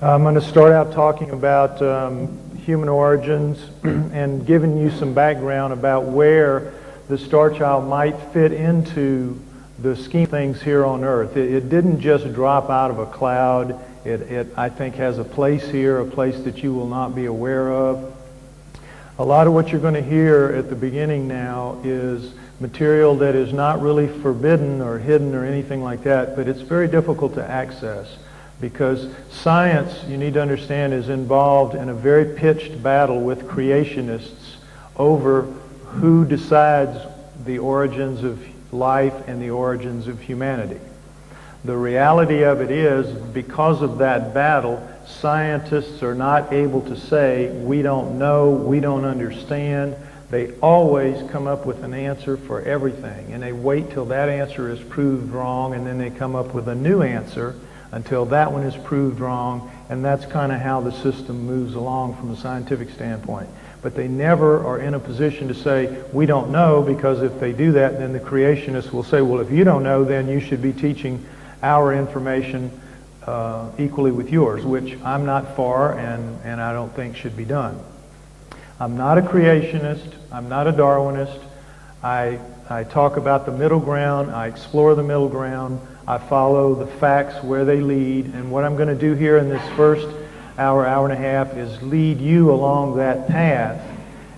I'm going to start out talking about human origins and giving you some background about where the star child might fit into the scheme of things here on Earth. It didn't just drop out of a cloud. It, I think, has a place here, a place that you will not be aware of. A lot of what you're going to hear at the beginning now is material that is not really forbidden or hidden or anything like that, but it's very difficult to access because science, you need to understand, is involved in a very pitched battle with creationists over who decides the origins of life and the origins of humanity. The reality of it is, because of that battle, scientists are not able to say, we don't know, we don't understand. They always come up with an answer for everything, and they wait till that answer is proved wrong, and then they come up with a new answer until that one is proved wrong, and that's kind of how the system moves along from a scientific standpoint. But they never are in a position to say, we don't know, because if they do that, then the creationists will say, well, if you don't know, then you should be teaching our information equally with yours, which I'm not for and I don't think should be done. I'm not a creationist. I'm not a Darwinist. I talk about the middle ground. I explore the middle ground. I follow the facts where they lead. And what I'm going to do here in this first hour, hour and a half is lead you along that path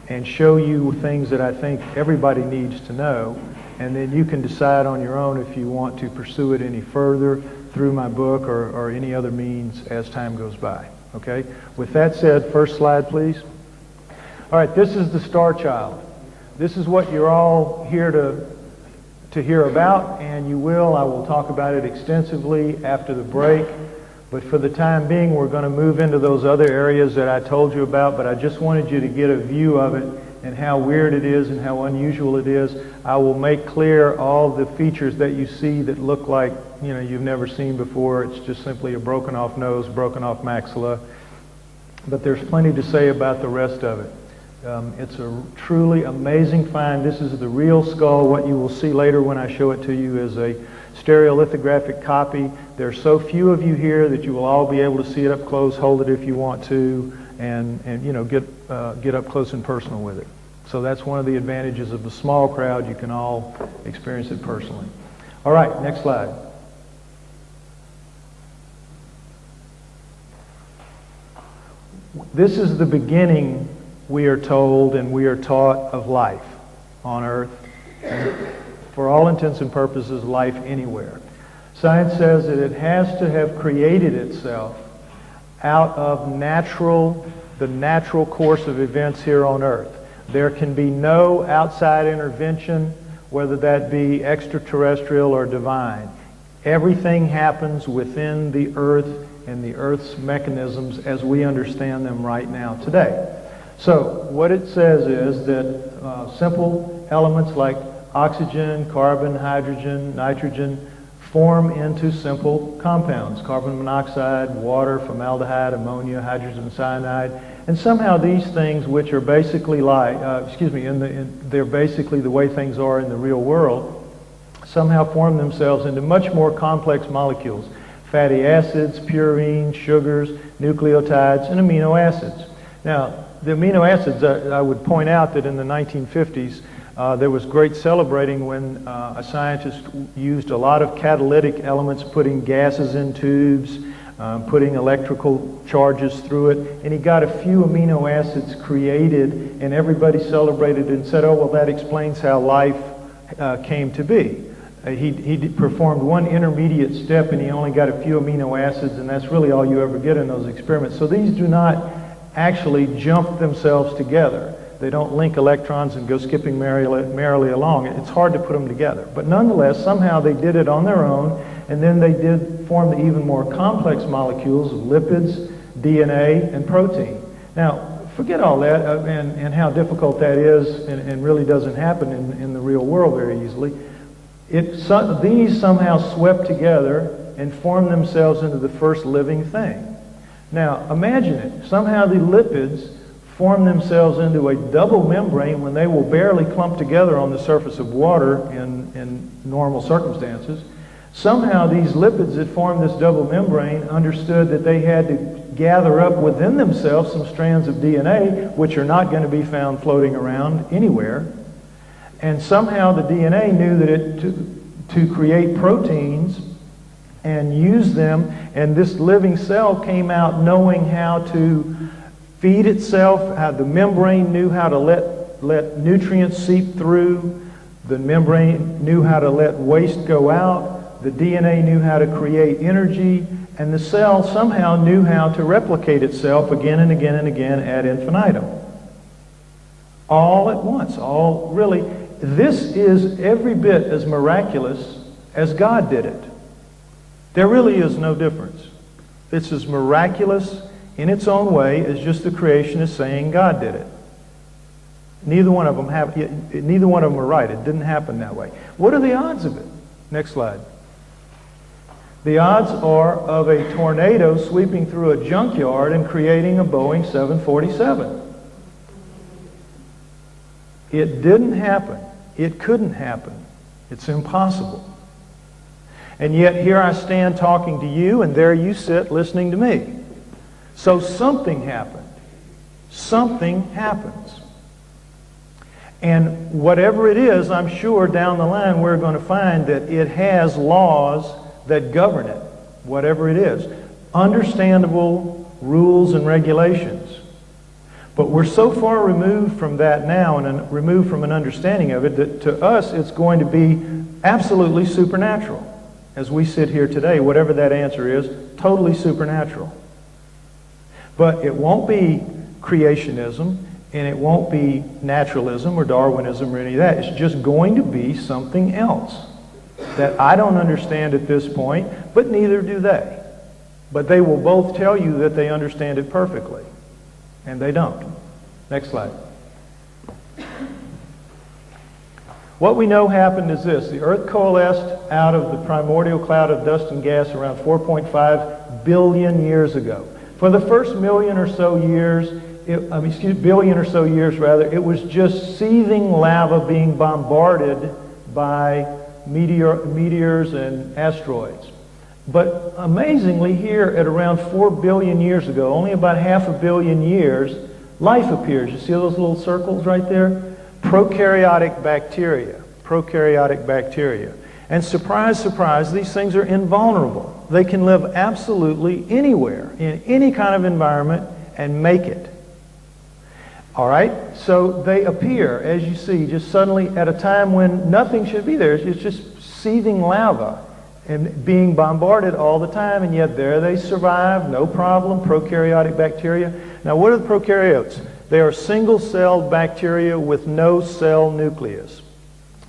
and show you things that I think everybody needs to know. And then you can decide on your own if you want to pursue it any further through my book or any other means as time goes by. Okay? With that said, first slide, please. All right, this is the star child. This is what you're all here to hear about, and I will talk about it extensively after the break. But for the time being, we're going to move into those other areas that I told you about, but I just wanted you to get a view of it and how weird it is and how unusual it is. I will make clear all the features that you see that look like, you've never seen before. It's just simply a broken off nose, broken off maxilla. But there's plenty to say about the rest of it. It's a truly amazing find. This is the real skull. What you will see later when I show it to you is a stereolithographic copy. There are so few of you here that you will all be able to see it up close, hold it if you want to, and get up close and personal with it. So that's one of the advantages of the small crowd. You can all experience it personally. All right, next slide. This is the beginning, we are told and we are taught, of life on Earth. And for all intents and purposes, life anywhere. Science says that it has to have created itself out of the natural course of events here on Earth. There can be no outside intervention, whether that be extraterrestrial or divine. Everything happens within the Earth and the Earth's mechanisms as we understand them right now today. So what it says is that simple elements like oxygen, carbon, hydrogen, nitrogen form into simple compounds: carbon monoxide, water, formaldehyde, ammonia, hydrogen cyanide. And somehow these things, which are basically they're basically the way things are in the real world, somehow form themselves into much more complex molecules: fatty acids, purines, sugars, nucleotides, and amino acids. Now, the amino acids, I would point out that in the 1950s, there was great celebrating when a scientist used a lot of catalytic elements, putting gases in tubes, putting electrical charges through it, and he got a few amino acids created, and everybody celebrated and said, oh, well, that explains how life came to be. He performed one intermediate step, and he only got a few amino acids, and that's really all you ever get in those experiments. So these do not actually jump themselves together. They don't link electrons and go skipping merrily along. It's hard to put them together. But nonetheless, somehow they did it on their own, and then they did form the even more complex molecules of lipids, DNA, and protein. Now, forget all that and how difficult that is and really doesn't happen in the real world very easily. These somehow swept together and formed themselves into the first living thing. Now, imagine it. Somehow the lipids form themselves into a double membrane when they will barely clump together on the surface of water in normal circumstances. Somehow these lipids that formed this double membrane understood that they had to gather up within themselves some strands of DNA, which are not going to be found floating around anywhere. And somehow the DNA knew that to create proteins and use them, and this living cell came out knowing how to feed itself, how the membrane knew how to let nutrients seep through, the membrane knew how to let waste go out, the DNA knew how to create energy, and the cell somehow knew how to replicate itself again and again and again ad infinitum. All at once, all really. This is every bit as miraculous as God did it. There really is no difference. It's as miraculous in its own way as just the creation is saying God did it. Neither one of them are right. It didn't happen that way. What are the odds of it? Next slide. The odds are of a tornado sweeping through a junkyard and creating a Boeing 747. It didn't happen. It couldn't happen. It's impossible. And yet here I stand talking to you, and there you sit listening to me. So something happened. Something happens. And whatever it is, I'm sure down the line we're going to find that it has laws that govern it, whatever it is. Understandable rules and regulations. But we're so far removed from that now and removed from an understanding of it that to us it's going to be absolutely supernatural. As we sit here today, whatever that answer is, totally supernatural. But it won't be creationism, and it won't be naturalism or Darwinism or any of that. It's just going to be something else that I don't understand at this point, but neither do they. But they will both tell you that they understand it perfectly, and they don't. Next slide. What we know happened is this. The Earth coalesced out of the primordial cloud of dust and gas around 4.5 billion years ago. For the first billion or so years, it was just seething lava being bombarded by meteors and asteroids. But amazingly, here at around 4 billion years ago, only about half a billion years, life appears. You see those little circles right there? Prokaryotic bacteria. Prokaryotic bacteria. And surprise, surprise, these things are invulnerable. They can live absolutely anywhere, in any kind of environment, and make it. All right? So they appear, as you see, just suddenly at a time when nothing should be there. It's just seething lava and being bombarded all the time, and yet there they survive, no problem, prokaryotic bacteria. Now, what are the prokaryotes? They are single-celled bacteria with no cell nucleus.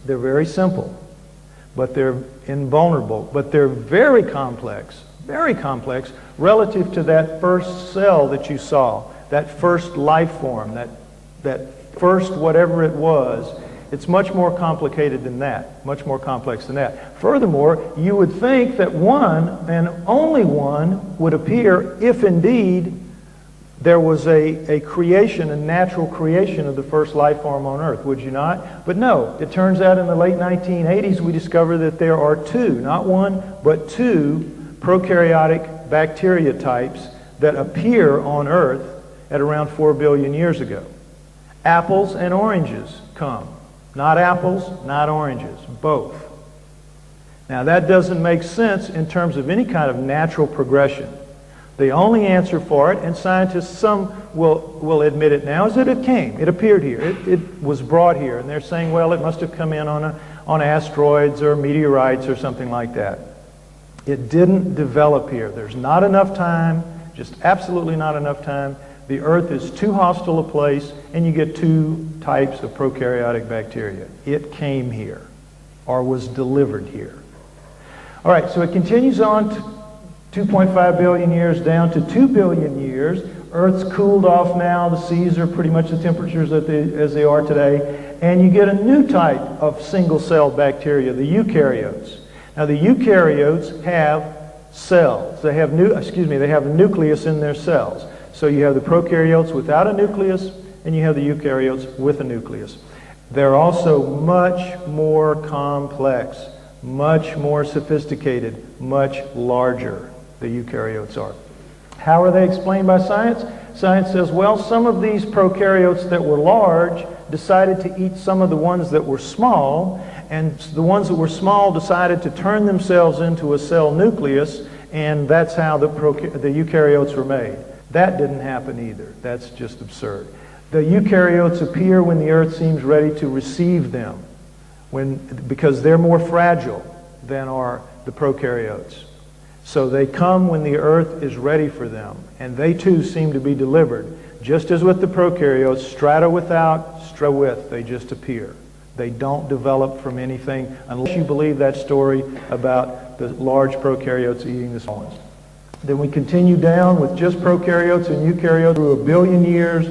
They're very simple, but they're invulnerable. But they're very complex relative to that first cell that you saw, that first life form, that first whatever it was. It's much more complicated than that, much more complex than that. Furthermore, you would think that one, and only one, would appear if indeed there was a creation, a natural creation of the first life form on Earth, would you not? But no, it turns out in the late 1980s we discovered that there are two, not one, but two prokaryotic bacteria types that appear on Earth at around 4 billion years ago. Apples and oranges come. Not apples, not oranges, both. Now that doesn't make sense in terms of any kind of natural progression. The only answer for it, and scientists, some will admit it now, is that it came. It appeared here. It was brought here. And they're saying, well, it must have come in on asteroids or meteorites or something like that. It didn't develop here. There's not enough time, just absolutely not enough time. The Earth is too hostile a place, and you get two types of prokaryotic bacteria. It came here, or was delivered here. All right, so it continues on to 2.5 billion years down to 2 billion years. Earth's cooled off now. The seas are pretty much the temperatures as they are today. And you get a new type of single-celled bacteria, the eukaryotes. Now, the eukaryotes have cells. They have a nucleus in their cells. So you have the prokaryotes without a nucleus, and you have the eukaryotes with a nucleus. They're also much more complex much more sophisticated, much larger, the eukaryotes are. How are they explained by science? Science says, well, some of these prokaryotes that were large decided to eat some of the ones that were small, and the ones that were small decided to turn themselves into a cell nucleus, and that's how the eukaryotes were made. That didn't happen either. That's just absurd. The eukaryotes appear when the earth seems ready to receive them, because they're more fragile than are the prokaryotes. So they come when the earth is ready for them, and they too seem to be delivered. Just as with the prokaryotes, strata without, strata with, they just appear. They don't develop from anything unless you believe that story about the large prokaryotes eating the small ones. Then we continue down with just prokaryotes and eukaryotes through 1 billion years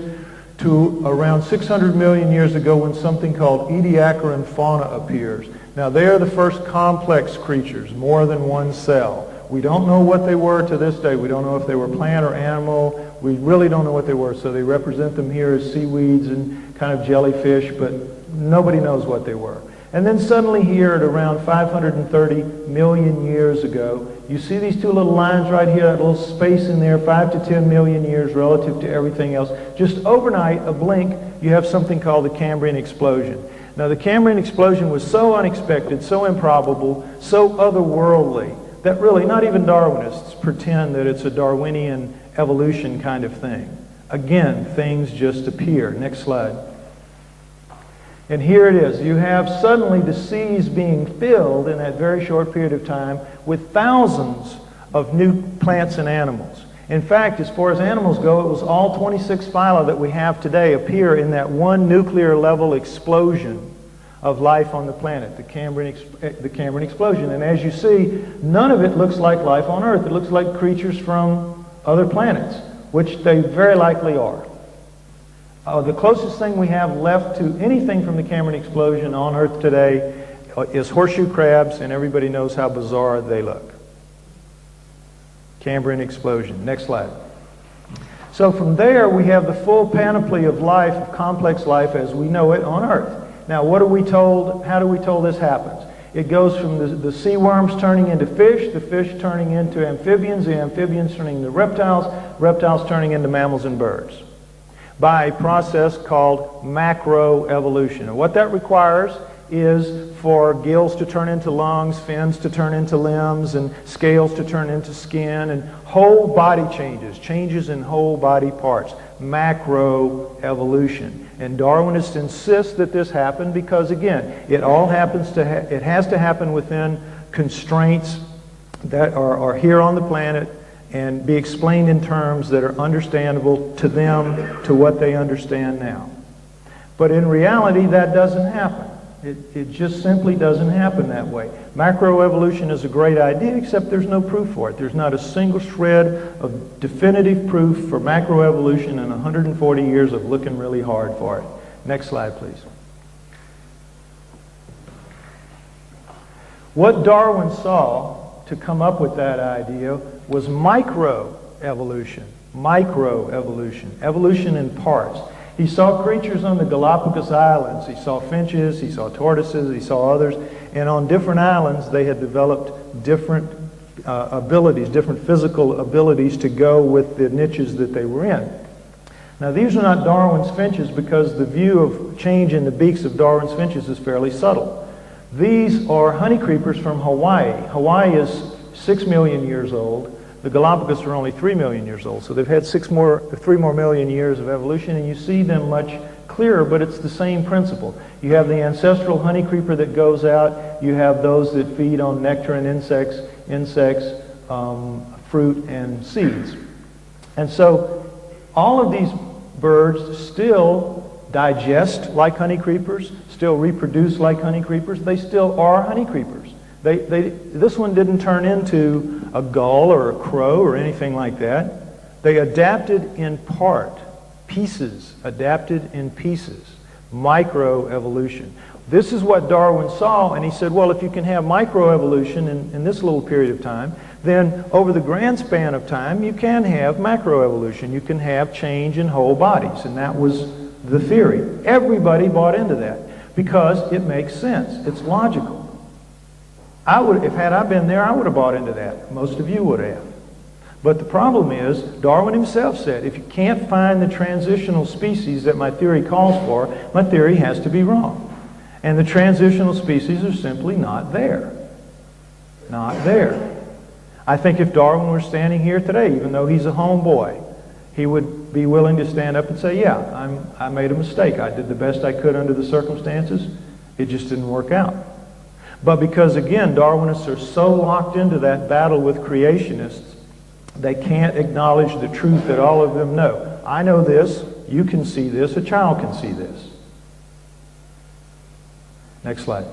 to around 600 million years ago when something called Ediacaran fauna appears. Now they are the first complex creatures, more than one cell. We don't know what they were to this day. We don't know if they were plant or animal. We really don't know what they were. So they represent them here as seaweeds and kind of jellyfish, but nobody knows what they were. And then suddenly here at around 530 million years ago, you see these two little lines right here, that little space in there, 5 to 10 million years relative to everything else. Just overnight, a blink, you have something called the Cambrian explosion. Now the Cambrian explosion was so unexpected, so improbable, so otherworldly, that really not even Darwinists pretend that it's a Darwinian evolution kind of thing. Again, things just appear. Next slide. And here it is. You have suddenly the seas being filled in that very short period of time with thousands of new plants and animals. In fact, as far as animals go, it was all 26 phyla that we have today appear in that one nuclear level explosion of life on the planet, the Cambrian explosion. And as you see, none of it looks like life on Earth. It looks like creatures from other planets, which they very likely are. The closest thing we have left to anything from the Cambrian explosion on Earth today is horseshoe crabs, and everybody knows how bizarre they look. Cambrian explosion. Next slide. So from there, we have the full panoply of life, of complex life as we know it on Earth. Now, what are we told? How do we told this happens? It goes from the sea worms turning into fish, the fish turning into amphibians, the amphibians turning into reptiles, reptiles turning into mammals and birds, by a process called macroevolution. And what that requires is for gills to turn into lungs, fins to turn into limbs, and scales to turn into skin, and whole body changes, changes in whole body parts. Macroevolution. And Darwinists insist that this happened because, again, it all happens to it has to happen within constraints that are here on the planet and be explained in terms that are understandable to them, to what they understand now. But in reality, that doesn't happen. It just simply doesn't happen that way. Macroevolution is a great idea, except there's no proof for it. There's not a single shred of definitive proof for macroevolution in 140 years of looking really hard for it. Next slide, please. What Darwin saw to come up with that idea was microevolution. Microevolution. Evolution in parts. He saw creatures on the Galapagos Islands. He saw finches, he saw tortoises, he saw others. And on different islands, they had developed different abilities, different physical abilities to go with the niches that they were in. Now, these are not Darwin's finches because the view of change in the beaks of Darwin's finches is fairly subtle. These are honey creepers from Hawaii. Hawaii is 6 million years old. The Galapagos are only 3 million years old, so they've had 3 more million years of evolution, and you see them much clearer, but it's the same principle. You have the ancestral honey creeper that goes out. You have those that feed on nectar and insects, fruit, and seeds. And so all of these birds still digest like honey creepers, still reproduce like honey creepers. They still are honey creepers. This one didn't turn into a gull or a crow or anything like that. They adapted in part, pieces, adapted in pieces, microevolution. This is what Darwin saw, and he said, well, if you can have microevolution in this little period of time, then over the grand span of time, you can have macroevolution. You can have change in whole bodies, and that was the theory. Everybody bought into that because it makes sense. It's logical. If had I been there, I would have bought into that. Most of you would have. But the problem is, Darwin himself said, if you can't find the transitional species that my theory calls for, my theory has to be wrong. And the transitional species are simply not there. Not there. I think if Darwin were standing here today, even though he's a homeboy, he would be willing to stand up and say, yeah, I made a mistake. I did the best I could under the circumstances. It just didn't work out. But because, again, Darwinists are so locked into that battle with creationists, they can't acknowledge the truth that all of them know. I know this, you can see this, a child can see this. Next slide.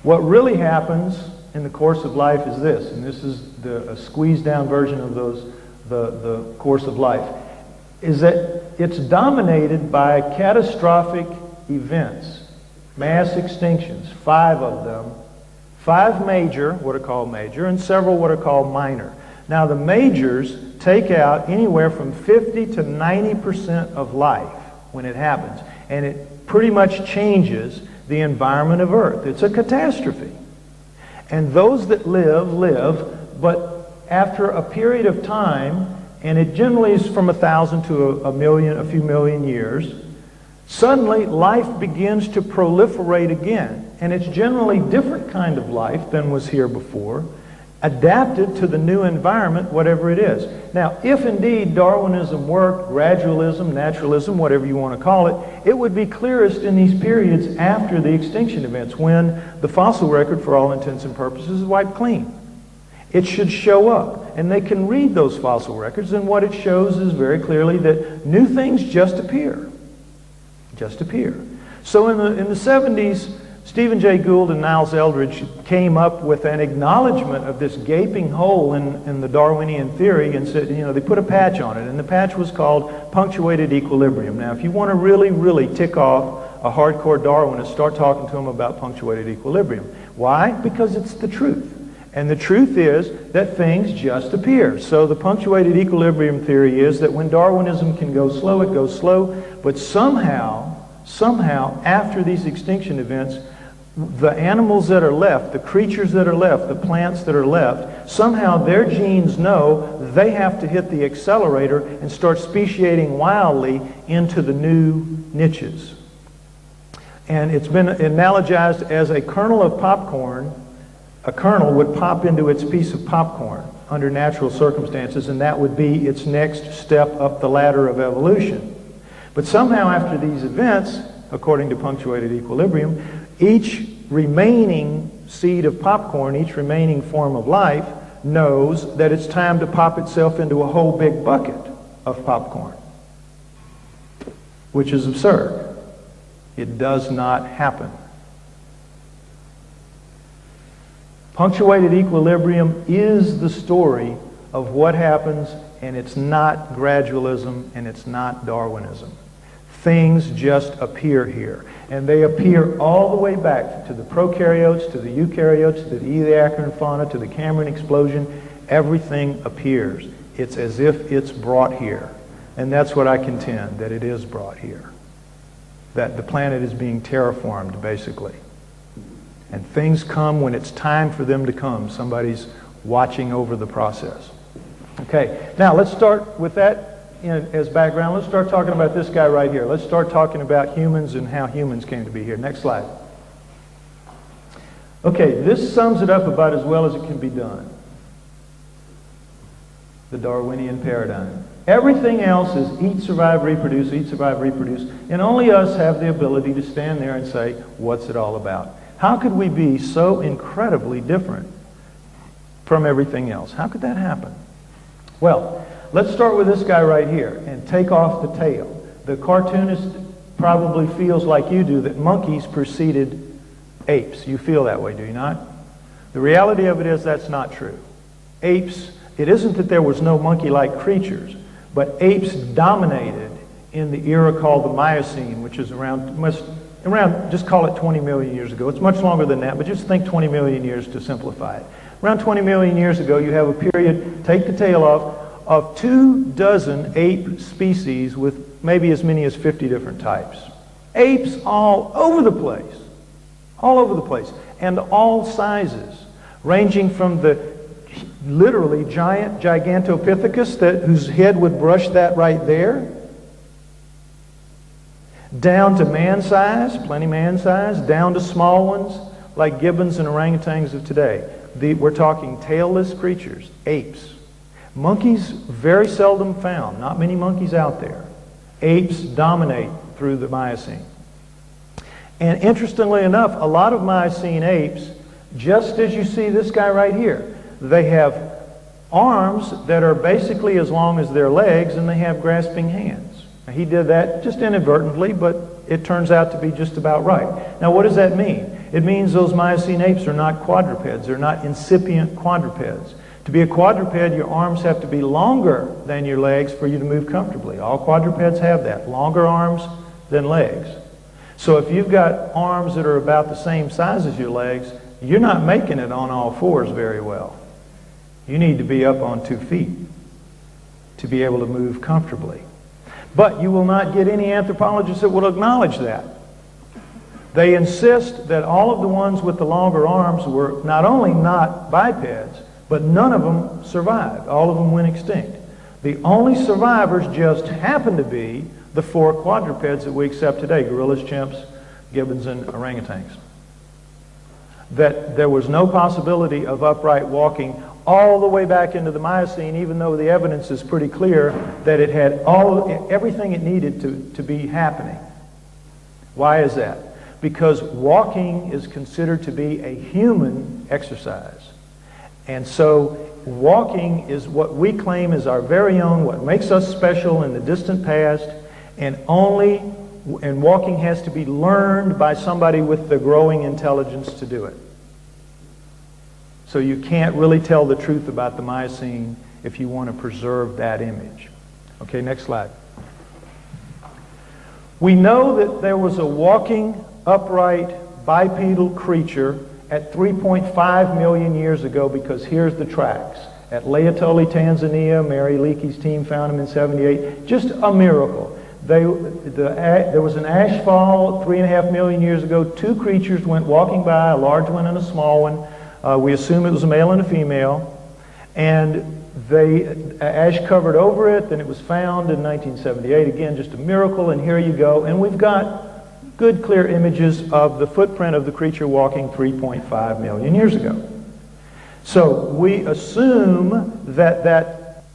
What really happens in the course of life is this, and this is a squeezed down version of the course of life, is that it's dominated by catastrophic events, mass extinctions, 5 of them. 5 major, what are called major, and several what are called minor. Now the majors take out anywhere from 50 to 90% of life when it happens. And it pretty much changes the environment of Earth. It's a catastrophe. And those that live, but after a period of time, and it generally is from 1,000 to a few million years, suddenly life begins to proliferate again. And it's generally a different kind of life than was here before, adapted to the new environment, whatever it is. Now, if indeed Darwinism worked, gradualism, naturalism, whatever you want to call it, it would be clearest in these periods after the extinction events, when the fossil record, for all intents and purposes, is wiped clean. It should show up, and they can read those fossil records, and what it shows is very clearly that new things just appear. Just appear. So in the 70s, Stephen Jay Gould and Niles Eldredge came up with an acknowledgement of this gaping hole in the Darwinian theory, and said, they put a patch on it, and the patch was called punctuated equilibrium. Now, if you want to really, really tick off a hardcore Darwinist, start talking to him about punctuated equilibrium. Why? Because it's the truth. And the truth is that things just appear. So the punctuated equilibrium theory is that when Darwinism can go slow, it goes slow, but somehow, after these extinction events, the animals that are left, the creatures that are left, the plants that are left, somehow their genes know they have to hit the accelerator and start speciating wildly into the new niches. And it's been analogized as a kernel of popcorn. A kernel would pop into its piece of popcorn under natural circumstances, and that would be its next step up the ladder of evolution. But somehow after these events, according to punctuated equilibrium, each remaining seed of popcorn, each remaining form of life, knows that it's time to pop itself into a whole big bucket of popcorn, which is absurd. It does not happen. Punctuated equilibrium is the story of what happens, and it's not gradualism, and it's not Darwinism. Things just appear here. And they appear all the way back to the prokaryotes, to the eukaryotes, to the Ediacaran fauna, to the Cambrian explosion. Everything appears. It's as if it's brought here. And that's what I contend, that it is brought here. That the planet is being terraformed, basically. And things come when it's time for them to come. Somebody's watching over the process. Okay, now let's start with that as background. Let's start talking about this guy right here. Let's start talking about humans and how humans came to be here. Next slide. Okay, this sums it up about as well as it can be done. The Darwinian paradigm. Everything else is eat, survive, reproduce, eat, survive, reproduce, and only us have the ability to stand there and say, what's it all about? How could we be so incredibly different from everything else? How could that happen? Well, let's start with this guy right here and take off the tail. The cartoonist probably feels like you do that monkeys preceded apes. You feel that way, do you not? The reality of it is that's not true. Apes, it isn't that there was no monkey-like creatures, but apes dominated in the era called the Miocene, which is around, just call it 20 million years ago. It's much longer than that, but just think 20 million years to simplify it. Around 20 million years ago, you have a period, take the tail off, of 24 ape species with maybe as many as 50 different types. Apes all over the place. all over the place, and all sizes, ranging from the literally giant Gigantopithecus whose head would brush that right there, down to man size, plenty man size, down to small ones like gibbons and orangutans of today. We're talking tailless creatures, apes. Monkeys, very seldom found, not many monkeys out there. Apes dominate through the Miocene. And interestingly enough, a lot of Miocene apes, just as you see this guy right here, they have arms that are basically as long as their legs, and they have grasping hands. Now, he did that just inadvertently, but it turns out to be just about right. Now, what does that mean? It means those Miocene apes are not quadrupeds. They're not incipient quadrupeds. To be a quadruped, your arms have to be longer than your legs for you to move comfortably. All quadrupeds have that, longer arms than legs. So if you've got arms that are about the same size as your legs, you're not making it on all fours very well. You need to be up on 2 feet to be able to move comfortably. But you will not get any anthropologists that will acknowledge that. They insist that all of the ones with the longer arms were not only not bipeds, but none of them survived. All of them went extinct. The only survivors just happen to be the 4 quadrupeds that we accept today: gorillas, chimps, gibbons, and orangutans. That there was no possibility of upright walking all the way back into the Miocene, even though the evidence is pretty clear that it had everything it needed to be happening. Why is that? Because walking is considered to be a human exercise. And so walking is what we claim is our very own, what makes us special in the distant past, and walking has to be learned by somebody with the growing intelligence to do it. So you can't really tell the truth about the Miocene if you want to preserve that image. Okay, next slide. We know that there was a walking, upright, bipedal creature at 3.5 million years ago, because here's the tracks. At Laetoli, Tanzania, Mary Leakey's team found them in 78. Just a miracle. There was an ash fall 3.5 million years ago. 2 creatures went walking by, a large one and a small one. We assume it was a male and a female, and ash covered over it. Then it was found in 1978. Again, just a miracle, and here you go. And we've got good, clear images of the footprint of the creature walking 3.5 million years ago. So we assume that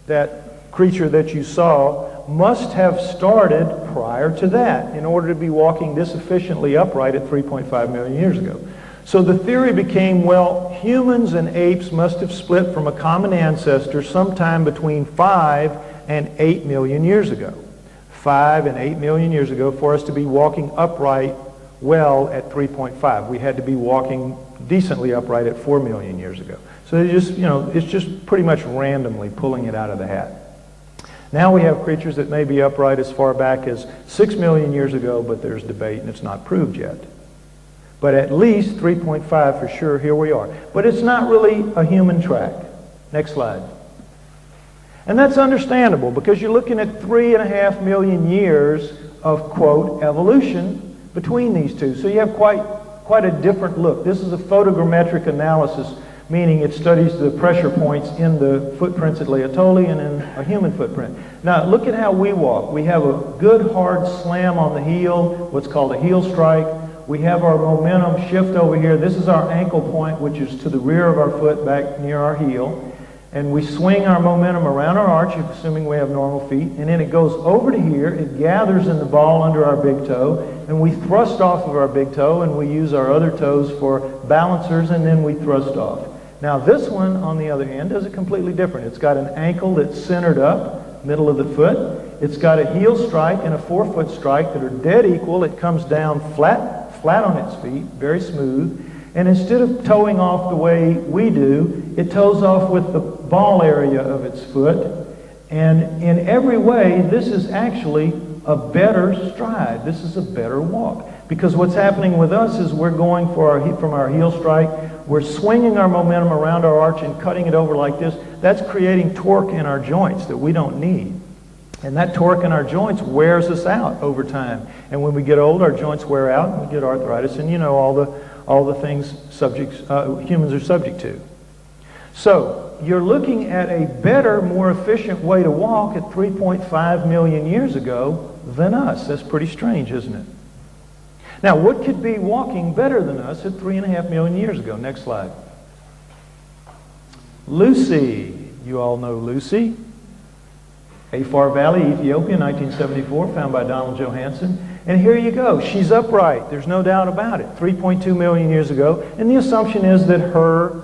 that creature that you saw must have started prior to that in order to be walking this efficiently upright at 3.5 million years ago. So the theory became, well, humans and apes must have split from a common ancestor sometime between 5 and 8 million years ago. 5 and 8 million years ago for us to be walking upright well at 3.5. We had to be walking decently upright at 4 million years ago. So it's just pretty much randomly pulling it out of the hat. Now we have creatures that may be upright as far back as 6 million years ago, but there's debate and it's not proved yet. But at least 3.5 for sure, here we are. But it's not really a human track. Next slide. And that's understandable, because you're looking at 3.5 million years of, quote, evolution between these two. So you have quite a different look. This is a photogrammetric analysis, meaning it studies the pressure points in the footprints at Laetoli and in a human footprint. Now look at how we walk. We have a good hard slam on the heel, what's called a heel strike. We have our momentum shift over here. This is our ankle point, which is to the rear of our foot, back near our heel. And we swing our momentum around our arch, assuming we have normal feet, and then it goes over to here, it gathers in the ball under our big toe, and we thrust off of our big toe, and we use our other toes for balancers, and then we thrust off. Now this one, on the other hand, does it completely different. It's got an ankle that's centered up, middle of the foot. It's got a heel strike and a forefoot strike that are dead equal. It comes down flat on its feet, very smooth. And instead of toeing off the way we do, it toes off with the ball area of its foot. And in every way, this is actually a better stride. This is a better walk. Because what's happening with us is we're going from our heel strike, we're swinging our momentum around our arch and cutting it over like this. That's creating torque in our joints that we don't need. And that torque in our joints wears us out over time. And when we get old, our joints wear out and we get arthritis and all all the things humans are subject to. So you're looking at a better, more efficient way to walk at 3.5 million years ago than us. That's pretty strange, isn't it? Now, what could be walking better than us at 3.5 million years ago? Next slide. Lucy. You all know Lucy. Afar Valley, Ethiopia, 1974, found by Donald Johanson. And here you go. She's upright. There's no doubt about it. 3.2 million years ago. And the assumption is that her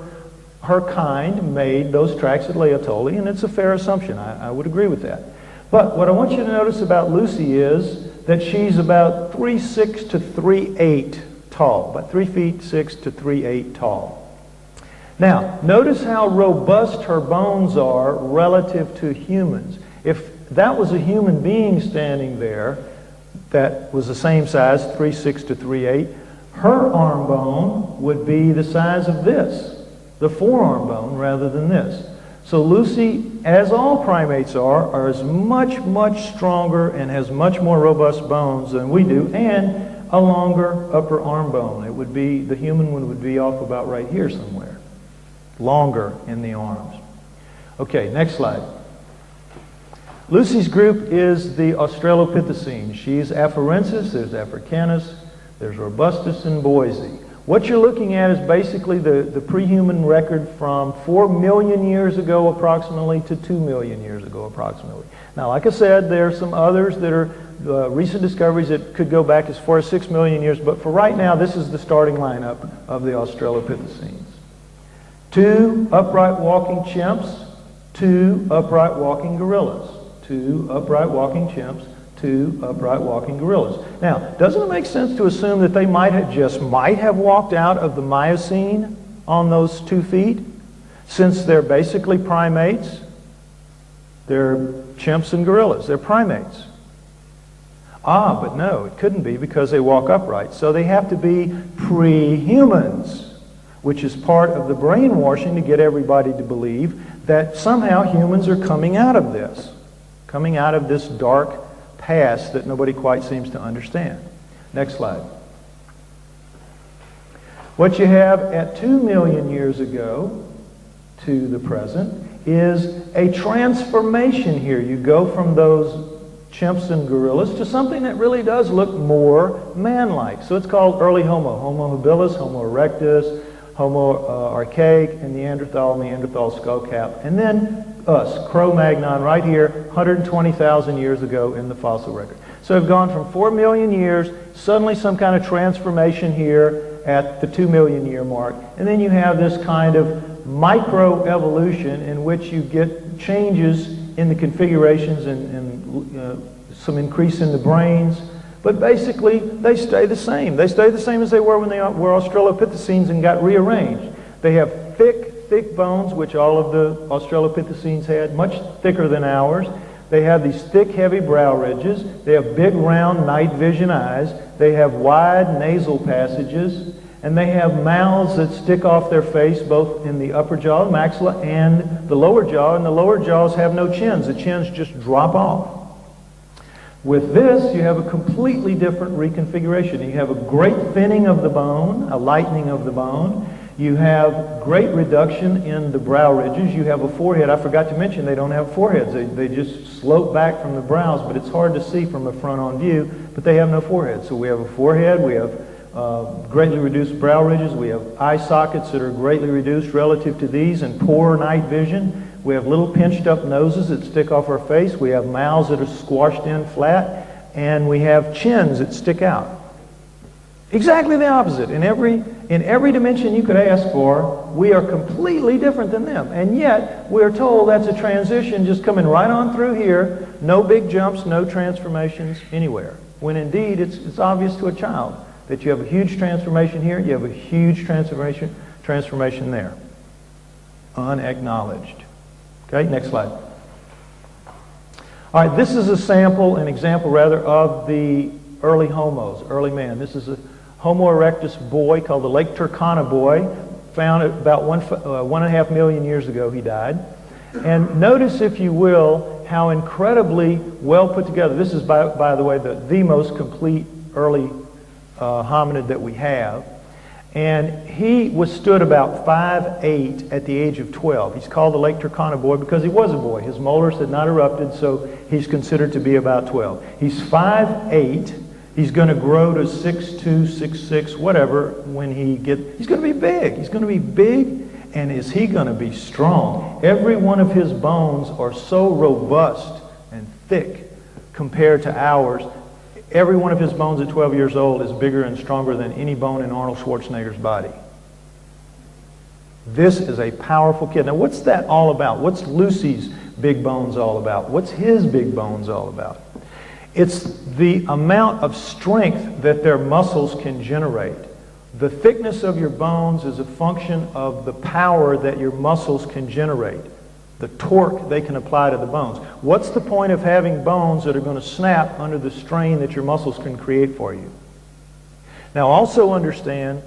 kind made those tracks at Laetoli, and it's a fair assumption. I would agree with that. But what I want you to notice about Lucy is that she's about 3'6" to 3'8" tall. About 3 feet 6 to 3'8" tall. Now, notice how robust her bones are relative to humans. If that was a human being standing there that was the same size, 3'6" to 3'8", her arm bone would be the size of this, the forearm bone, rather than this. So Lucy, as all primates are as much, much stronger and has much more robust bones than we do, and a longer upper arm bone. It would be, the human one would be off about right here somewhere. Longer in the arms. Okay, next slide. Lucy's group is the Australopithecines. She's Afarensis, there's Africanus, there's Robustus, and Boise. What you're looking at is basically the pre-human record from 4 million years ago approximately to 2 million years ago approximately. Now, like I said, there are some others that are recent discoveries that could go back as far as 6 million years, but for right now, this is the starting lineup of the Australopithecines. 2 upright walking chimps, 2 upright walking gorillas. 2 upright walking chimps, 2 upright walking gorillas. Now, doesn't it make sense to assume that they might have walked out of the Miocene on those 2 feet? Since they're basically primates, they're chimps and gorillas. They're primates. Ah, but no, it couldn't be because they walk upright. So they have to be pre-humans, which is part of the brainwashing to get everybody to believe that somehow humans are coming out of this dark past that nobody quite seems to understand. Next slide. What you have at 2 million years ago to the present is a transformation here. You go from those chimps and gorillas to something that really does look more man-like. So it's called early Homo. Homo habilis, Homo erectus, Homo archaic, and Neanderthal skullcap. And then us, Cro-Magnon, right here, 120,000 years ago in the fossil record. So we've gone from 4 million years, suddenly some kind of transformation here at the 2 million year mark. And then you have this kind of microevolution in which you get changes in the configurations and some increase in the brains. But basically, they stay the same. They stay the same as they were when they were Australopithecines and got rearranged. They have thick bones, which all of the Australopithecines had, much thicker than ours. They have these thick, heavy brow ridges. They have big, round, night vision eyes. They have wide nasal passages. And they have mouths that stick off their face, both in the upper jaw, maxilla, and the lower jaw. And the lower jaws have no chins. The chins just drop off. With this, you have a completely different reconfiguration. You have a great thinning of the bone, a lightening of the bone. You have great reduction in the brow ridges. You have a forehead. I forgot to mention they don't have foreheads. They just slope back from the brows, but it's hard to see from a front-on view, but they have no forehead. So we have a forehead. We have greatly reduced brow ridges. We have eye sockets that are greatly reduced relative to these and poor night vision. We have little pinched up noses that stick off our face. We have mouths that are squashed in flat. And we have chins that stick out. Exactly the opposite. In every dimension you could ask for, we are completely different than them. And yet, we're told that's a transition just coming right on through here. No big jumps, no transformations anywhere. When indeed, it's obvious to a child that you have a huge transformation here, you have a huge transformation there. Unacknowledged. Okay, next slide. All right, this is an example rather, of the early homos, early man. This is a Homo erectus boy called the Lake Turkana boy, found about 1.5 million years ago he died. And notice, if you will, how incredibly well put together. This is, by the way, the most complete early hominid that we have. And he stood about 5'8" at the age of 12. He's called the Lake Turkana boy because he was a boy. His molars had not erupted, so he's considered to be about 12. He's 5'8". He's going to grow to 6'2", 6'6", whatever when he's going to be big. He's going to be big, and is he going to be strong? Every one of his bones are so robust and thick compared to ours. Every one of his bones at 12 years old is bigger and stronger than any bone in Arnold Schwarzenegger's body. This is a powerful kid. Now, what's that all about? What's Lucy's big bones all about? What's his big bones all about? It's the amount of strength that their muscles can generate. The thickness of your bones is a function of the power that your muscles can generate, the torque they can apply to the bones. What's the point of having bones that are going to snap under the strain that your muscles can create for you? Now, also understand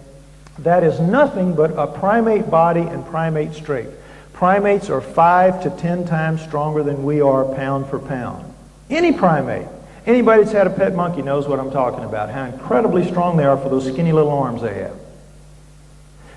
that is nothing but a primate body and primate strength. Primates are 5 to 10 times stronger than we are pound for pound. Any primate. Anybody that's had a pet monkey knows what I'm talking about, how incredibly strong they are for those skinny little arms they have.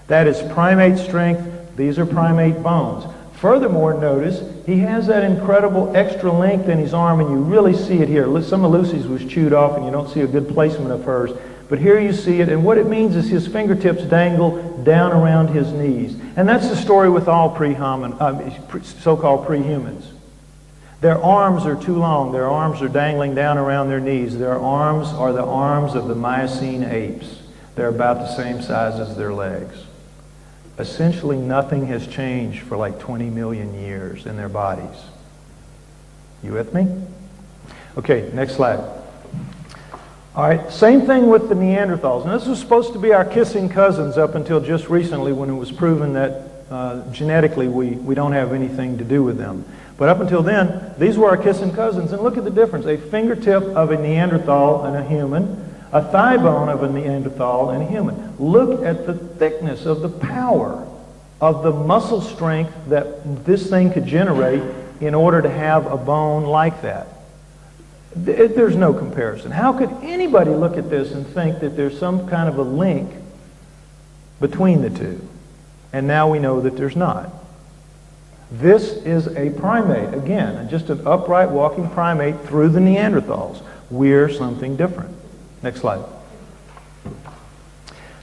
That is primate strength. These are primate bones. Furthermore, notice he has that incredible extra length in his arm, and you really see it here. Some of Lucy's was chewed off, and you don't see a good placement of hers. But here you see it, and what it means is his fingertips dangle down around his knees. And that's the story with all so-called pre-humans. Their arms are too long. Their arms are dangling down around their knees. Their arms are the arms of the Miocene apes. They're about the same size as their legs. Essentially, nothing has changed for like 20 million years in their bodies. You with me? Okay, next slide. All right, same thing with the Neanderthals. And this was supposed to be our kissing cousins up until just recently when it was proven that genetically we don't have anything to do with them. But up until then, these were our kissing cousins. And look at the difference. A fingertip of a Neanderthal and a human, a thigh bone of a Neanderthal and a human. Look at the thickness of the power of the muscle strength that this thing could generate in order to have a bone like that. There's no comparison. How could anybody look at this and think that there's some kind of a link between the two? And now we know that there's not. This is a primate, again, just an upright walking primate through the Neanderthals. We're something different. Next slide.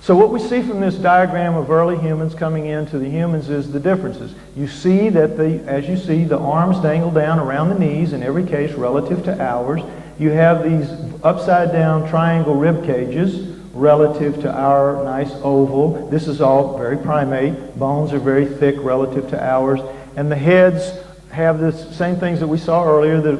So what we see from this diagram of early humans coming into the humans is the differences. You see that as you see, the arms dangle down around the knees in every case relative to ours. You have these upside down triangle rib cages relative to our nice oval. This is all very primate. Bones are very thick relative to ours. And the heads have the same things that we saw earlier, the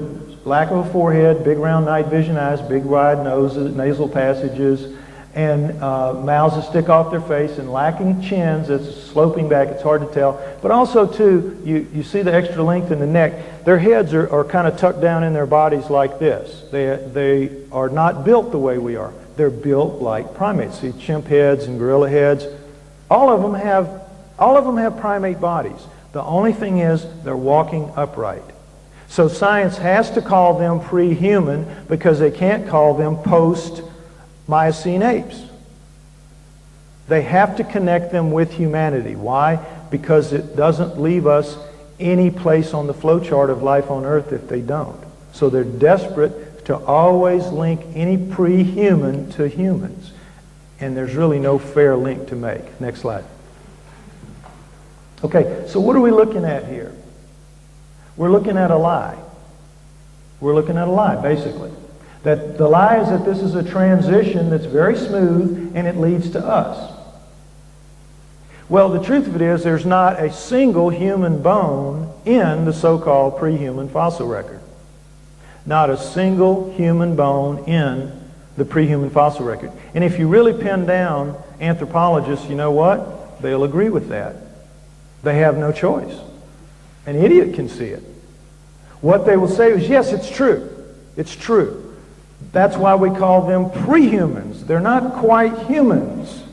lack of a forehead, big round night vision eyes, big wide noses, nasal passages, and mouths that stick off their face, and lacking chins that's sloping back. It's hard to tell. But also, too, you see the extra length in the neck. Their heads are kind of tucked down in their bodies like this. They are not built the way we are. They're built like primates. See, chimp heads and gorilla heads. All of them have primate bodies. The only thing is they're walking upright. So science has to call them pre-human because they can't call them post-Miocene apes. They have to connect them with humanity. Why? Because it doesn't leave us any place on the flowchart of life on Earth if they don't. So they're desperate to always link any pre-human to humans. And there's really no fair link to make. Next slide. Okay, so what are we looking at here? We're looking at a lie. We're looking at a lie, basically. That the lie is that this is a transition that's very smooth and it leads to us. Well, the truth of it is there's not a single human bone in the so-called pre-human fossil record. Not a single human bone in the pre-human fossil record. And if you really pin down anthropologists, you know what? They'll agree with that. They have no choice. An idiot can see it. What they will say is, yes, it's true. It's true. That's why we call them pre-humans. They're not quite humans.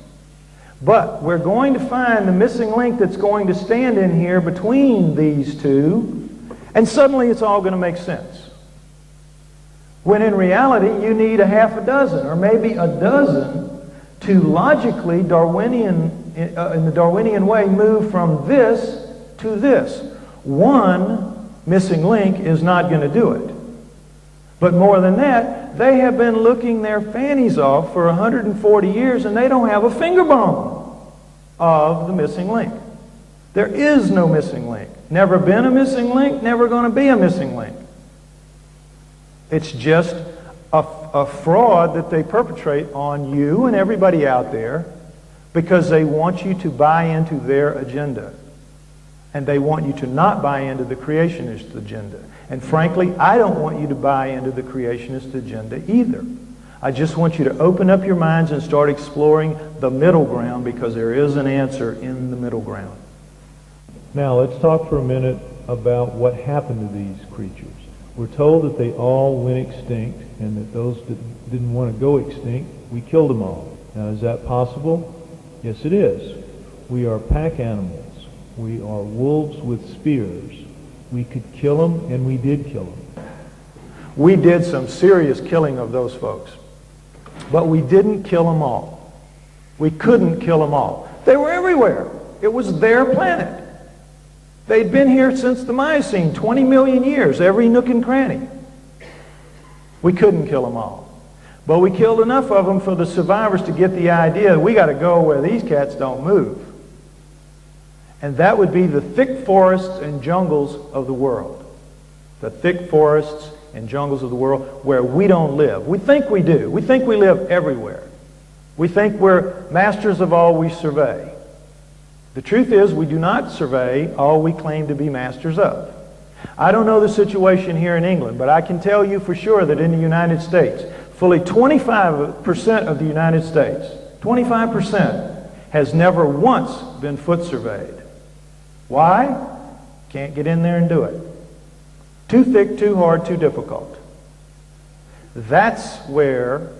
But we're going to find the missing link that's going to stand in here between these two, and suddenly it's all going to make sense. When in reality, you need a half a dozen or maybe a dozen to logically, in the Darwinian way, move from this to this. One missing link is not going to do it. But more than that, they have been looking their fannies off for 140 years and they don't have a finger bone of the missing link. There is no missing link. Never been a missing link, never going to be a missing link. It's just a fraud that they perpetrate on you and everybody out there because they want you to buy into their agenda. And they want you to not buy into the creationist agenda. And frankly, I don't want you to buy into the creationist agenda either. I just want you to open up your minds and start exploring the middle ground, because there is an answer in the middle ground. Now let's talk for a minute about what happened to these creatures. We're told that they all went extinct, and that those that didn't want to go extinct, we killed them all. Now, is that possible? Yes, it is. We are pack animals. We are wolves with spears. We could kill them, and we did kill them. We did some serious killing of those folks, but we didn't kill them all. We couldn't kill them all. They were everywhere. It was their planet. They'd been here since the Miocene, 20 million years, every nook and cranny. We couldn't kill them all. But we killed enough of them for the survivors to get the idea that we got to go where these cats don't move. And that would be the thick forests and jungles of the world. The thick forests and jungles of the world where we don't live. We think we do. We think we live everywhere. We think we're masters of all we survey. The truth is, we do not survey all we claim to be masters of. I don't know the situation here in England, but I can tell you for sure that in the United States, fully 25% of the United States, 25%, has never once been foot surveyed. Why? Can't get in there and do it. Too thick, too hard, too difficult. That's where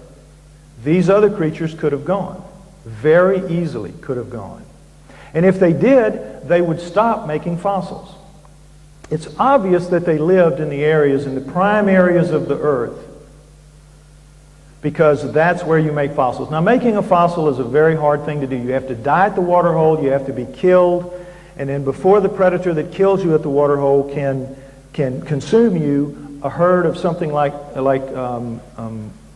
these other creatures could have gone. Very easily could have gone. And if they did, they would stop making fossils. It's obvious that they lived in the areas, in the prime areas of the earth, because that's where you make fossils. Now, making a fossil is a very hard thing to do. You have to die at the water hole, you have to be killed, and then before the predator that kills you at the water hole can consume you, a herd of something like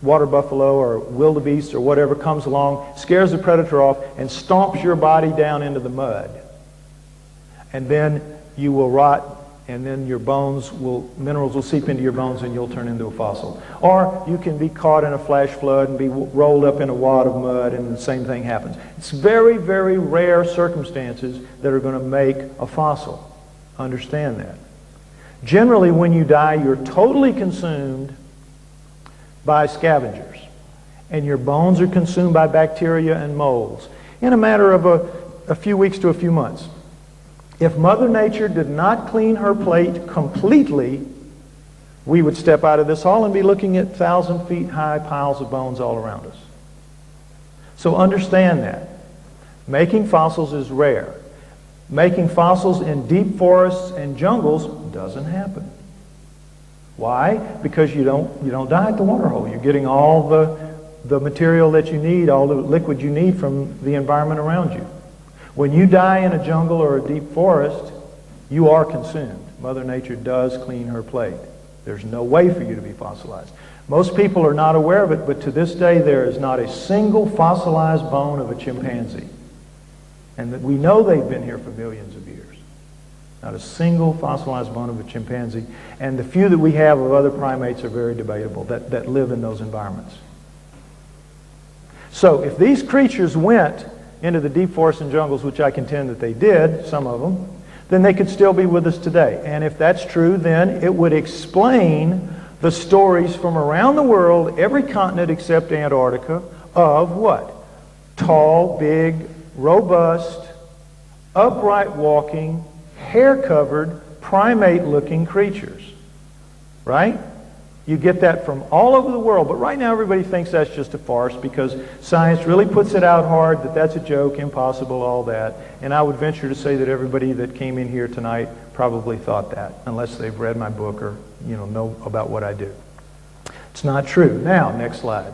water buffalo or wildebeest or whatever comes along, scares the predator off, and stomps your body down into the mud. And then you will rot, and then your minerals will seep into your bones, and you'll turn into a fossil. Or you can be caught in a flash flood and be rolled up in a wad of mud, and the same thing happens. It's very, very rare circumstances that are going to make a fossil. Understand that. Generally, when you die, you're totally consumed by scavengers, and your bones are consumed by bacteria and molds in a matter of a few weeks to a few months. If Mother Nature did not clean her plate completely, we would step out of this hall and be looking at 1,000 feet high piles of bones all around us. So understand that. Making fossils is rare. Making fossils in deep forests and jungles doesn't happen. Why? Because you don't die at the water hole. You're getting all the material that you need, all the liquid you need from the environment around you. When you die in a jungle or a deep forest, you are consumed. Mother Nature does clean her plate. There's no way for you to be fossilized. Most people are not aware of it, but to this day there is not a single fossilized bone of a chimpanzee. And that we know they've been here for millions of years. Not a single fossilized bone of a chimpanzee. And the few that we have of other primates are very debatable that live in those environments. So if these creatures went into the deep forests and jungles, which I contend that they did, some of them, then they could still be with us today. And if that's true, then it would explain the stories from around the world, every continent except Antarctica, of what? Tall, big, robust, upright walking, hair-covered, primate-looking creatures. Right? You get that from all over the world, but right now everybody thinks that's just a farce because science really puts it out hard that that's a joke, impossible, all that. And I would venture to say that everybody that came in here tonight probably thought that, unless they've read my book or know about what I do. It's not true. Now, next slide.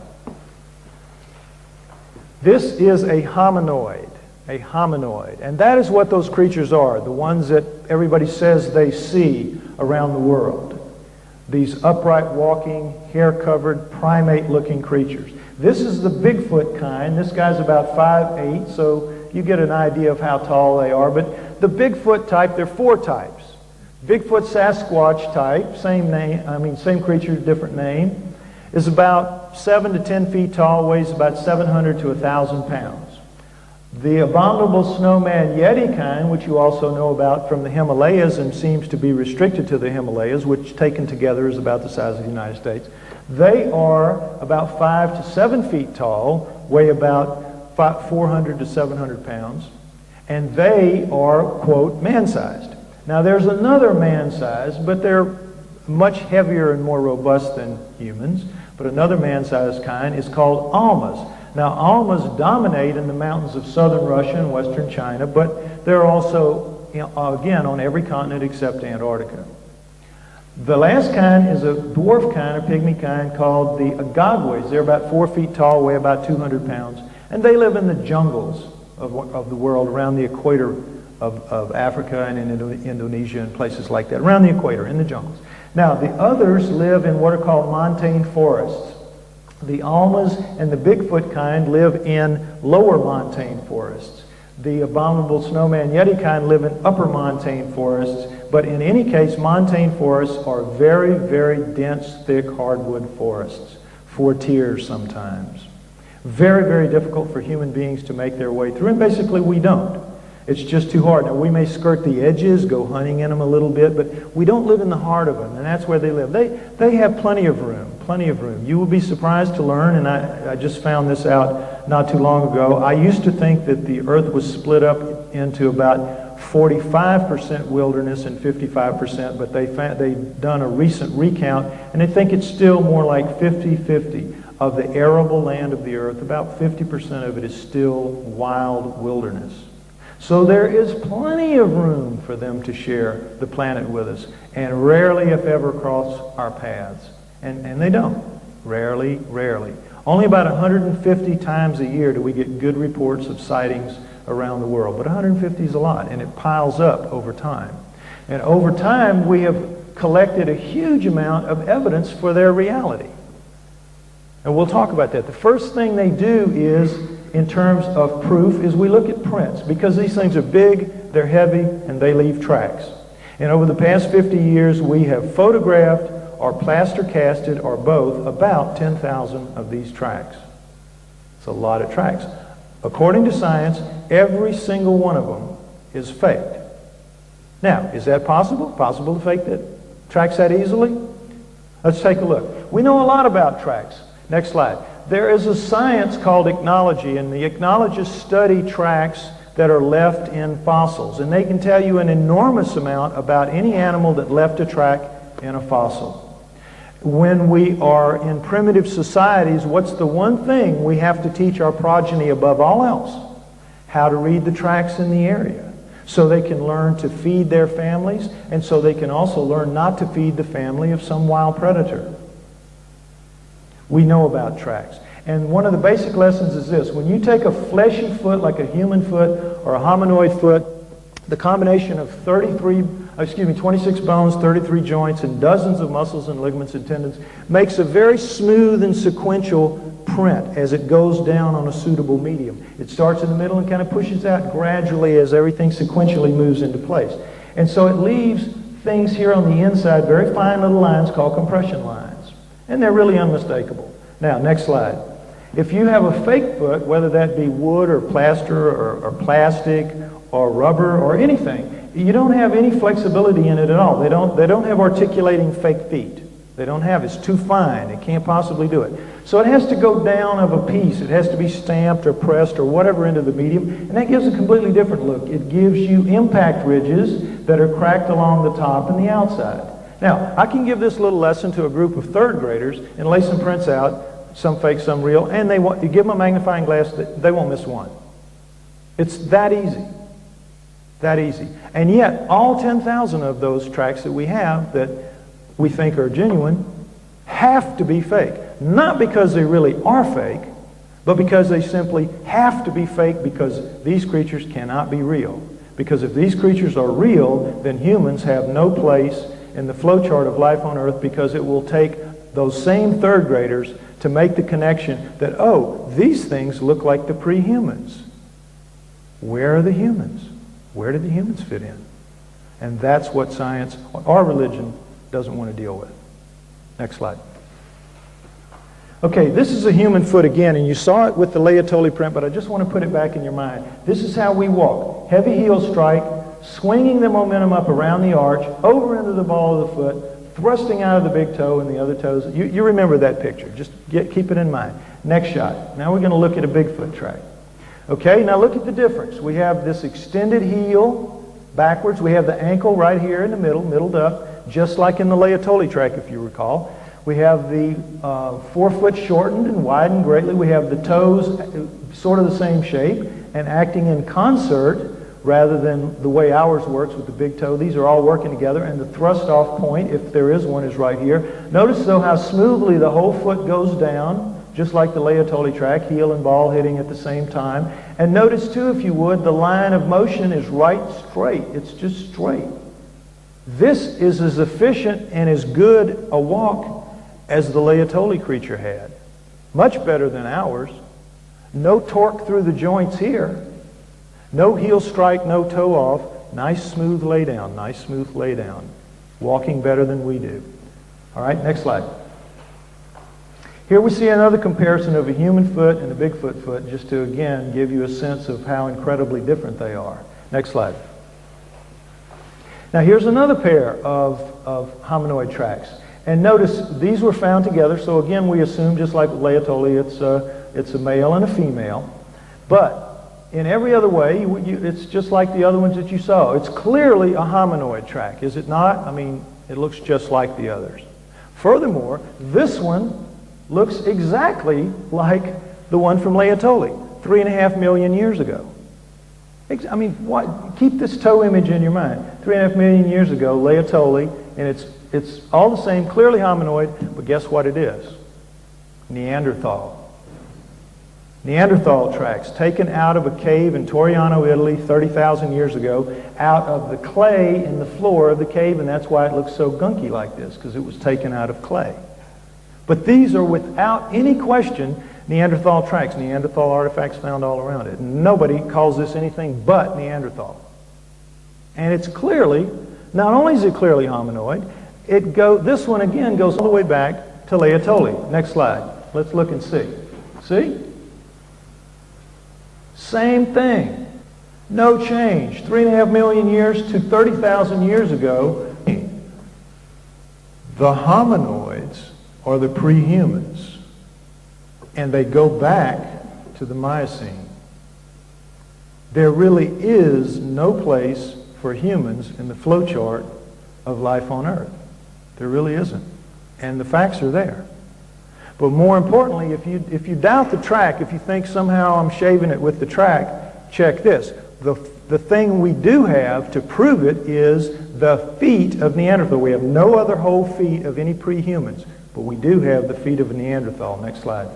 This is a hominoid. A hominoid. And that is what those creatures are, the ones that everybody says they see around the world. These upright walking, hair-covered, primate-looking creatures. This is the Bigfoot kind. This guy's about 5'8", so you get an idea of how tall they are. But the Bigfoot type, there are 4 types. Bigfoot Sasquatch type, same name, same creature, different name, is about 7 to 10 feet tall, weighs about 700 to 1,000 pounds. The abominable snowman Yeti kind, which you also know about from the Himalayas and seems to be restricted to the Himalayas, which taken together is about the size of the United States, they are about 5 to 7 feet tall, weigh about 400 to 700 pounds, and they are, quote, man-sized. Now there's another man-sized, but they're much heavier and more robust than humans, but another man-sized kind is called almas. Now, almas dominate in the mountains of southern Russia and western China, but they're also, again, on every continent except Antarctica. The last kind is a dwarf kind, a pygmy kind, called the agagwes. They're about 4 feet tall, weigh about 200 pounds, and they live in the jungles of the world around the equator of Africa and in Indonesia and places like that, around the equator, in the jungles. Now, the others live in what are called montane forests. The almas and the Bigfoot kind live in lower montane forests. The abominable snowman Yeti kind live in upper montane forests, but in any case, montane forests are very, very dense, thick hardwood forests, 4 tiers sometimes. Very, very difficult for human beings to make their way through, and basically we don't. It's just too hard. Now, we may skirt the edges, go hunting in them a little bit, but we don't live in the heart of them, and that's where they live. They have plenty of room, plenty of room. You will be surprised to learn, and I just found this out not too long ago. I used to think that the earth was split up into about 45% wilderness and 55%, but they've done a recent recount, and they think it's still more like 50-50. Of the arable land of the earth, about 50% of it is still wild wilderness. So there is plenty of room for them to share the planet with us, and rarely, if ever, cross our paths. And they don't. Rarely, rarely. Only about 150 times a year do we get good reports of sightings around the world. But 150 is a lot, and it piles up over time. And over time, we have collected a huge amount of evidence for their reality. And we'll talk about that. The first thing they do is, in terms of proof, is we look at prints, because these things are big, they're heavy, and they leave tracks. And over the past 50 years, we have photographed or plaster casted or both about 10,000 of these tracks. It's a lot of tracks. According to science, every single one of them is faked. Now, is that possible? Possible to fake that tracks that easily? Let's take a look. We know a lot about tracks. Next slide. There is a science called ichnology, and the ichnologists study tracks that are left in fossils, and they can tell you an enormous amount about any animal that left a track in a fossil. When we are in primitive societies, what's the one thing we have to teach our progeny above all else? How to read the tracks in the area, so they can learn to feed their families, and so they can also learn not to feed the family of some wild predator. We know about tracks. And one of the basic lessons is this. When you take a fleshy foot like a human foot or a hominoid foot, the combination of 26 bones, 33 joints, and dozens of muscles and ligaments and tendons makes a very smooth and sequential print as it goes down on a suitable medium. It starts in the middle and kind of pushes out gradually as everything sequentially moves into place. And so it leaves things here on the inside, very fine little lines called compression lines. And they're really unmistakable. Now, next slide. If you have a fake foot, whether that be wood or plaster or plastic or rubber or anything, you don't have any flexibility in it at all. They don't have articulating fake feet. They don't have. It's too fine. It can't possibly do it. So it has to go down of a piece. It has to be stamped or pressed or whatever into the medium, and that gives a completely different look. It gives you impact ridges that are cracked along the top and the outside. Now, I can give this little lesson to a group of third graders and lay some prints out, some fake, some real, and you give them a magnifying glass, they won't miss one. It's that easy. That easy. And yet, all 10,000 of those tracks that we have that we think are genuine have to be fake. Not because they really are fake, but because they simply have to be fake because these creatures cannot be real. Because if these creatures are real, then humans have no place in the flowchart of life on Earth, because it will take those same third graders to make the connection that, oh, these things look like the pre-humans. Where are the humans? Where did the humans fit in? And that's what science, our religion, doesn't want to deal with. Next slide. Okay, this is a human foot again, and you saw it with the Laetoli print, but I just want to put it back in your mind. This is how we walk. Heavy heel strike, swinging the momentum up around the arch, over into the ball of the foot, thrusting out of the big toe and the other toes. You remember that picture. Just keep it in mind. Next shot. Now we're going to look at a Bigfoot track. Okay, now look at the difference. We have this extended heel backwards. We have the ankle right here in the middle, middled up, just like in the Laetoli track, if you recall. We have the forefoot shortened and widened greatly. We have the toes sort of the same shape and acting in concert rather than the way ours works with the big toe. These are all working together, and the thrust-off point, if there is one, is right here. Notice, though, how smoothly the whole foot goes down, just like the Laetoli track, heel and ball hitting at the same time. And notice, too, if you would, the line of motion is right straight. It's just straight. This is as efficient and as good a walk as the Laetoli creature had. Much better than ours. No torque through the joints here. No heel strike, no toe off. Nice smooth lay down, nice smooth lay down. Walking better than we do. All right, next slide. Here we see another comparison of a human foot and a Bigfoot foot, just to again give you a sense of how incredibly different they are. Next slide. Now here's another pair of hominoid tracks. And notice these were found together, so again we assume, just like with Laetoli, it's a male and a female. But in every other way, it's just like the other ones that you saw. It's clearly a hominoid track, is it not? I mean, it looks just like the others. Furthermore, this one looks exactly like the one from Laetoli 3.5 million years ago. I mean, keep this toe image in your mind. 3.5 million years ago, Laetoli, and it's all the same, clearly hominoid, but guess what it is? Neanderthal. Neanderthal tracks taken out of a cave in Toriano, Italy, 30,000 years ago, out of the clay in the floor of the cave, and that's why it looks so gunky like this, because it was taken out of clay. But these are, without any question, Neanderthal tracks, Neanderthal artifacts found all around it. Nobody calls this anything but Neanderthal. And it's clearly, not only is it clearly hominoid, this one again goes all the way back to Laetoli. Next slide. Let's look and see. See? Same thing. No change. 3.5 million years to 30,000 years ago. The hominoids are the pre-humans. And they go back to the Miocene. There really is no place for humans in the flowchart of life on Earth. There really isn't. And the facts are there. But more importantly, if you doubt the track, if you think somehow I'm shaving it with the track, check this. The thing we do have to prove it is the feet of Neanderthal. We have no other whole feet of any pre-humans, but we do have the feet of a Neanderthal. Next slide.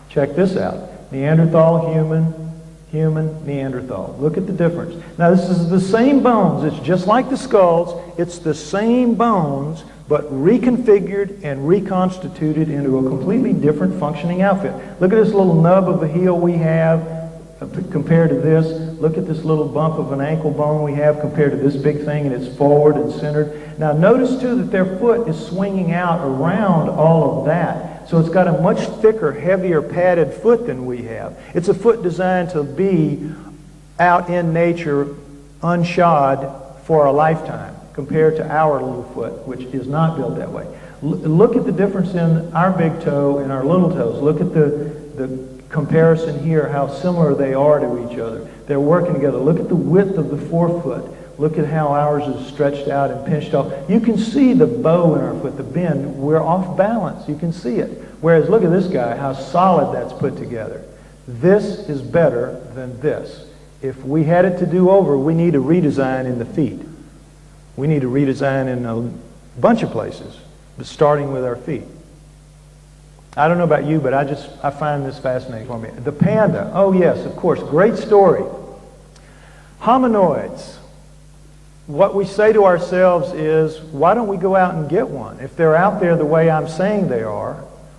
Check this out. Neanderthal, human, Neanderthal. Look at the difference. Now this is the same bones. It's just like the skulls. It's the same bones, but reconfigured and reconstituted into a completely different functioning outfit. Look at this little nub of a heel we have compared to this. Look at this little bump of an ankle bone we have compared to this big thing, and it's forward and centered. Now notice too that their foot is swinging out around all of that. So it's got a much thicker, heavier, padded foot than we have. It's a foot designed to be out in nature, unshod for a lifetime, compared to our little foot, which is not built that way. Look at the difference in our big toe and our little toes. Look at the comparison here, how similar they are to each other. They're working together. Look at the width of the forefoot. Look at how ours is stretched out and pinched off. You can see the bow in our foot, the bend. We're off balance. You can see it. Whereas look at this guy, how solid that's put together. This is better than this. If we had it to do over, we need a redesign in the feet. We need a redesign in a bunch of places, but starting with our feet. I don't know about you, but I find this fascinating for me. The panda, oh yes, of course, great story. Hominoids. What we say to ourselves is, why don't we go out and get one? If they're out there the way I'm saying they are,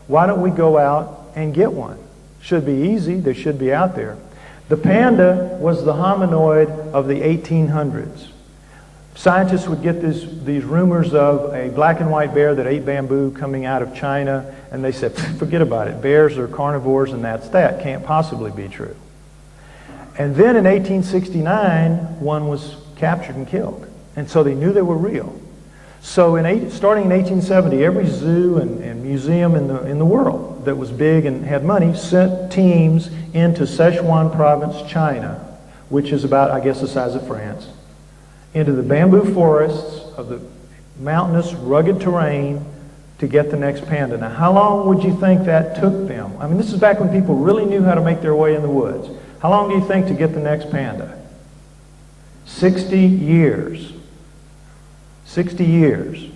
why don't we go out and get one? Should be easy, they should be out there. The panda was the hominoid of the 1800s. Scientists would get these rumors of a black and white bear that ate bamboo coming out of China, and they said, forget about it. Bears are carnivores, and that's that. Can't possibly be true. And then in 1869, one was captured and killed. And so they knew they were real. So starting in 1870, every zoo and museum in the world that was big and had money sent teams into Sichuan province, China, which is about, I guess, the size of France, into the bamboo forests of the mountainous, rugged terrain to get the next panda. Now, how long would you think that took them? I mean, this is back when people really knew how to make their way in the woods. How long do you think to get the next panda? 60 years. 60 years.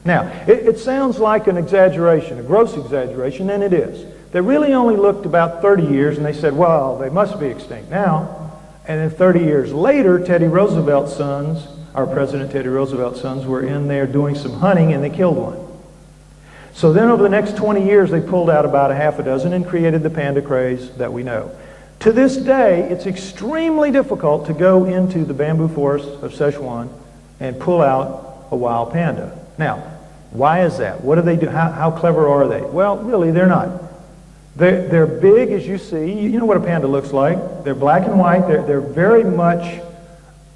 Now, it sounds like an exaggeration, a gross exaggeration, and it is. They really only looked about 30 years, and they said, well, they must be extinct now. And then 30 years later, Teddy Roosevelt's sons, our President Teddy Roosevelt's sons, were in there doing some hunting, and they killed one. So then over the next 20 years, they pulled out about a half a dozen and created the panda craze that we know. To this day, it's extremely difficult to go into the bamboo forests of Sichuan and pull out a wild panda. Now, why is that? What do they do? How clever are they? Well, really, they're not. They're big, as you see. You know what a panda looks like. They're black and white. They're very much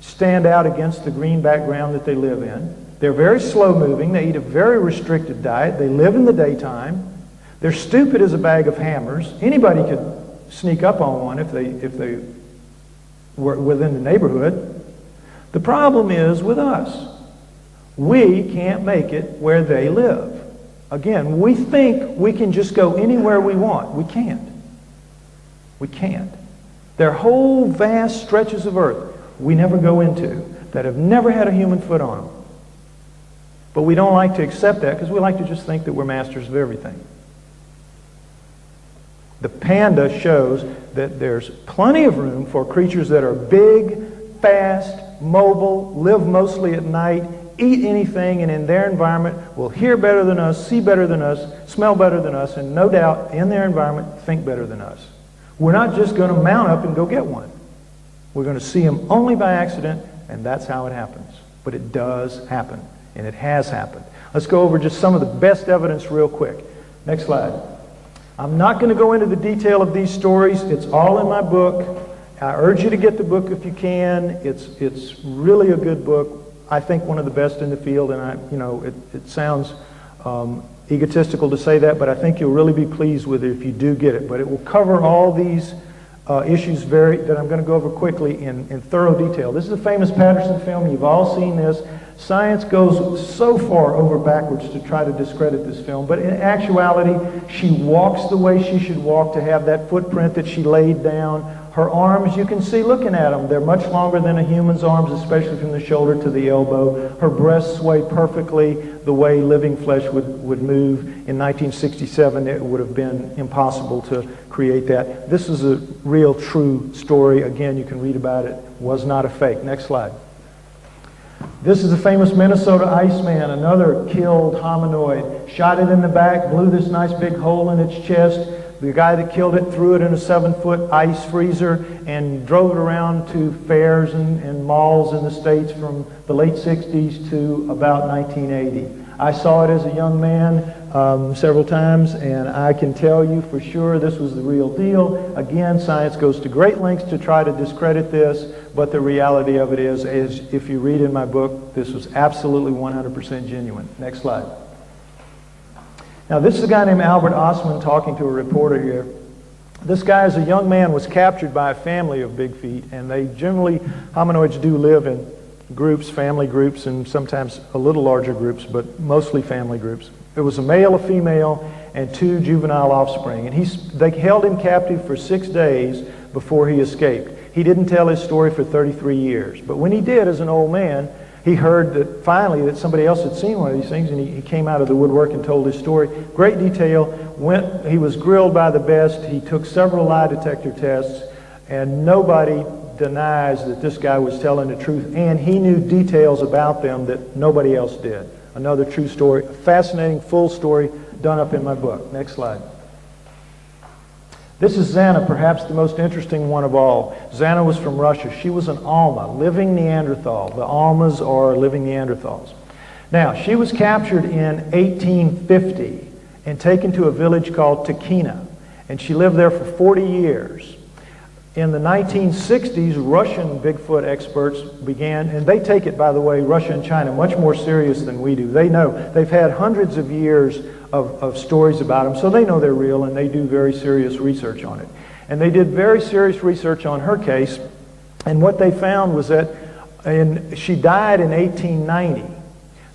stand out against the green background that they live in. They're very slow-moving. They eat a very restricted diet. They live in the daytime. They're stupid as a bag of hammers. Anybody could sneak up on one if they were within the neighborhood. The problem is with us. We can't make it where they live. Again, we think we can just go anywhere we want. We can't. We can't. There are whole vast stretches of earth we never go into that have never had a human foot on them. But we don't like to accept that because we like to just think that we're masters of everything. The panda shows that there's plenty of room for creatures that are big, fast, mobile, live mostly at night, eat anything, and in their environment will hear better than us, see better than us, smell better than us, and no doubt in their environment think better than us. We're not just going to mount up and go get one. We're going to see them only by accident, and that's how it happens. But it does happen, and it has happened. Let's go over just some of the best evidence real quick. Next slide. I'm not going to go into the detail of these stories. It's all in my book. I urge you to get the book if you can. It's really a good book. I think one of the best in the field, and it sounds egotistical to say that, but I think you'll really be pleased with it if you do get it. But it will cover all these issues that I'm going to go over quickly in thorough detail. This is a famous Patterson film. You've all seen this. Science goes so far over backwards to try to discredit this film, but in actuality, she walks the way she should walk to have that footprint that she laid down. Her arms, you can see looking at them, they're much longer than a human's arms, especially from the shoulder to the elbow. Her breasts sway perfectly the way living flesh would move. In 1967, it would have been impossible to create that. This is a real, true story. Again, you can read about it. Was not a fake. Next slide. This is the famous Minnesota Iceman, another killed hominoid. Shot it in the back, blew this nice big hole in its chest. The guy that killed it threw it in a 7-foot ice freezer and drove it around to fairs and malls in the States from the late 60s to about 1980. I saw it as a young man several times, and I can tell you for sure this was the real deal. Again, science goes to great lengths to try to discredit this, but the reality of it is if you read in my book, this was absolutely 100% genuine. Next slide. Now, this is a guy named Albert Ostman talking to a reporter here. This guy, as a young man, was captured by a family of big feet, and they generally, hominoids do live in groups, family groups, and sometimes a little larger groups, but mostly family groups. It was a male, a female, and 2 juvenile offspring. And they held him captive for 6 days before he escaped. He didn't tell his story for 33 years. But when he did, as an old man, He heard that finally that somebody else had seen one of these things, and he came out of the woodwork and told his story. Great detail. He was grilled by the best. He took several lie detector tests, and nobody denies that this guy was telling the truth, and he knew details about them that nobody else did. Another true story, a fascinating full story done up in my book. Next slide. This is Zana, perhaps the most interesting one of all. Zana was from Russia. She was an Alma, living Neanderthal. The Almas are living Neanderthals. Now, she was captured in 1850 and taken to a village called Tikhina, and she lived there for 40 years. In the 1960s, Russian Bigfoot experts began, and they take it, by the way, Russia and China, much more serious than we do. They know. They've had hundreds of years of stories about them, so they know they're real, and they do very serious research on it. And they did very serious research on her case, and what they found was that she died in 1890.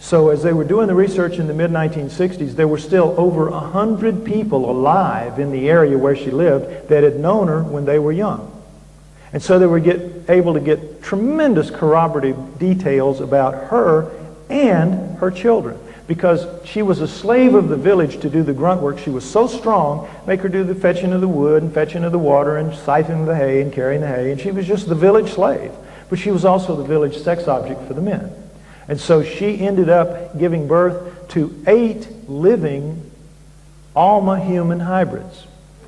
So as they were doing the research in the mid-1960s, there were still over 100 people alive in the area where she lived that had known her when they were young. And so they were able to get tremendous corroborative details about her and her children. Because she was a slave of the village to do the grunt work. She was so strong, make her do the fetching of the wood and fetching of the water and siphoning the hay and carrying the hay. And she was just the village slave. But she was also the village sex object for the men. And so she ended up giving birth to 8 living Alma human hybrids,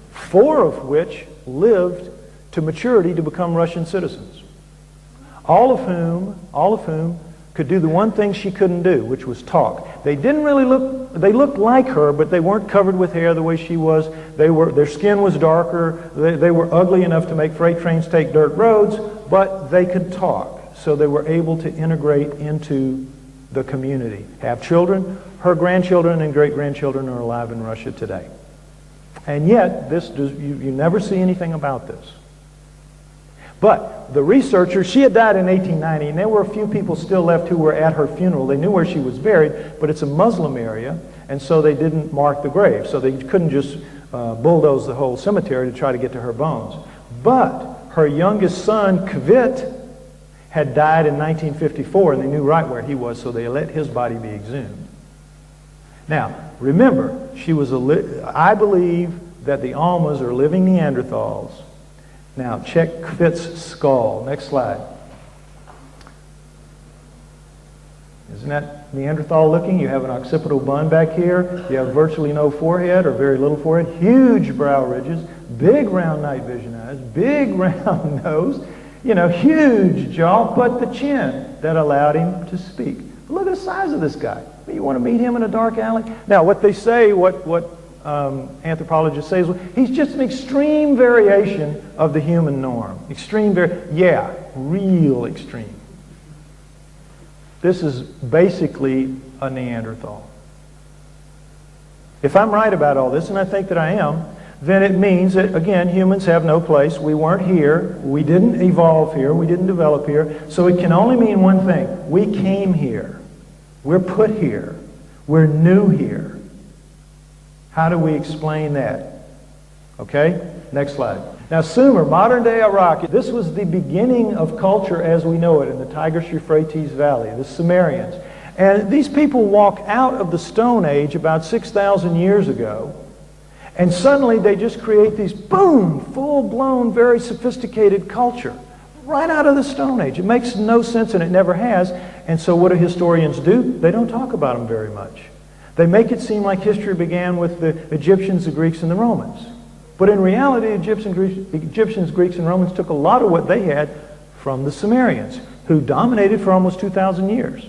4 of which lived to maturity to become Russian citizens. All of whom could do the one thing she couldn't do, which was talk. They didn't really they looked like her, but they weren't covered with hair the way she was. Their skin was darker. They were ugly enough to make freight trains take dirt roads, but they could talk. So they were able to integrate into the community, have children. Her grandchildren and great-grandchildren are alive in Russia today. And yet, you never see anything about this. But the researcher, she had died in 1890, and there were a few people still left who were at her funeral. They knew where she was buried, but it's a Muslim area, and so they didn't mark the grave. So they couldn't just bulldoze the whole cemetery to try to get to her bones. But her youngest son, Kvit, had died in 1954, and they knew right where he was, so they let his body be exhumed. Now, remember, I believe that the Almas are living Neanderthals. Now, check Kvit's skull. Next slide. Isn't that Neanderthal looking? You have an occipital bun back here. You have virtually no forehead or very little forehead. Huge brow ridges. Big round night vision eyes. Big round nose. Huge jaw, but the chin that allowed him to speak. Look at the size of this guy. You want to meet him in a dark alley? Now, what they say, what anthropologists say is, he's just an extreme variation of the human norm. Real extreme. This is basically a Neanderthal. If I'm right about all this, and I think that I am, then it means that, again, humans have no place. We weren't here. We didn't evolve here. We didn't develop here. So it can only mean one thing. We came here. We're put here. We're new here. How do we explain that? Okay? Next slide. Now, Sumer, modern-day Iraq, this was the beginning of culture as we know it in the Tigris-Euphrates Valley, the Sumerians. And these people walk out of the Stone Age about 6,000 years ago, and suddenly they just create these, boom, full-blown, very sophisticated culture right out of the Stone Age. It makes no sense, and it never has. And so what do historians do? They don't talk about them very much. They make it seem like history began with the Egyptians, the Greeks, and the Romans. But in reality, Egyptians, Greeks, and Romans took a lot of what they had from the Sumerians, who dominated for almost 2,000 years.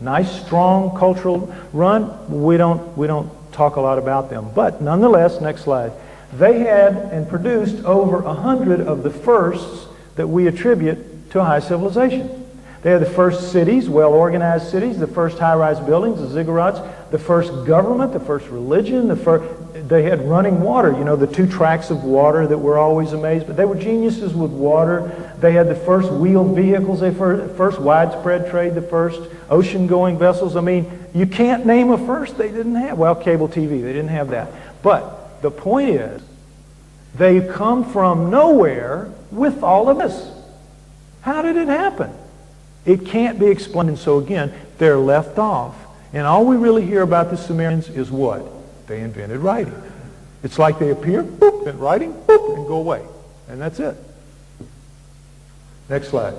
Nice, strong cultural run. We don't talk a lot about them. But nonetheless, next slide, they had and produced over 100 of the firsts that we attribute to a high civilization. They had the first cities, well-organized cities, the first high-rise buildings, the ziggurats, the first government, the first religion, they had running water, the 2 tracks of water that we're always amazed. But they were geniuses with water. They had the first wheeled vehicles, the first widespread trade, the first ocean-going vessels. I mean, you can't name a first they didn't have. Well, cable TV, they didn't have that. But the point is, they come from nowhere with all of this. How did it happen? It can't be explained. And so again, they're left off. And all we really hear about the Sumerians is what? They invented writing. It's like they appear, boop, and writing, boop, and go away. And that's it. Next slide.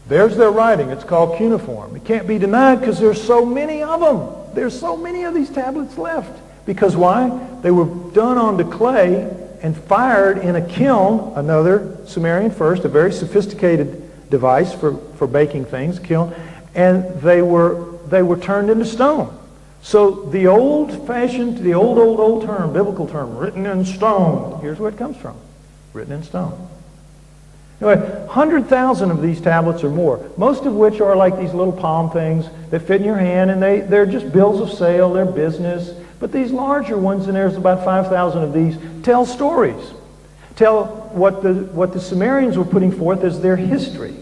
There's their writing. It's called cuneiform. It can't be denied because there's so many of them. There's so many of these tablets left. Because why? They were done onto clay and fired in a kiln, another Sumerian first, a very sophisticated device for baking things, kiln, and they were turned into stone. So the old-fashioned, the old term, biblical term, written in stone, here's where it comes from, written in stone. Anyway, 100,000 of these tablets or more, most of which are like these little palm things that fit in your hand, and they're just bills of sale, they're business. But these larger ones, and there's about 5,000 of these, tell stories. Tell what the Sumerians were putting forth as their history.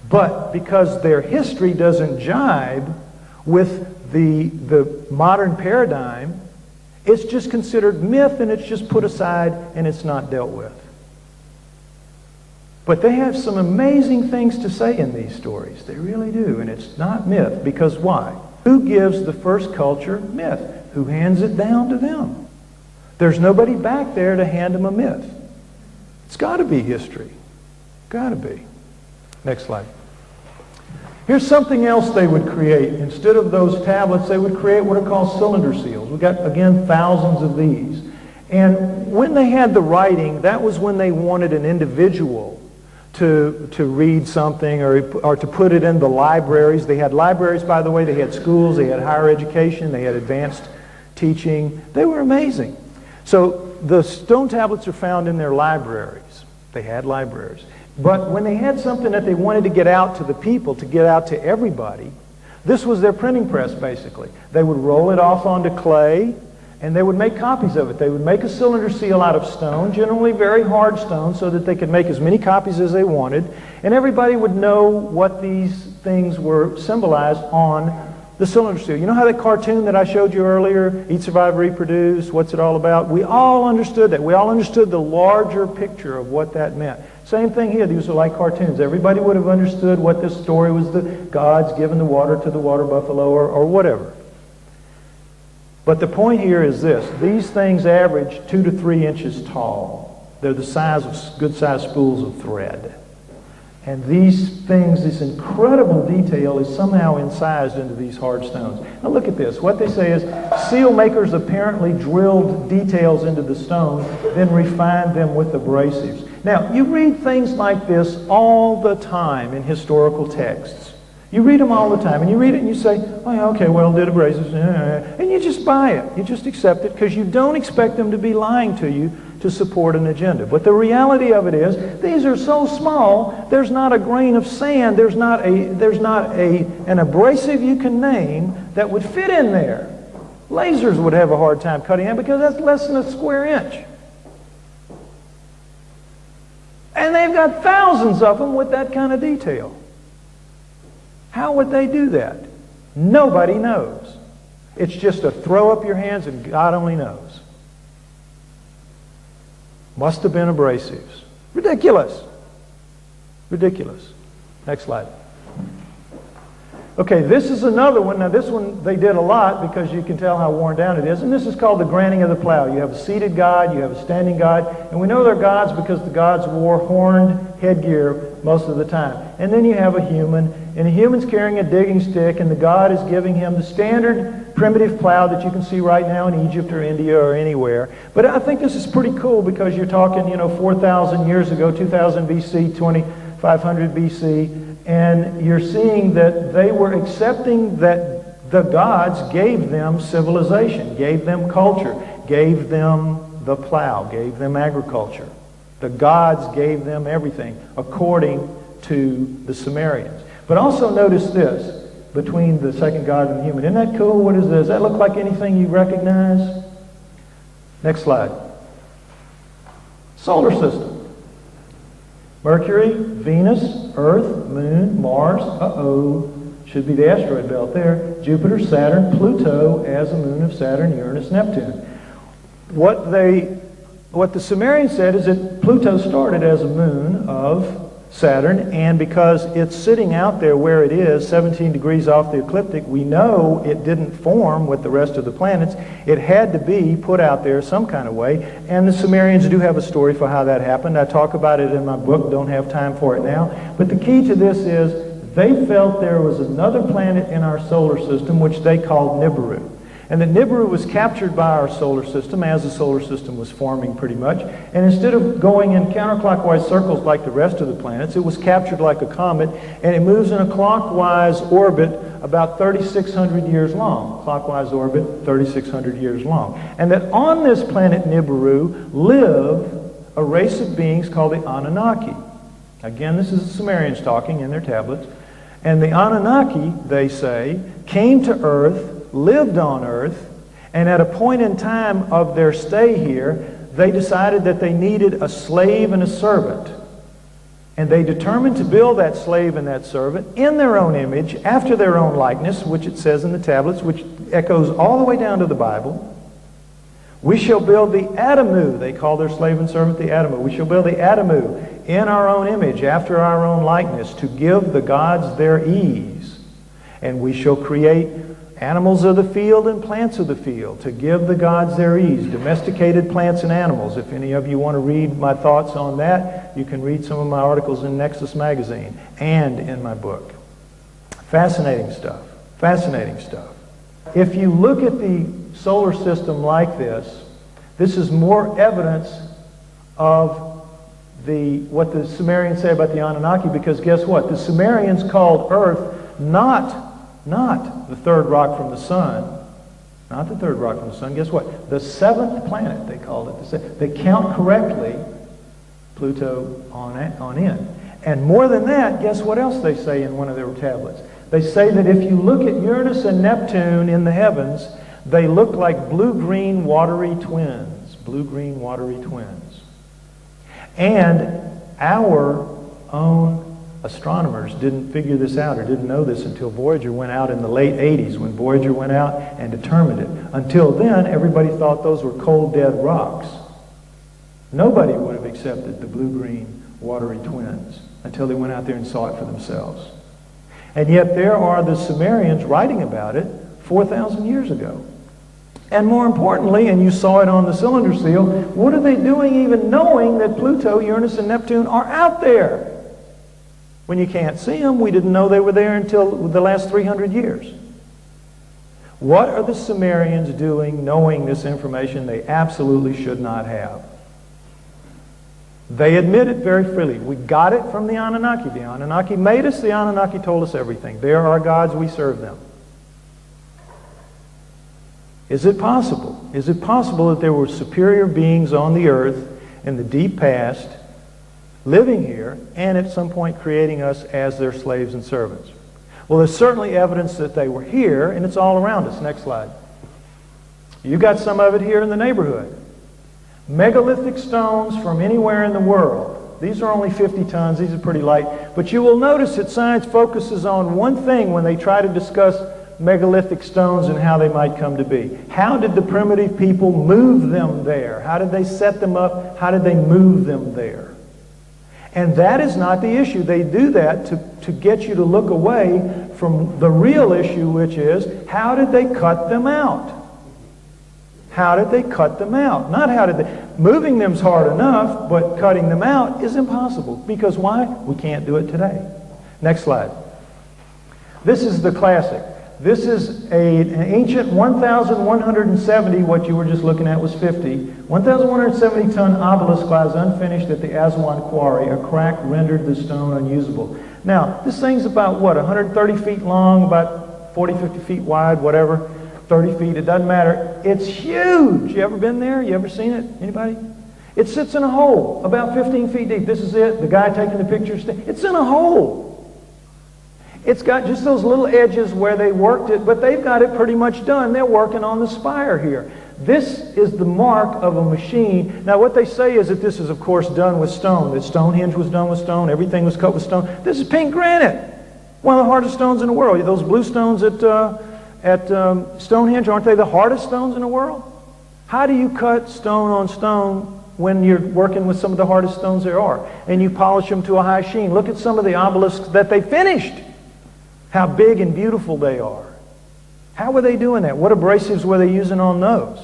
But because their history doesn't jibe with the modern paradigm, it's just considered myth, and it's just put aside, and it's not dealt with. But they have some amazing things to say in these stories. They really do. And it's not myth. Because why? Who gives the first culture myth? Who hands it down to them? There's nobody back there to hand them a myth. It's got to be history. Got to be. Next slide. Here's something else they would create. Instead of those tablets, they would create what are called cylinder seals. We've got, again, thousands of these. And when they had the writing, that was when they wanted an individual to read something or to put it in the libraries. They had libraries, by the way. They had schools. They had higher education. They had advanced teaching. They were amazing. So the stone tablets are found in their libraries. They had libraries. But when they had something that they wanted to get out to the people, to get out to everybody, this was their printing press, basically. They would roll it off onto clay, and they would make copies of it. They would make a cylinder seal out of stone, generally very hard stone, so that they could make as many copies as they wanted. And everybody would know what these things were symbolized on the cylinder seal. You know how that cartoon that I showed you earlier, Eat, Survive, Reproduce, what's it all about? We all understood that. We all understood the larger picture of what that meant. Same thing here. These are like cartoons. Everybody would have understood what this story was, the gods giving the water to the water buffalo or whatever. But the point here is this. These things average 2 to 3 inches tall. They're the size of good-sized spools of thread. And these things, this incredible detail is somehow incised into these hard stones. Now look at this. What they say is seal makers apparently drilled details into the stone, then refined them with abrasives. Now, you read things like this all the time in historical texts. You read them all the time, and you read it and you say, oh, yeah, okay, well, did abrasives, and you just buy it. You just accept it because you don't expect them to be lying to you to support an agenda. But the reality of it is, these are so small, there's not a grain of sand, there's not an abrasive you can name that would fit in there. Lasers would have a hard time cutting it because that's less than a square inch. And they've got thousands of them with that kind of detail. How would they do that? Nobody knows. It's just a throw up your hands and God only knows. Must have been abrasives. Ridiculous. Ridiculous. Next slide. Okay, this is another one. Now this one they did a lot because you can tell how worn down it is. And this is called the granting of the plow. You have a seated God, you have a standing God. And we know they're gods because the gods wore horned headgear most of the time. And then you have a human, and the human's carrying a digging stick, and the god is giving him the standard primitive plow that you can see right now in Egypt or India or anywhere. But I think this is pretty cool because you're talking, 4,000 years ago, 2000 BC, 2500 BC, and you're seeing that they were accepting that the gods gave them civilization, gave them culture, gave them the plow, gave them agriculture. The gods gave them everything according to the Sumerians. But also notice this, between the second god and the human. Isn't that cool? What is this? Does that look like anything you recognize? Next slide. Solar system. Mercury, Venus, Earth, Moon, Mars, should be the asteroid belt there, Jupiter, Saturn, Pluto as a moon of Saturn, Uranus, Neptune. What the Sumerians said is that Pluto started as a moon of Saturn, and because it's sitting out there where it is, 17 degrees off the ecliptic, we know it didn't form with the rest of the planets. It had to be put out there some kind of way, and the Sumerians do have a story for how that happened. I talk about it in my book, don't have time for it now. But the key to this is they felt there was another planet in our solar system which they called Nibiru. And that Nibiru was captured by our solar system as the solar system was forming pretty much. And instead of going in counterclockwise circles like the rest of the planets, it was captured like a comet, and it moves in a clockwise orbit about 3,600 years long. Clockwise orbit, 3,600 years long. And that on this planet Nibiru live a race of beings called the Anunnaki. Again, this is the Sumerians talking in their tablets. And the Anunnaki, they say, came to Earth, lived on Earth, and at a point in time of their stay here, they decided that they needed a slave and a servant. And they determined to build that slave and that servant in their own image, after their own likeness, which it says in the tablets, which echoes all the way down to the Bible. We shall build the Adamu. They call their slave and servant the Adamu. We shall build the Adamu in our own image, after our own likeness, to give the gods their ease. And we shall create animals of the field and plants of the field to give the gods their ease. Domesticated plants and animals. If any of you want to read my thoughts on that, you can read some of my articles in Nexus magazine and in my book. Fascinating stuff. Fascinating stuff. If you look at the solar system like this, this is more evidence of what the Sumerians say about the Anunnaki, because guess what? The Sumerians called Earth not the third rock from the sun. Not the third rock from the sun. Guess what? The seventh planet, they called it. They count correctly Pluto on in. And more than that, guess what else they say in one of their tablets? They say that if you look at Uranus and Neptune in the heavens, they look like blue-green watery twins. Blue-green watery twins. And our own astronomers didn't figure this out or didn't know this until Voyager went out in the late 80s, when Voyager went out and determined it. Until then, everybody thought those were cold, dead rocks. Nobody would have accepted the blue-green watery twins until they went out there and saw it for themselves. And yet there are the Sumerians writing about it 4,000 years ago. And more importantly, and you saw it on the cylinder seal, what are they doing even knowing that Pluto, Uranus, and Neptune are out there? When you can't see them, we didn't know they were there until the last 300 years. What are the Sumerians doing knowing this information they absolutely should not have? They admit it very freely. We got it from the Anunnaki. The Anunnaki made us. The Anunnaki told us everything. They are our gods. We serve them. Is it possible? Is it possible that there were superior beings on the earth in the deep past living here and at some point creating us as their slaves and servants? Well, there's certainly evidence that they were here, and it's all around us. Next slide. You got some of it here in the neighborhood. Megalithic stones from anywhere in the world. These are only 50 tons. These are pretty light. But you will notice that science focuses on one thing when they try to discuss megalithic stones and how they might come to be. How did the primitive people move them there? How did they set them up? How did they move them there? And that is not the issue. They do that to get you to look away from the real issue, which is, how did they cut them out? How did they cut them out? Not how did they... Moving them's hard enough, but cutting them out is impossible. Because why? We can't do it today. Next slide. This is the classic. This is an ancient 1,170, what you were just looking at was 50, 1,170 ton obelisk lies unfinished at the Aswan Quarry. A crack rendered the stone unusable. Now, this thing's about, what, 130 feet long, about 40, 50 feet wide, whatever, 30 feet, it doesn't matter. It's huge. You ever been there? You ever seen it? Anybody? It sits in a hole about 15 feet deep. This is it. The guy taking the pictures, it's in a hole. It's got just those little edges where they worked it, but they've got it pretty much done. They're working on the spire here. This is the mark of a machine. Now, what they say is that this is, of course, done with stone. That Stonehenge was done with stone. Everything was cut with stone. This is pink granite. One of the hardest stones in the world. Those blue stones at Stonehenge, aren't they the hardest stones in the world? How do you cut stone on stone when you're working with some of the hardest stones there are. And you polish them to a high sheen. Look at some of the obelisks that they finished. How big and beautiful they are. How were they doing that? What abrasives were they using on those?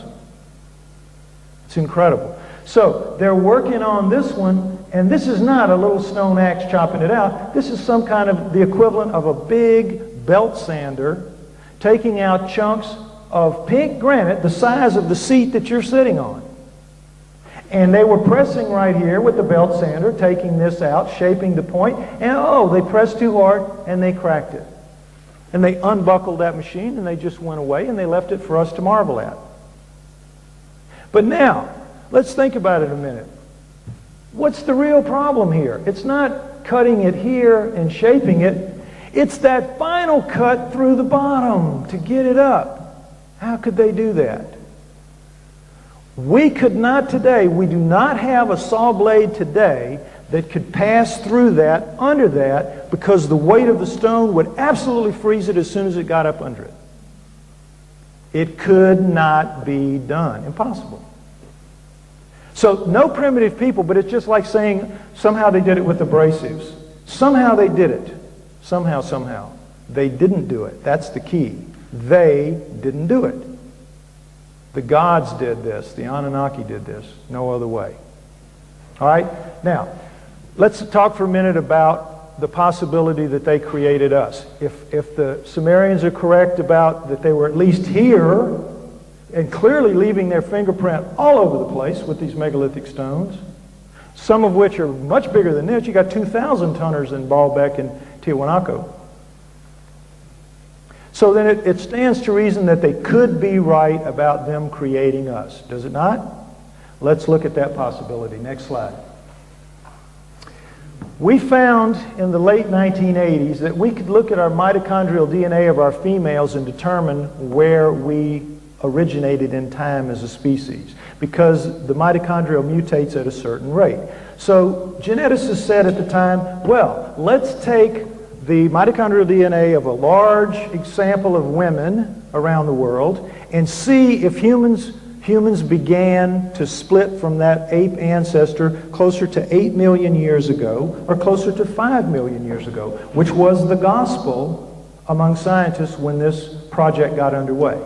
It's incredible. So they're working on this one, and this is not a little stone axe chopping it out. This is some kind of the equivalent of a big belt sander taking out chunks of pink granite the size of the seat that you're sitting on. And they were pressing right here with the belt sander, taking this out, shaping the point, and oh, they pressed too hard and they cracked it. And they unbuckled that machine and they just went away and they left it for us to marvel at. But now, let's think about it a minute. What's the real problem here? It's not cutting it here and shaping it. It's that final cut through the bottom to get it up. How could they do that? We could not today, we do not have a saw blade today that could pass through that, under that, because the weight of the stone would absolutely freeze it as soon as it got up under it. It could not be done. Impossible. So no primitive people, but it's just like saying somehow they did it with abrasives. Somehow they did it. Somehow. They didn't do it. That's the key. They didn't do it. The gods did this. The Anunnaki did this. No other way. All right? Now, let's talk for a minute about the possibility that they created us. If the Sumerians are correct about that they were at least here, and clearly leaving their fingerprint all over the place with these megalithic stones, some of which are much bigger than this. You got 2,000 tonners in Baalbek and Tiwanaku. So then it stands to reason that they could be right about them creating us. Does it not? Let's look at that possibility. Next slide. We found in the late 1980s that we could look at our mitochondrial DNA of our females and determine where we originated in time as a species, because the mitochondria mutates at a certain rate. So geneticists said at the time, well, let's take the mitochondrial DNA of a large example of women around the world and see if humans began to split from that ape ancestor closer to 8 million years ago or closer to 5 million years ago, which was the gospel among scientists when this project got underway.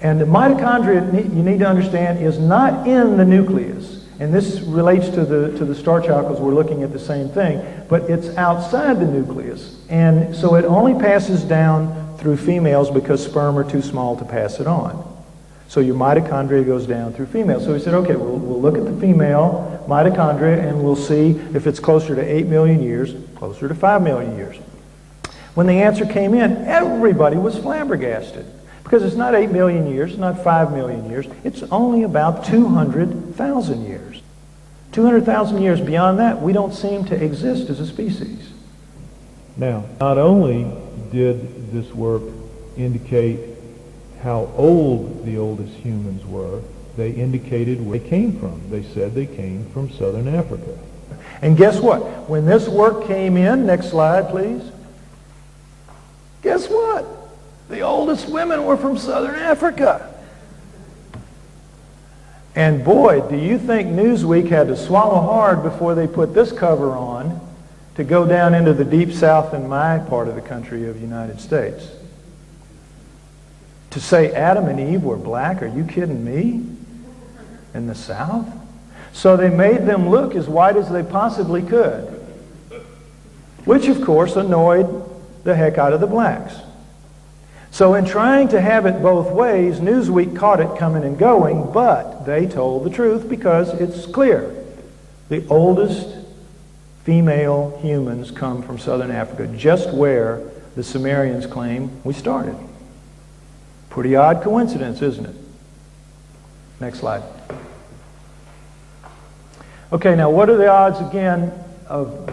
And the mitochondria, you need to understand, is not in the nucleus. And this relates to the star child because we're looking at the same thing, but it's outside the nucleus. And so it only passes down through females because sperm are too small to pass it on. So your mitochondria goes down through females. So we said, okay, we'll look at the female mitochondria and we'll see if it's closer to 8 million years, closer to 5 million years. When the answer came in, everybody was flabbergasted. Because it's not 8 million years, not 5 million years. It's only about 200,000 years. 200,000 years beyond that, we don't seem to exist as a species. Now, not only did this work indicate how old the oldest humans were, they indicated where they came from. They said they came from southern Africa. And guess what? When this work came in, next slide please, guess what? The oldest women were from southern Africa. And boy, do you think Newsweek had to swallow hard before they put this cover on to go down into the deep south in my part of the country of the United States. To say Adam and Eve were black, are you kidding me? In the south? So they made them look as white as they possibly could, which of course annoyed the heck out of the blacks. So in trying to have it both ways, Newsweek caught it coming and going, but they told the truth because it's clear. The oldest female humans come from southern Africa, just where the Sumerians claim we started. Pretty odd coincidence, isn't it? Next slide. Okay, now what are the odds again of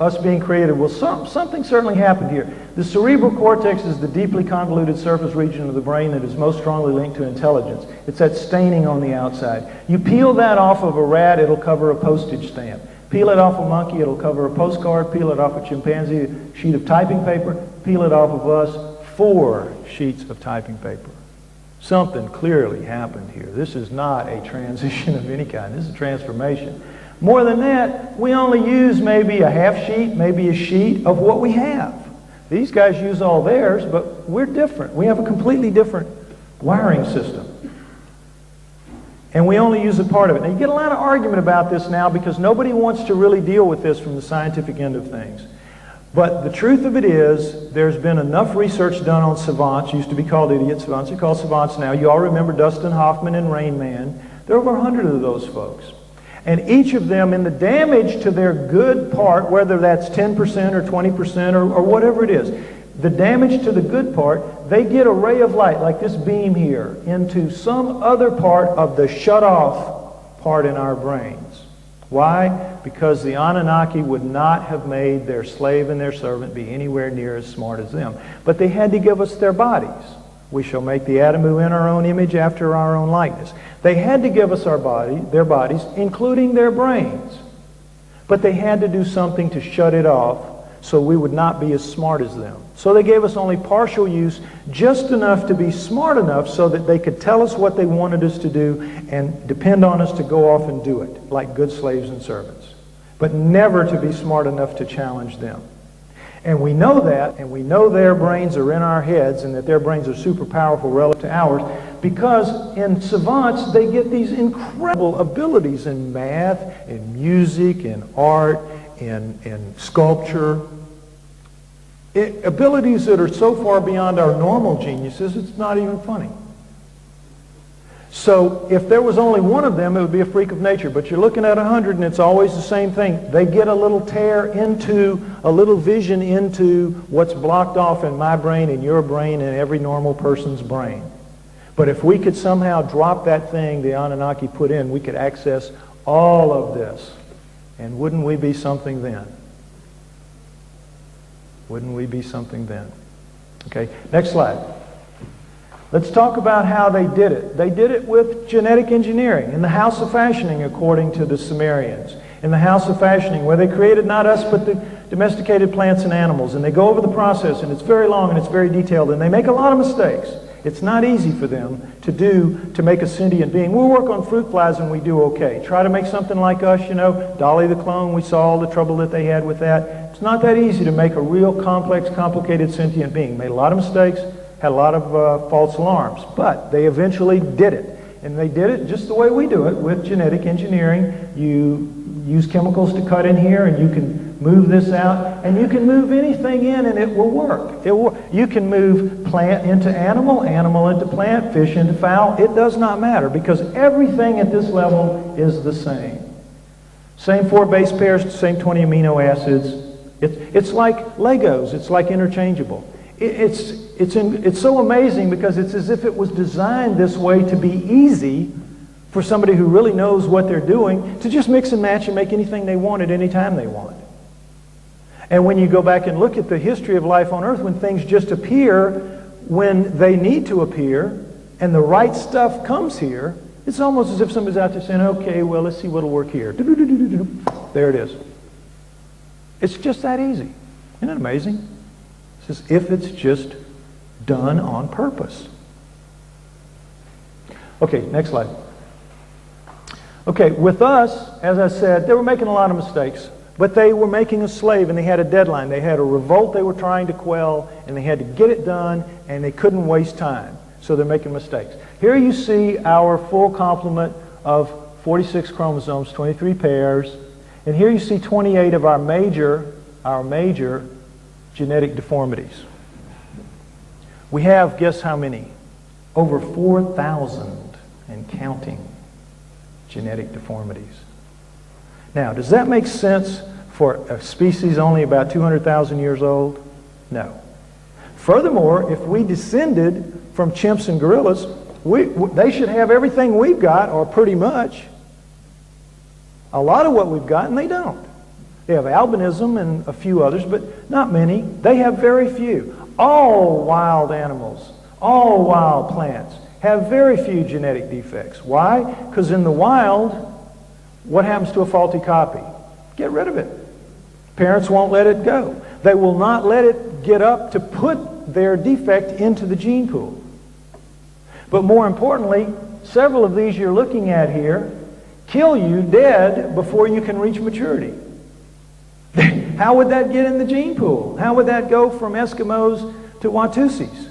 us being created? Well, something certainly happened here. The cerebral cortex is the deeply convoluted surface region of the brain that is most strongly linked to intelligence. It's that staining on the outside. You peel that off of a rat, it'll cover a postage stamp. Peel it off a monkey, it'll cover a postcard. Peel it off a chimpanzee, a sheet of typing paper. Peel it off of us, 4 sheets of typing paper. Something clearly happened here. This is not a transition of any kind. This is a transformation. More than that, we only use maybe a half sheet, maybe a sheet of what we have. These guys use all theirs, but we're different. We have a completely different wiring system. And we only use a part of it. Now, you get a lot of argument about this now because nobody wants to really deal with this from the scientific end of things. But the truth of it is, there's been enough research done on savants. Used to be called idiot savants. They're called savants now. You all remember Dustin Hoffman and Rain Man. There are over 100 of those folks. And each of them, in the damage to their good part, whether that's 10% or 20% or whatever it is, the damage to the good part, they get a ray of light, like this beam here, into some other part of the shut-off part in our brains. Why? Because the Anunnaki would not have made their slave and their servant be anywhere near as smart as them. But they had to give us their bodies. We shall make the Adam who in our own image after our own likeness. They had to give us their bodies, including their brains. But they had to do something to shut it off so we would not be as smart as them. So they gave us only partial use, just enough to be smart enough so that they could tell us what they wanted us to do and depend on us to go off and do it, like good slaves and servants. But never to be smart enough to challenge them. And we know that, and we know their brains are in our heads and that their brains are super powerful relative to ours, because in savants they get these incredible abilities in math, in music, in art, in sculpture. Abilities that are so far beyond our normal geniuses, it's not even funny. So if there was only one of them, it would be a freak of nature. But you're looking at 100 and it's always the same thing. They get a little tear into, a little vision into what's blocked off in my brain and your brain and every normal person's brain. But if we could somehow drop that thing the Anunnaki put in, we could access all of this. And wouldn't we be something then? Wouldn't we be something then? Okay, next slide. Let's talk about how they did it. They did it with genetic engineering in the House of Fashioning, according to the Sumerians. In the House of Fashioning, where they created not us, but the domesticated plants and animals. And they go over the process, and it's very long and it's very detailed, and they make a lot of mistakes. It's not easy for them to make a sentient being. We'll work on fruit flies and we do okay. Try to make something like us, Dolly the clone, we saw all the trouble that they had with that. It's not that easy to make a real complex, complicated sentient being. Made a lot of mistakes, had a lot of false alarms, but they eventually did it. And they did it just the way we do it with genetic engineering. You use chemicals to cut in here and you can move this out, and you can move anything in and it will work. You can move plant into animal, animal into plant, fish into fowl. It does not matter because everything at this level is the same. Same 4 base pairs, same 20 amino acids. It's like Legos. It's like interchangeable. It's so amazing because it's as if it was designed this way to be easy for somebody who really knows what they're doing to just mix and match and make anything they want at any time they want. And when you go back and look at the history of life on Earth, when things just appear when they need to appear and the right stuff comes here, it's almost as if somebody's out there saying, okay, well, let's see what'll work here. There it is. It's just that easy. Isn't it amazing? It's as if it's just done on purpose. Okay, next slide. Okay, with us, as I said, they were making a lot of mistakes. But they were making a slave and they had a deadline. They had a revolt they were trying to quell and they had to get it done and they couldn't waste time. So they're making mistakes. Here you see our full complement of 46 chromosomes, 23 pairs. And here you see 28 of our major genetic deformities. We have, guess how many? Over 4,000 and counting genetic deformities. Now, does that make sense for a species only about 200,000 years old? No. Furthermore, if we descended from chimps and gorillas, they should have everything we've got, or pretty much. A lot of what we've got, and they don't. They have albinism and a few others, but not many. They have very few. All wild animals, all wild plants have very few genetic defects. Why? Because in the wild, what happens to a faulty copy? Get rid of it. Parents won't let it go. They will not let it get up to put their defect into the gene pool. But more importantly, several of these you're looking at here kill you dead before you can reach maturity. How would that get in the gene pool? How would that go from Eskimos to Watusis?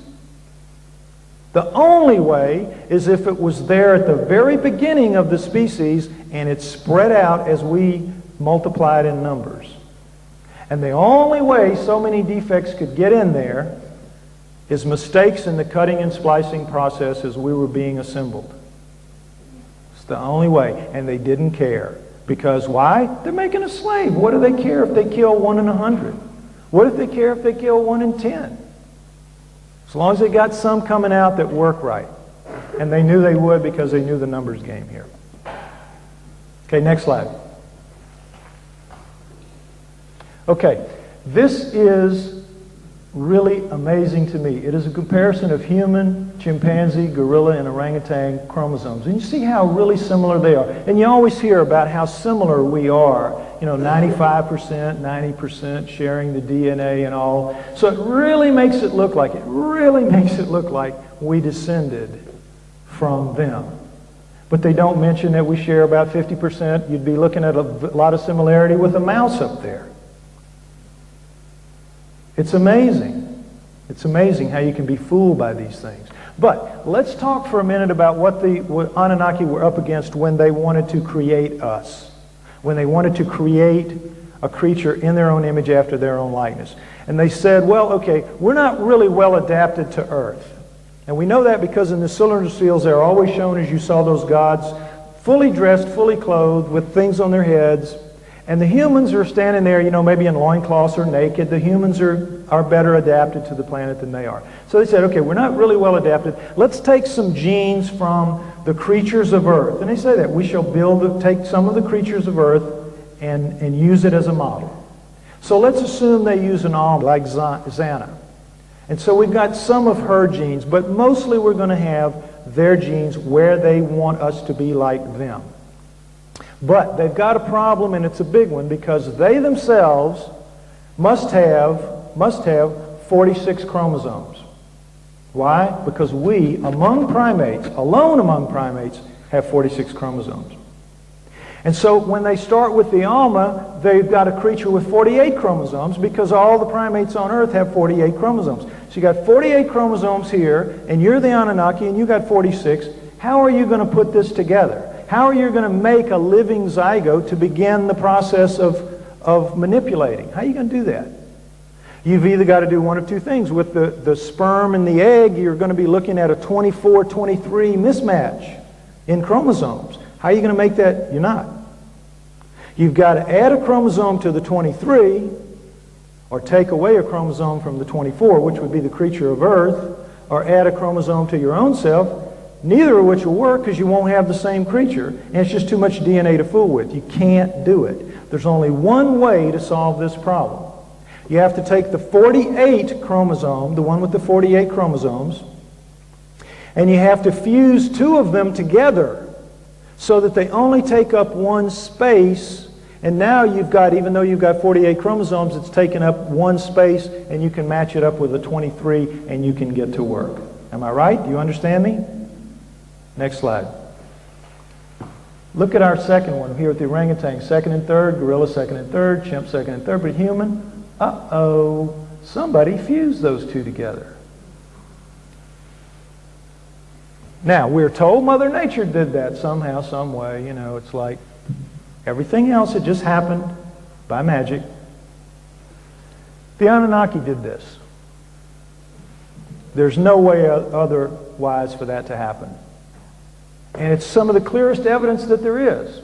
The only way is if it was there at the very beginning of the species and it spread out as we multiplied in numbers. And the only way so many defects could get in there is mistakes in the cutting and splicing process as we were being assembled. It's the only way. And they didn't care. Because why? They're making a slave. What do they care if they kill 1 in 100? What if they care if they kill 1 in 10? As long as they got some coming out that work right. And they knew they would because they knew the numbers game here. Okay, next slide. Okay, this is really amazing to me. It is a comparison of human, chimpanzee, gorilla, and orangutan chromosomes. And you see how really similar they are. And you always hear about how similar we are. You know, 95%, 90% sharing the DNA and all. So it really makes it look like we descended from them. But they don't mention that we share about 50%. You'd be looking at a lot of similarity with a mouse up there. It's amazing. It's amazing how you can be fooled by these things. But let's talk for a minute about what the Anunnaki were up against when they wanted to create us. When they wanted to create a creature in their own image after their own likeness. And they said, well, okay, we're not really well adapted to Earth. And we know that because in the cylinder seals they're always shown, as you saw those gods, fully dressed, fully clothed, with things on their heads. And the humans are standing there, you know, maybe in loincloths or naked. The humans are better adapted to the planet than they are. So they said, okay, we're not really well adapted. Let's take some genes from the creatures of Earth. And they say that we shall take some of the creatures of Earth and use it as a model. So let's assume they use an almond like Zana. And so we've got some of her genes, but mostly we're going to have their genes where they want us to be like them. But they've got a problem, and it's a big one, because they themselves must have 46 chromosomes. Why? Because we, among primates, alone among primates, have 46 chromosomes. And so when they start with the Alma, they've got a creature with 48 chromosomes because all the primates on Earth have 48 chromosomes. So you got 48 chromosomes here, and you're the Anunnaki, and you got 46. How are you going to put this together? How are you going to make a living zygote to begin the process of manipulating? How are you going to do that? You've either got to do one of two things. With the sperm and the egg, you're going to be looking at a 24-23 mismatch in chromosomes. How are you going to make that? You're not. You've got to add a chromosome to the 23 or take away a chromosome from the 24, which would be the creature of Earth, or add a chromosome to your own self, neither of which will work because you won't have the same creature, and it's just too much DNA to fool with. You can't do it. There's only one way to solve this problem. You have to take the 48 chromosome, the one with the 48 chromosomes, and you have to fuse two of them together so that they only take up one space. And now you've got, even though you've got 48 chromosomes, it's taken up one space, and you can match it up with a 23, and you can get to work. Am I right? Do you understand me? Next slide. Look at our second one here with the orangutan, second and third, gorilla second and third, chimp second and third, but human, uh-oh, somebody fused those two together. Now, we're told Mother Nature did that somehow, some way. You know, it's like everything else, it just happened by magic. The Anunnaki did this. There's no way otherwise for that to happen. And it's some of the clearest evidence that there is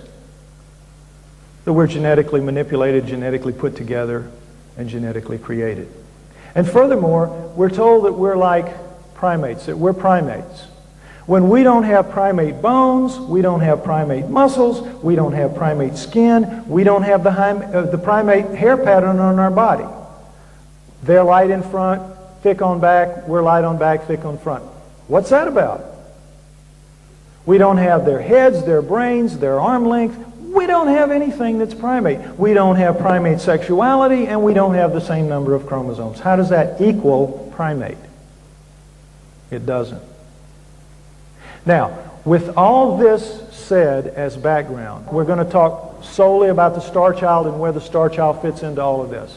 that we're genetically manipulated, genetically put together, and genetically created. And furthermore, we're told that we're like primates, that we're primates. When we don't have primate bones, we don't have primate muscles, we don't have primate skin, we don't have the primate hair pattern on our body. They're light in front, thick on back, we're light on back, thick on front. What's that about? We don't have their heads, their brains, their arm length. We don't have anything that's primate. We don't have primate sexuality, and we don't have the same number of chromosomes. How does that equal primate? It doesn't. Now, with all this said as background, we're going to talk solely about the Star Child and where the Star Child fits into all of this.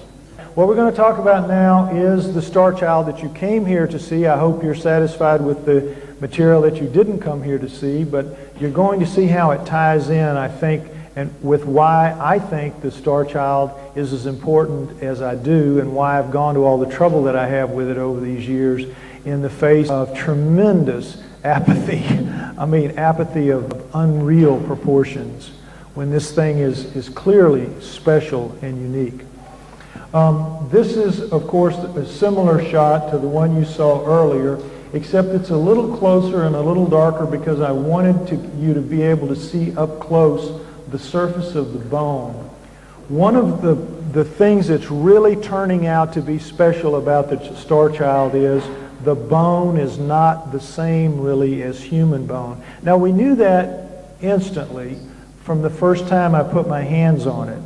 What we're going to talk about now is the Star Child that you came here to see. I hope you're satisfied with the material that you didn't come here to see, but you're going to see how it ties in, I think, and with why I think the Star Child is as important as I do, and why I've gone to all the trouble that I have with it over these years in the face of tremendous apathy. I mean, apathy of unreal proportions when this thing is clearly special and unique. This is, of course, a similar shot to the one you saw earlier, except it's a little closer and a little darker because I wanted you to be able to see up close the surface of the bone. One of the things that's really turning out to be special about the Star Child is the bone is not the same really as human bone. Now, we knew that instantly from the first time I put my hands on it.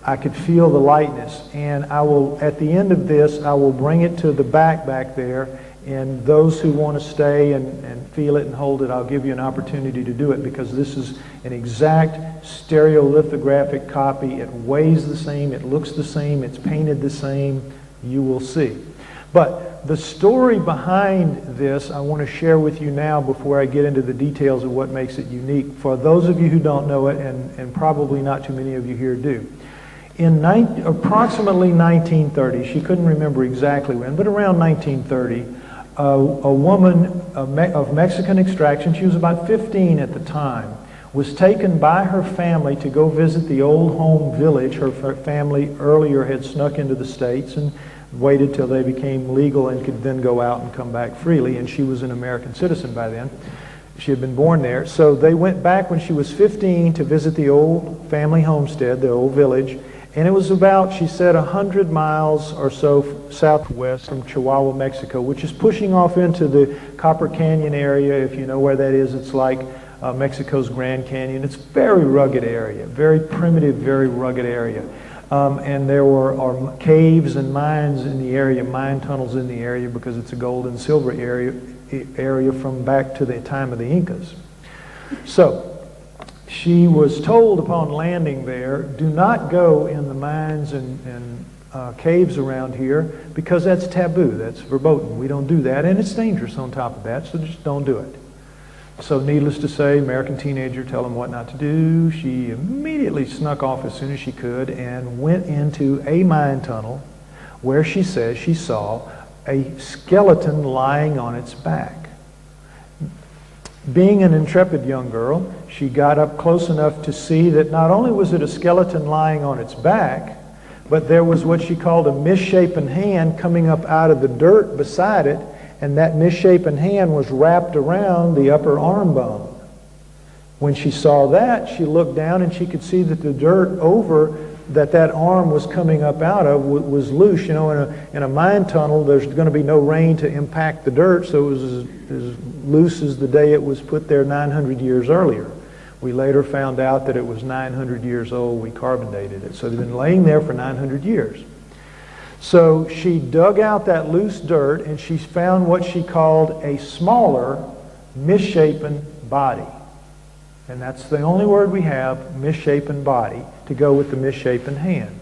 I could feel the lightness, and I will, at the end of this, I will bring it to the back there, and those who want to stay and feel it and hold it, I'll give you an opportunity to do it, because this is an exact stereolithographic copy. It weighs the same, it looks the same, it's painted the same. You will see. But the story behind this I want to share with you now before I get into the details of what makes it unique, for those of you who don't know it, and probably not too many of you here do. In approximately 1930, she couldn't remember exactly when, but around 1930, a woman of Mexican extraction, she was about 15 at the time, was taken by her family to go visit the old home village. Her family earlier had snuck into the States and waited till they became legal and could then go out and come back freely, and she was an American citizen by then. She had been born there. So they went back when she was 15 to visit the old family homestead, the old village. And it was about, she said, 100 miles or so southwest from Chihuahua, Mexico, which is pushing off into the Copper Canyon area. If you know where that is, it's like Mexico's Grand Canyon. It's a very rugged area, very primitive, very rugged area. And there are caves and mines in the area, mine tunnels in the area, because it's a gold and silver area from back to the time of the Incas. So she was told upon landing there, do not go in the mines and caves around here, because that's taboo, that's verboten. We don't do that, and it's dangerous on top of that, so just don't do it. So needless to say, American teenager, tell them what not to do. She immediately snuck off as soon as she could and went into a mine tunnel where she says she saw a skeleton lying on its back. Being an intrepid young girl, she got up close enough to see that not only was it a skeleton lying on its back, but there was what she called a misshapen hand coming up out of the dirt beside it, and that misshapen hand was wrapped around the upper arm bone. When she saw that, she looked down and she could see that the dirt over that arm was coming up out of was loose. You know, in a mine tunnel, there's going to be no rain to impact the dirt, so it was as loose as the day it was put there 900 years earlier. We later found out that it was 900 years old. We carbon dated it. So it had been laying there for 900 years. So she dug out that loose dirt and she found what she called a smaller, misshapen body. And that's the only word we have, misshapen body, to go with the misshapen hand.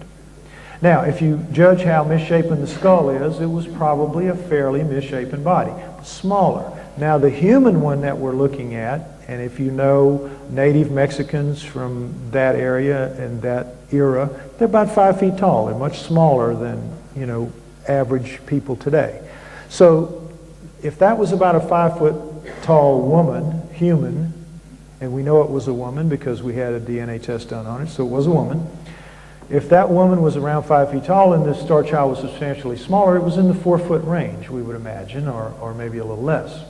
Now, if you judge how misshapen the skull is, it was probably a fairly misshapen body, smaller. Now, the human one that we're looking at, and if you know native Mexicans from that area and that era, they're about 5 feet tall. They're much smaller than, you know, average people today. So if that was about a 5 foot tall woman, human, and we know it was a woman because we had a DNA test done on it, so it was a woman. If that woman was around 5 feet tall and this Star Child was substantially smaller, it was in the 4 foot range, we would imagine, or maybe a little less.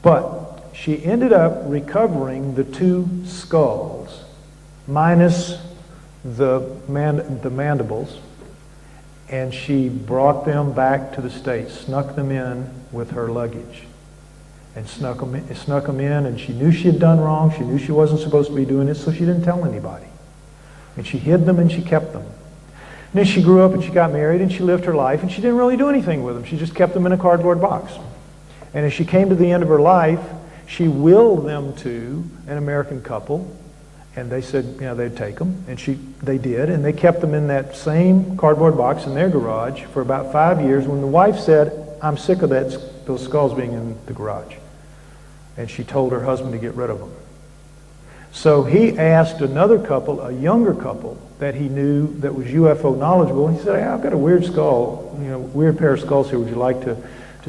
But she ended up recovering the 2 skulls, minus the mandibles, and she brought them back to the States, snuck them in with her luggage, and snuck them in, and she knew she had done wrong. She knew she wasn't supposed to be doing this, so she didn't tell anybody. And she hid them and she kept them. And then she grew up and she got married and she lived her life, and she didn't really do anything with them. She just kept them in a cardboard box. And as she came to the end of her life, she willed them to an American couple, and they said, they'd take them, and they did, and they kept them in that same cardboard box in their garage for about 5 years. When the wife said, "I'm sick of those skulls being in the garage," and she told her husband to get rid of them. So he asked another couple, a younger couple that he knew that was UFO knowledgeable. He said, "Hey, I've got a weird skull, weird pair of skulls here. Would you like to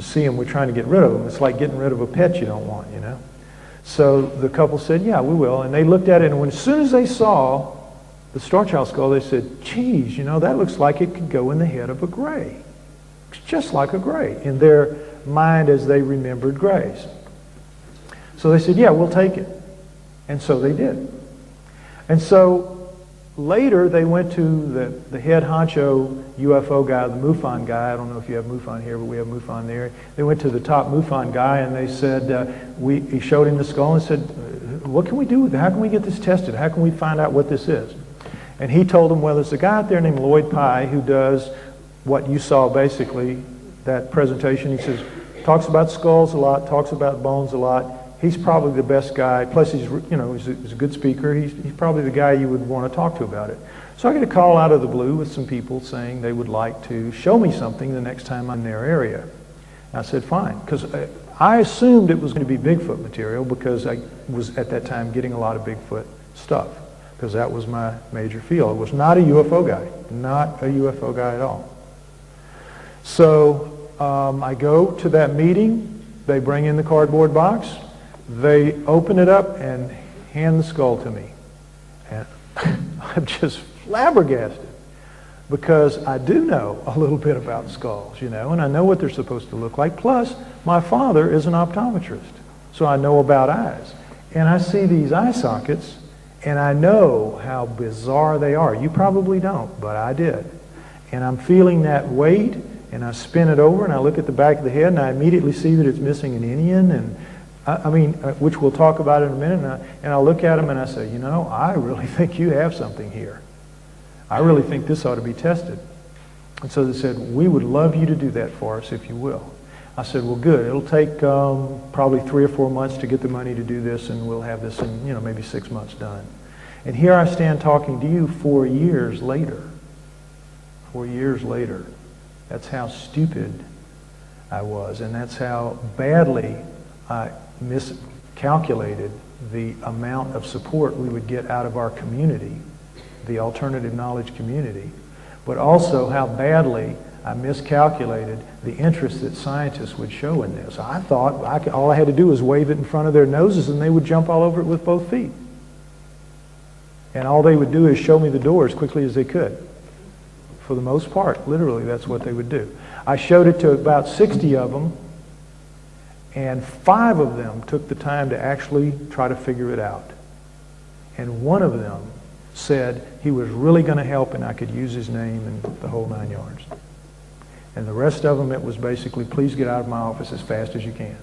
see them? We're trying to get rid of them. It's like getting rid of a pet you don't want, So the couple said, "Yeah, we will." And they looked at it, and as soon as they saw the Star Child skull, they said, "Geez, that looks like it could go in the head of a gray. It's just like a gray," in their mind as they remembered grays. So they said, "Yeah, we'll take it." And so they did. And so later they went to the head honcho UFO guy, the MUFON guy. I don't know if you have MUFON here, but we have MUFON there. They went to the top MUFON guy, and they said, he showed him the skull and said, "What can we do with it? How can we get this tested? How can we find out what this is?" And he told them, well, there's a guy out there named Lloyd Pye who does what you saw basically, that presentation. He says, talks about skulls a lot, talks about bones a lot. He's probably the best guy. Plus, he's a good speaker. He's probably the guy you would want to talk to about it. So I get a call out of the blue with some people saying they would like to show me something the next time I'm in their area. And I said, fine, because I assumed it was going to be Bigfoot material because I was at that time getting a lot of Bigfoot stuff because that was my major field. I was not a UFO guy, not a UFO guy at all. So I go to that meeting. They bring in the cardboard box. They open it up and hand the skull to me. And I'm just flabbergasted because I do know a little bit about skulls, and I know what they're supposed to look like. Plus, my father is an optometrist, so I know about eyes. And I see these eye sockets, and I know how bizarre they are. You probably don't, but I did. And I'm feeling that weight, and I spin it over, and I look at the back of the head, and I immediately see that it's missing an inion, and which we'll talk about in a minute, and I look at him and I say, I really think you have something here. I really think this ought to be tested. And so they said, we would love you to do that for us if you will. I said, well, good. It'll take probably 3 or 4 months to get the money to do this, and we'll have this in maybe 6 months done. And here I stand talking to you 4 years later. 4 years later. That's how stupid I was, and that's how badly I miscalculated the amount of support we would get out of our community, the alternative knowledge community, but also how badly I miscalculated the interest that scientists would show in this. I thought all I had to do was wave it in front of their noses and they would jump all over it with both feet. And all they would do is show me the door as quickly as they could. For the most part, literally, that's what they would do. I showed it to about 60 of them, and 5 of them took the time to actually try to figure it out. And one of them said he was really going to help and I could use his name and the whole 9 yards. And the rest of them, it was basically, please get out of my office as fast as you can.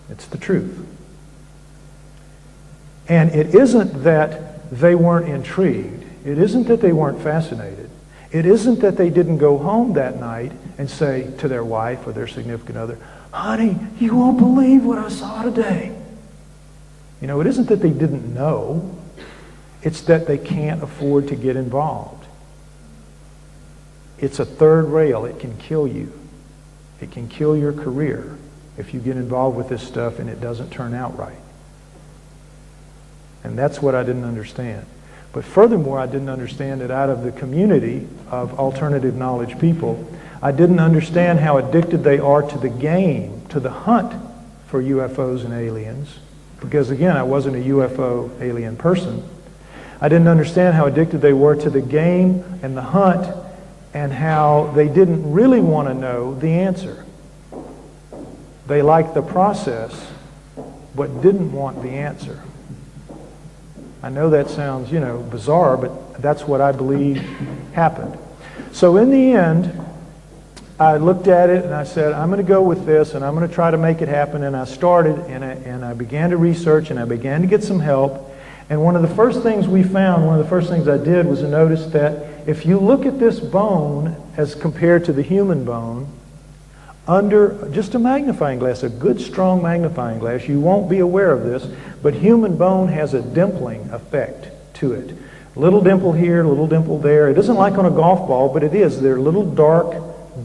It's the truth. And it isn't that they weren't intrigued. It isn't that they weren't fascinated. It isn't that they didn't go home that night and say to their wife or their significant other, honey, you won't believe what I saw today. It isn't that they didn't know. It's that they can't afford to get involved. It's a third rail. It can kill you. It can kill your career if you get involved with this stuff and it doesn't turn out right. And that's what I didn't understand. But furthermore, I didn't understand that out of the community of alternative knowledge people, I didn't understand how addicted they are to the game, to the hunt for UFOs and aliens. Because again, I wasn't a UFO alien person. I didn't understand how addicted they were to the game and the hunt, and how they didn't really want to know the answer. They liked the process, but didn't want the answer. I know that sounds, bizarre, but that's what I believe happened. So in the end, I looked at it and I said, I'm going to go with this and I'm going to try to make it happen. And I started and I began to research and I began to get some help. And one of the first things we found, one of the first things I did was to notice that if you look at this bone as compared to the human bone, under just a magnifying glass, a good strong magnifying glass. You won't be aware of this, but human bone has a dimpling effect to it. Little dimple here, little dimple there. It isn't like on a golf ball, but it is. There are little dark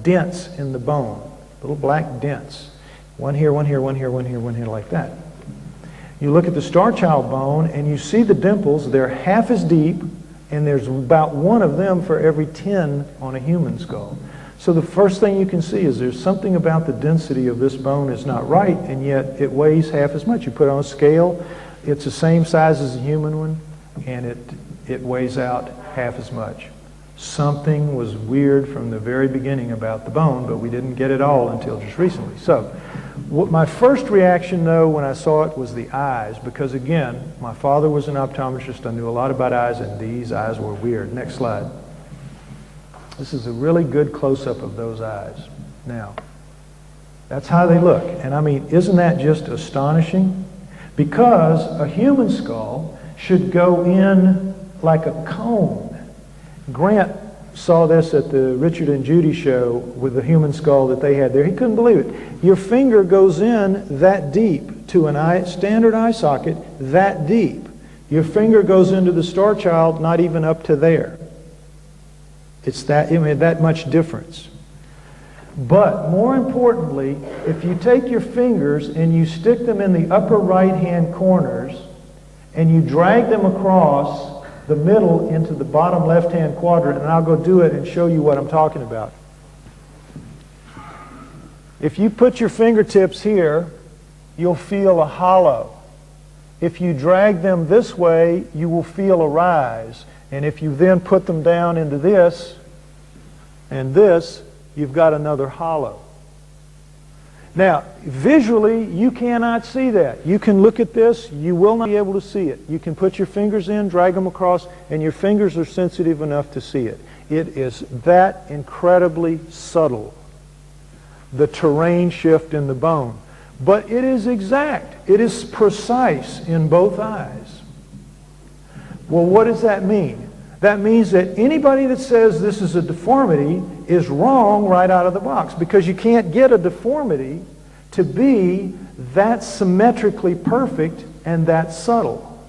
dents in the bone, little black dents. One here, one here, one here, one here, one here, like that. You look at the star child bone and you see the dimples. They're half as deep, and there's about one of them for every 10 on a human skull. So the first thing you can see is there's something about the density of this bone is not right, and yet it weighs half as much. You put it on a scale, it's the same size as a human one, and it weighs out half as much. Something was weird from the very beginning about the bone, but we didn't get it all until just recently. So my first reaction, though, when I saw it was the eyes, because again, my father was an optometrist. I knew a lot about eyes, and these eyes were weird. Next slide. This is a really good close-up of those eyes. Now, that's how they look. And I mean, isn't that just astonishing? Because a human skull should go in like a cone. Grant saw this at the Richard and Judy show with the human skull that they had there. He couldn't believe it. Your finger goes in that deep to an standard eye socket, that deep. Your finger goes into the star child, not even up to there. It's that much difference. But more importantly, if you take your fingers and you stick them in the upper right-hand corners and you drag them across the middle into the bottom left-hand quadrant, and I'll go do it and show you what I'm talking about. If you put your fingertips here, you'll feel a hollow. If you drag them this way, you will feel a rise. And if you then put them down into this and this, you've got another hollow. Now, visually, you cannot see that. You can look at this, you will not be able to see it. You can put your fingers in, drag them across, and your fingers are sensitive enough to see it. It is that incredibly subtle, the terrain shift in the bone. But it is exact. It is precise in both eyes. Well, what does that mean? That means that anybody that says this is a deformity is wrong right out of the box, because you can't get a deformity to be that symmetrically perfect and that subtle.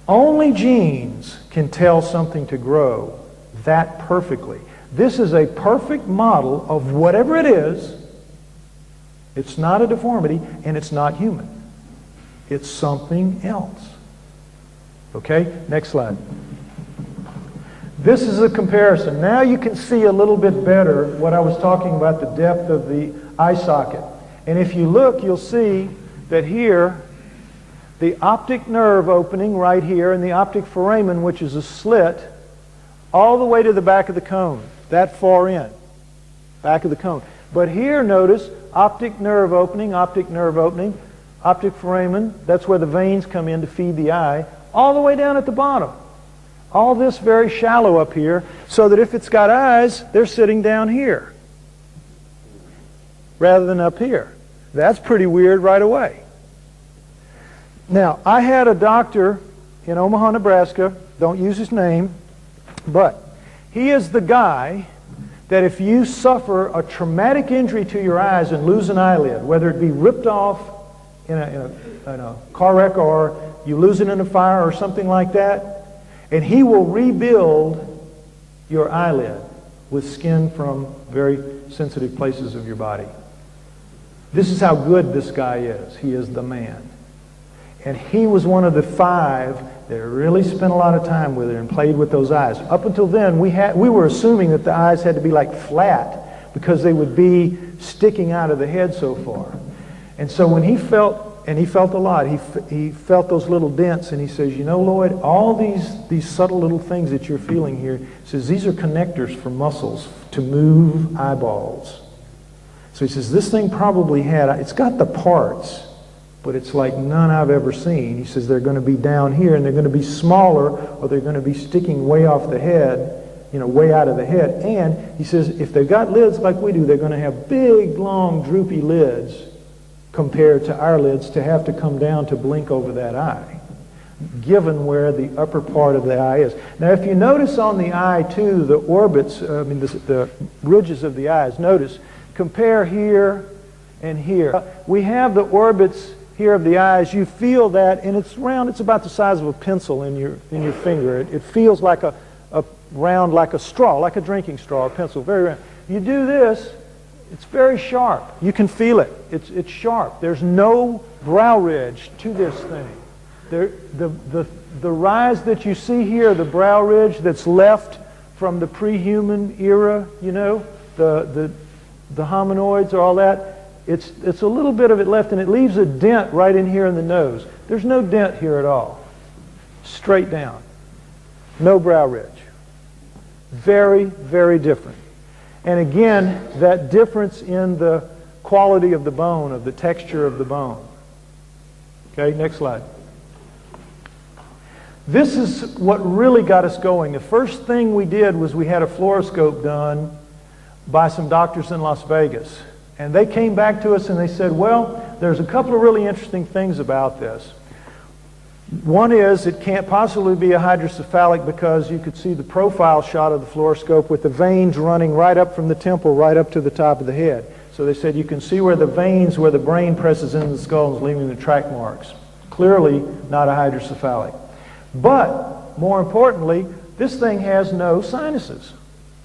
Only genes can tell something to grow that perfectly. This is a perfect model of whatever it is. It's not a deformity, and it's not human. It's something else. Okay, next slide. This is a comparison. Now you can see a little bit better what I was talking about, the depth of the eye socket. And if you look, you'll see that here, the optic nerve opening right here, and the optic foramen, which is a slit, all the way to the back of the cone, that far in, back of the cone. But here, notice, optic nerve opening, optic foramen, that's where the veins come in to feed the eye, all the way down at the bottom. All this very shallow up here, so that if it's got eyes, they're sitting down here rather than up here. That's pretty weird right away. Now, I had a doctor in Omaha, Nebraska, don't use his name, but he is the guy that if you suffer a traumatic injury to your eyes and lose an eyelid, whether it be ripped off in a car wreck or you lose it in a fire or something like that, and he will rebuild your eyelid with skin from very sensitive places of your body. This is how good this guy is. He is the man. And he was one of the 5 that really spent a lot of time with it and played with those eyes. Up until then, we were assuming that the eyes had to be like flat because they would be sticking out of the head so far. And so when he felt, and he felt a lot, he felt those little dents, and he says, you know, Lloyd, all these subtle little things that you're feeling here, he says, these are connectors for muscles to move eyeballs. So he says, this thing probably it's got the parts, but it's like none I've ever seen. He says, they're going to be down here, and they're going to be smaller, or they're going to be sticking way off the head, way out of the head. And he says, if they've got lids like we do, they're going to have big, long, droopy lids compared to our lids to have to come down to blink over that eye, given where the upper part of the eye is. Now, if you notice on the eye, too, the orbits, the ridges of the eyes, notice, compare here and here. We have the orbits here of the eyes. You feel that, and it's round. It's about the size of a pencil in your finger. It feels like a round, like a straw, like a drinking straw, a pencil, very round. You do this, it's very sharp. You can feel it. It's sharp. There's no brow ridge to this thing. The rise that you see here, the brow ridge that's left from the pre-human era, you know, the hominoids or all that, it's a little bit of it left, and it leaves a dent right in here in the nose. There's no dent here at all. Straight down. No brow ridge. Very, very different. And again, that difference in the quality of the bone, of the texture of the bone. Okay, next slide. This is what really got us going. The first thing we did was we had a fluoroscope done by some doctors in Las Vegas. And they came back to us and they said, well, there's a couple of really interesting things about this. One is it can't possibly be a hydrocephalic because you could see the profile shot of the fluoroscope with the veins running right up from the temple right up to the top of the head. So they said you can see where the veins, where the brain presses into the skull is leaving the track marks. Clearly not a hydrocephalic. But more importantly, this thing has no sinuses.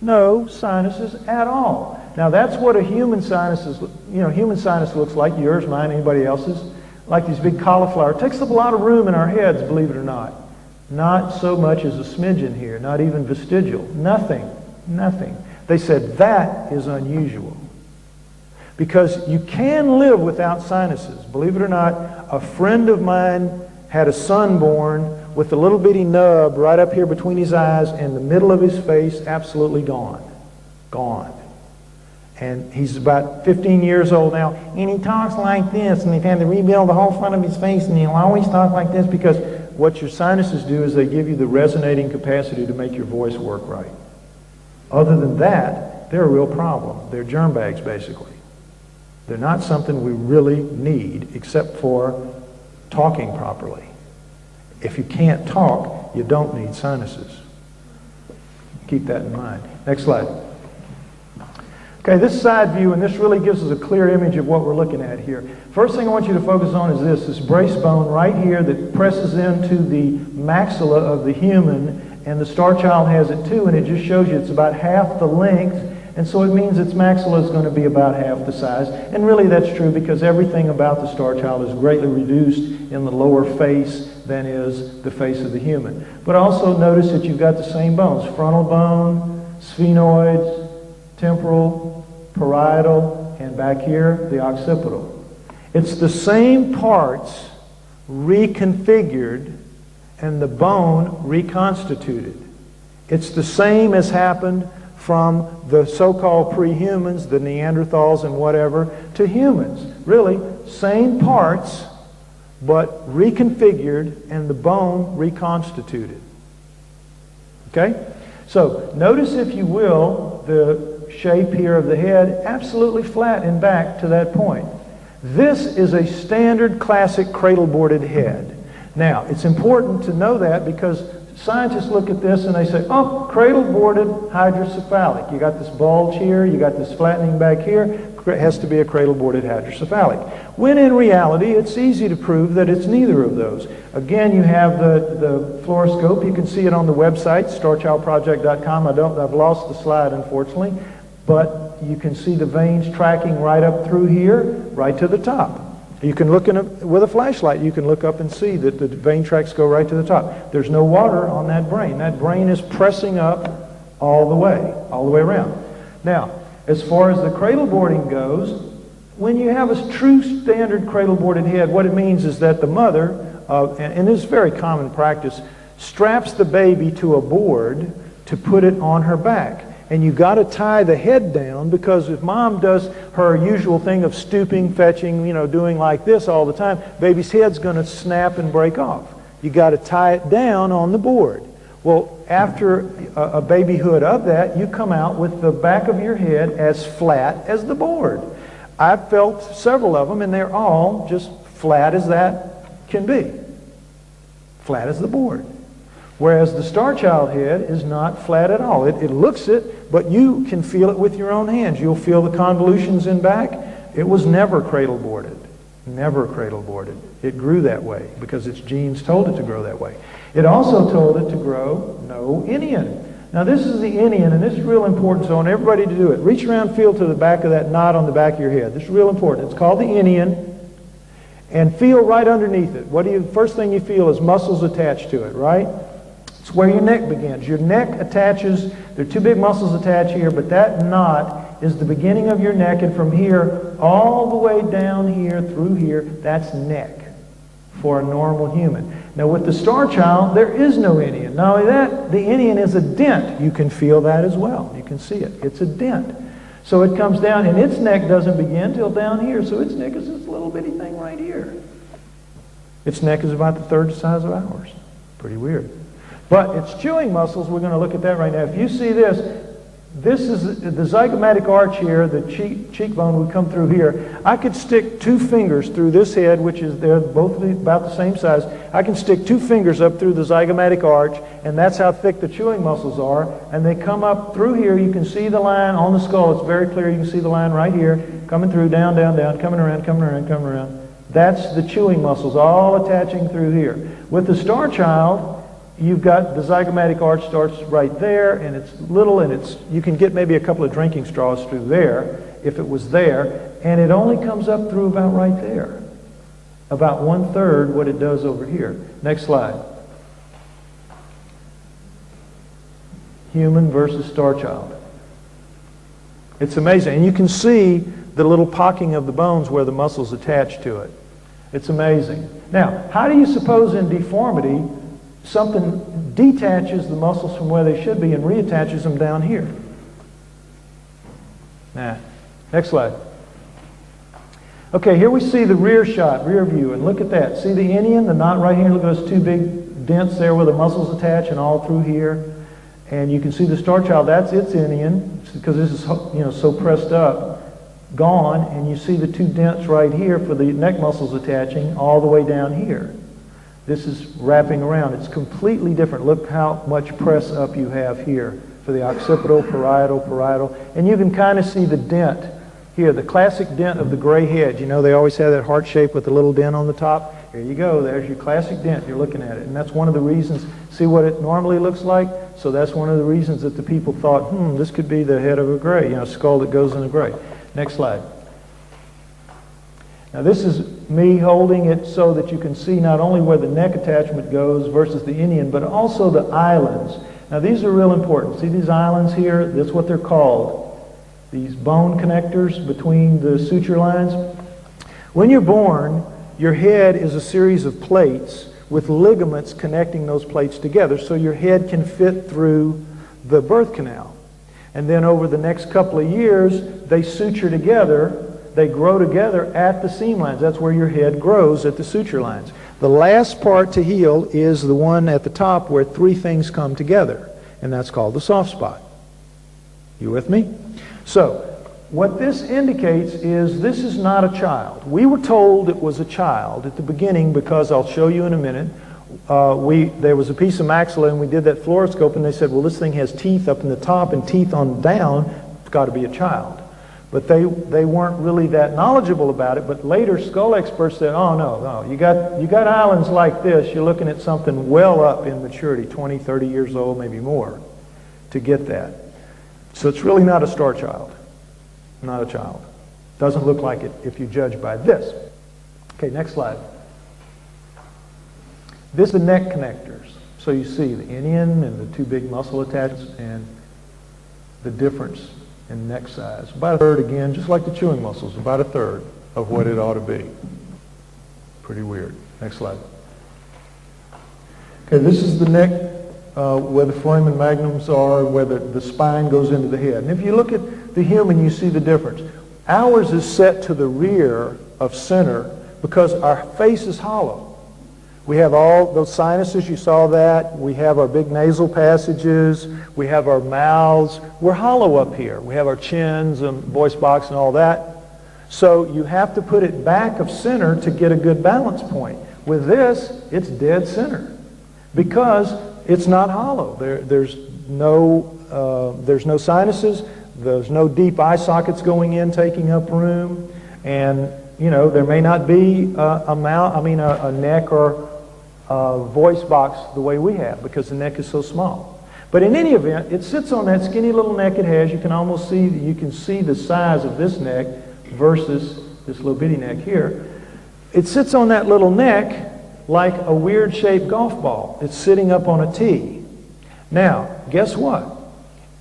No sinuses at all. Now that's what a human sinus looks like, yours, mine, anybody else's. Like these big cauliflower. It takes up a lot of room in our heads, believe it or not. Not so much as a smidgen here, not even vestigial. Nothing. Nothing. They said that is unusual. Because you can live without sinuses. Believe it or not, a friend of mine had a son born with a little bitty nub right up here between his eyes and the middle of his face absolutely gone. Gone. And he's about 15 years old now, and he talks like this, and they've had to rebuild the whole front of his face, and he'll always talk like this because what your sinuses do is they give you the resonating capacity to make your voice work right. Other than that, they're a real problem. They're germ bags, basically. They're not something we really need except for talking properly. If you can't talk, you don't need sinuses. Keep that in mind. Next slide. Okay, this side view, and this really gives us a clear image of what we're looking at here. First thing I want you to focus on is this brace bone right here that presses into the maxilla of the human, and the star child has it too, and it just shows you it's about half the length, and so it means its maxilla is going to be about half the size. And really that's true because everything about the star child is greatly reduced in the lower face than is the face of the human. But also notice that you've got the same bones, frontal bone, sphenoids, temporal, parietal, and back here, the occipital. It's the same parts reconfigured and the bone reconstituted. It's the same as happened from the so-called pre-humans, the Neanderthals and whatever, to humans. Really, same parts, but reconfigured and the bone reconstituted. Okay? So, notice, if you will, the shape here of the head, absolutely flat and back to that point. This is a standard classic cradle-boarded head. Now, it's important to know that because scientists look at this and they say, oh, cradle-boarded hydrocephalic. You got this bulge here, you got this flattening back here, it has to be a cradle-boarded hydrocephalic. When in reality, it's easy to prove that it's neither of those. Again, you have the fluoroscope. You can see it on the website, starchildproject.com. I've lost the slide, unfortunately. But you can see the veins tracking right up through here, right to the top. You can look with a flashlight, you can look up and see that the vein tracks go right to the top. There's no water on that brain. That brain is pressing up all the way around. Now, as far as the cradle boarding goes, when you have a true standard cradle boarded head, what it means is that the mother, and this is very common practice, straps the baby to a board to put it on her back. And you've got to tie the head down because if mom does her usual thing of stooping, fetching, doing like this all the time, baby's head's going to snap and break off. You've got to tie it down on the board. Well, after a babyhood of that, you come out with the back of your head as flat as the board. I've felt several of them, and they're all just flat as that can be. Flat as the board. Whereas the star child head is not flat at all. It looks it, but you can feel it with your own hands. You'll feel the convolutions in back. It was never cradle boarded. Never cradle boarded. It grew that way because its genes told it to grow that way. It also told it to grow no inion. Now this is the inion, and this is real important, so I want everybody to do it. Reach around, feel to the back of that knot on the back of your head. This is real important. It's called the inion. And feel right underneath it. First thing you feel is muscles attached to it, right? It's where your neck begins. Your neck attaches, there are two big muscles attached here, but that knot is the beginning of your neck, and from here all the way down here through here, that's neck for a normal human. Now with the star child, there is no inion. Not only that, the inion is a dent. You can feel that as well. You can see it. It's a dent. So it comes down, and its neck doesn't begin till down here. So its neck is this little bitty thing right here. Its neck is about the third size of ours. Pretty weird. But its chewing muscles, we're going to look at that right now. If you see this is the zygomatic arch here, the cheekbone would come through here. I could stick two fingers through this head, which is, they're both about the same size. I can stick two fingers up through the zygomatic arch, and that's how thick the chewing muscles are. And they come up through here. You can see the line on the skull. It's very clear. You can see the line right here, coming through, down, down, down, coming around, coming around, coming around. That's the chewing muscles all attaching through here. With the star child, you've got the zygomatic arch starts right there, and it's little, and you can get maybe a couple of drinking straws through there if it was there, and it only comes up through about right there. About 1/3 what it does over here. Next slide. Human versus star child. It's amazing. And you can see the little pocking of the bones where the muscles attach to it. It's amazing. Now, how do you suppose in deformity something detaches the muscles from where they should be and reattaches them down here? Next slide. Okay, here we see the rear shot, rear view, and look at that. See the inion, the knot right here? Look at those two big dents there where the muscles attach, and all through here. And you can see the star child, that's its inion, because this is so pressed up, gone, and you see the two dents right here for the neck muscles attaching all the way down here. This is wrapping around. It's completely different. Look how much press up you have here for the occipital, parietal, and you can kind of see the dent here, the classic dent of the gray head. You know, they always have that heart shape with the little dent on the top. Here you go. There's your classic dent. You're looking at it, and that's one of the reasons. See what it normally looks like? So that's one of the reasons that the people thought, this could be the head of a gray, skull that goes in a gray. Next slide. Now this is me holding it so that you can see not only where the neck attachment goes versus the inion, but also the islands. Now these are real important. See these islands here? That's what they're called. These bone connectors between the suture lines. When you're born, your head is a series of plates with ligaments connecting those plates together so your head can fit through the birth canal. And then over the next couple of years, they suture together. They grow together at the seam lines. That's where your head grows, at the suture lines. The last part to heal is the one at the top where three things come together, and that's called the soft spot. You with me? So, what this indicates is this is not a child. We were told it was a child at the beginning because I'll show you in a minute. There was a piece of maxilla, and we did that fluoroscope, and they said, well, this thing has teeth up in the top and teeth on down. It's got to be a child. But they weren't really that knowledgeable about it. But later, skull experts said, oh, no. You got islands like this. You're looking at something well up in maturity, 20, 30 years old, maybe more, to get that. So it's really not a star child. Not a child. Doesn't look like it if you judge by this. Okay, next slide. This is the neck connectors. So you see the inion and the two big muscle attachments and the difference in neck size. About a third, again, just like the chewing muscles, about a third of what it ought to be. Pretty weird. Next slide. Okay, this is the neck where the foramen magnums are, where the spine goes into the head. And if you look at the human, you see the difference. Ours is set to the rear of center because our face is hollow. We have all those sinuses, you saw that. We have our big nasal passages. We have our mouths. We're hollow up here. We have our chins and voice box and all that. So you have to put it back of center to get a good balance point. With this, it's dead center because It's not hollow. There's no sinuses. There's no deep eye sockets going in, taking up room. And, you know, there may not be a neck or a voice box the way we have, because the neck is so small. But in any event, it sits on that skinny little neck it has. You can see the size of this neck versus this little bitty neck here. It sits on that little neck like a weird shaped golf ball. It's sitting up on a tee. Now, guess what?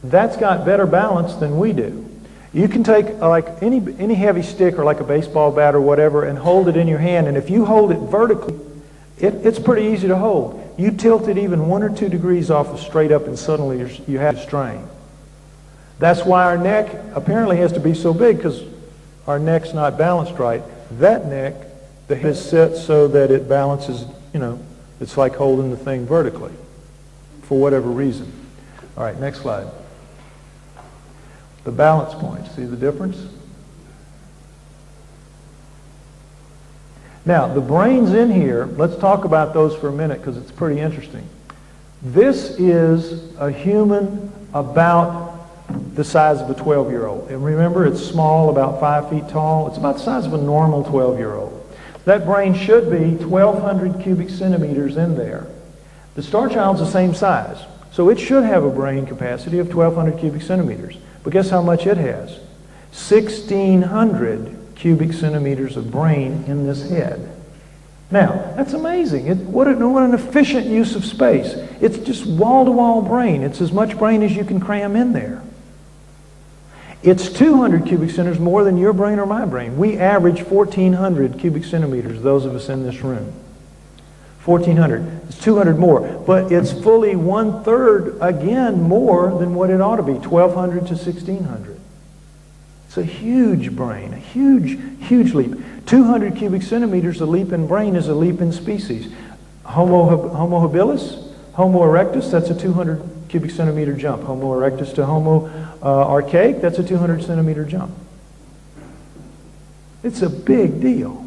That's got better balance than we do. You can take like any heavy stick or like a baseball bat or whatever and hold it in your hand, and if you hold it vertically, it's pretty easy to hold. You tilt it even 1 or 2 degrees off of straight up and suddenly you have strain. That's why our neck apparently has to be so big, because our neck's not balanced right. That neck, the head is set so that it balances, you know, it's like holding the thing vertically for whatever reason. All right, next slide. The balance point. See the difference? Now, the brains in here, let's talk about those for a minute because it's pretty interesting. This is a human about the size of a 12-year-old. And remember, it's small, about 5 feet tall. It's about the size of a normal 12-year-old. That brain should be 1,200 cubic centimeters in there. The star child's the same size. So it should have a brain capacity of 1,200 cubic centimeters. But guess how much it has? 1,600 cubic centimeters of brain in this head. Now, that's amazing. What an efficient use of space. It's just wall-to-wall brain. It's as much brain as you can cram in there. It's 200 cubic centimeters more than your brain or my brain. We average 1,400 cubic centimeters, those of us in this room. 1,400. It's 200 more. But it's fully 1/3, again, more than what it ought to be, 1,200 to 1,600. It's a huge brain, a huge, huge leap. 200 cubic centimeters, a leap in brain is a leap in species. Homo habilis, Homo erectus, that's a 200 cubic centimeter jump. Homo erectus to Homo archaic, that's a 200 centimeter jump. It's a big deal.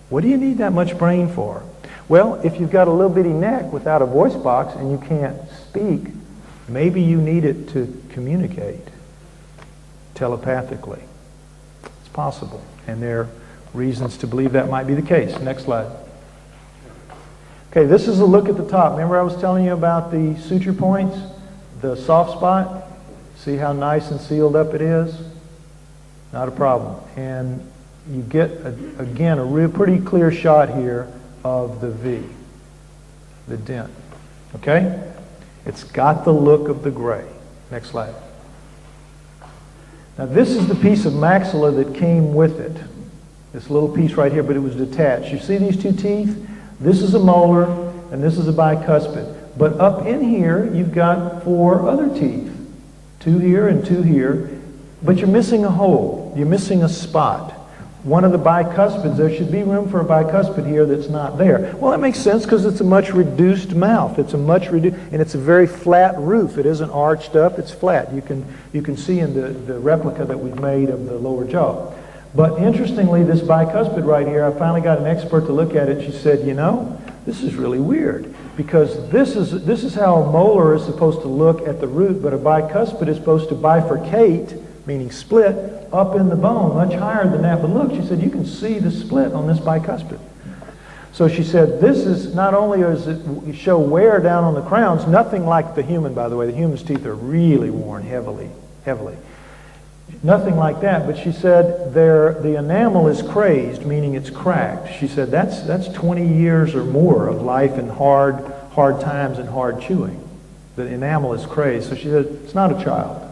What do you need that much brain for? Well, if you've got a little bitty neck without a voice box and you can't speak, maybe you need it to communicate telepathically. It's possible. And there are reasons to believe that might be the case. Next slide. Okay, this is a look at the top. Remember I was telling you about the suture points? The soft spot? See how nice and sealed up it is? Not a problem. And you get, again, a real pretty clear shot here of the V, the dent. Okay? It's got the look of the gray. Next slide. Now this is the piece of maxilla that came with it. This little piece right here, but it was detached. You see these two teeth? This is a molar and this is a bicuspid. But up in here, you've got 4 other teeth. 2 here and 2 here. But you're missing a hole. You're missing a spot. One of the bicuspids, there should be room for a bicuspid here that's not there. Well, that makes sense because it's a much reduced mouth. It's a much reduced, and it's a very flat roof. It isn't arched up, it's flat. You can see in the replica that we've made of the lower jaw. But interestingly, this bicuspid right here, I finally got an expert to look at it. She said, you know, this is really weird because this is how a molar is supposed to look at the root, but a bicuspid is supposed to bifurcate, meaning split, up in the bone, much higher than that. But look, she said, you can see the split on this bicuspid. So she said, this is, not only does it show wear down on the crowns, nothing like the human, by the way. The human's teeth are really worn heavily. Nothing like that, but she said the enamel is crazed, meaning it's cracked. She said that's 20 years or more of life and hard times and hard chewing. The enamel is crazed. So she said, it's not a child.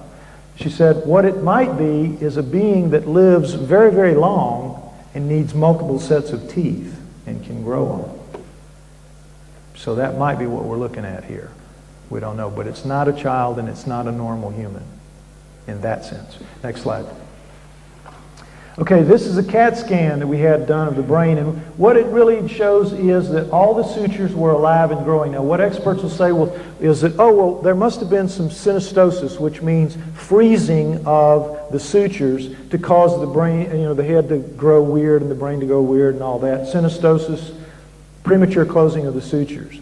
She said, what it might be is a being that lives very, very long and needs multiple sets of teeth and can grow them. So that might be what we're looking at here. We don't know, but it's not a child and it's not a normal human in that sense. Next slide. Okay, this is a CAT scan that we had done of the brain, and what it really shows is that all the sutures were alive and growing. Now, what experts will say is that, there must have been some synostosis, which means freezing of the sutures to cause the brain, the head to grow weird and the brain to go weird and all that. Synostosis, premature closing of the sutures.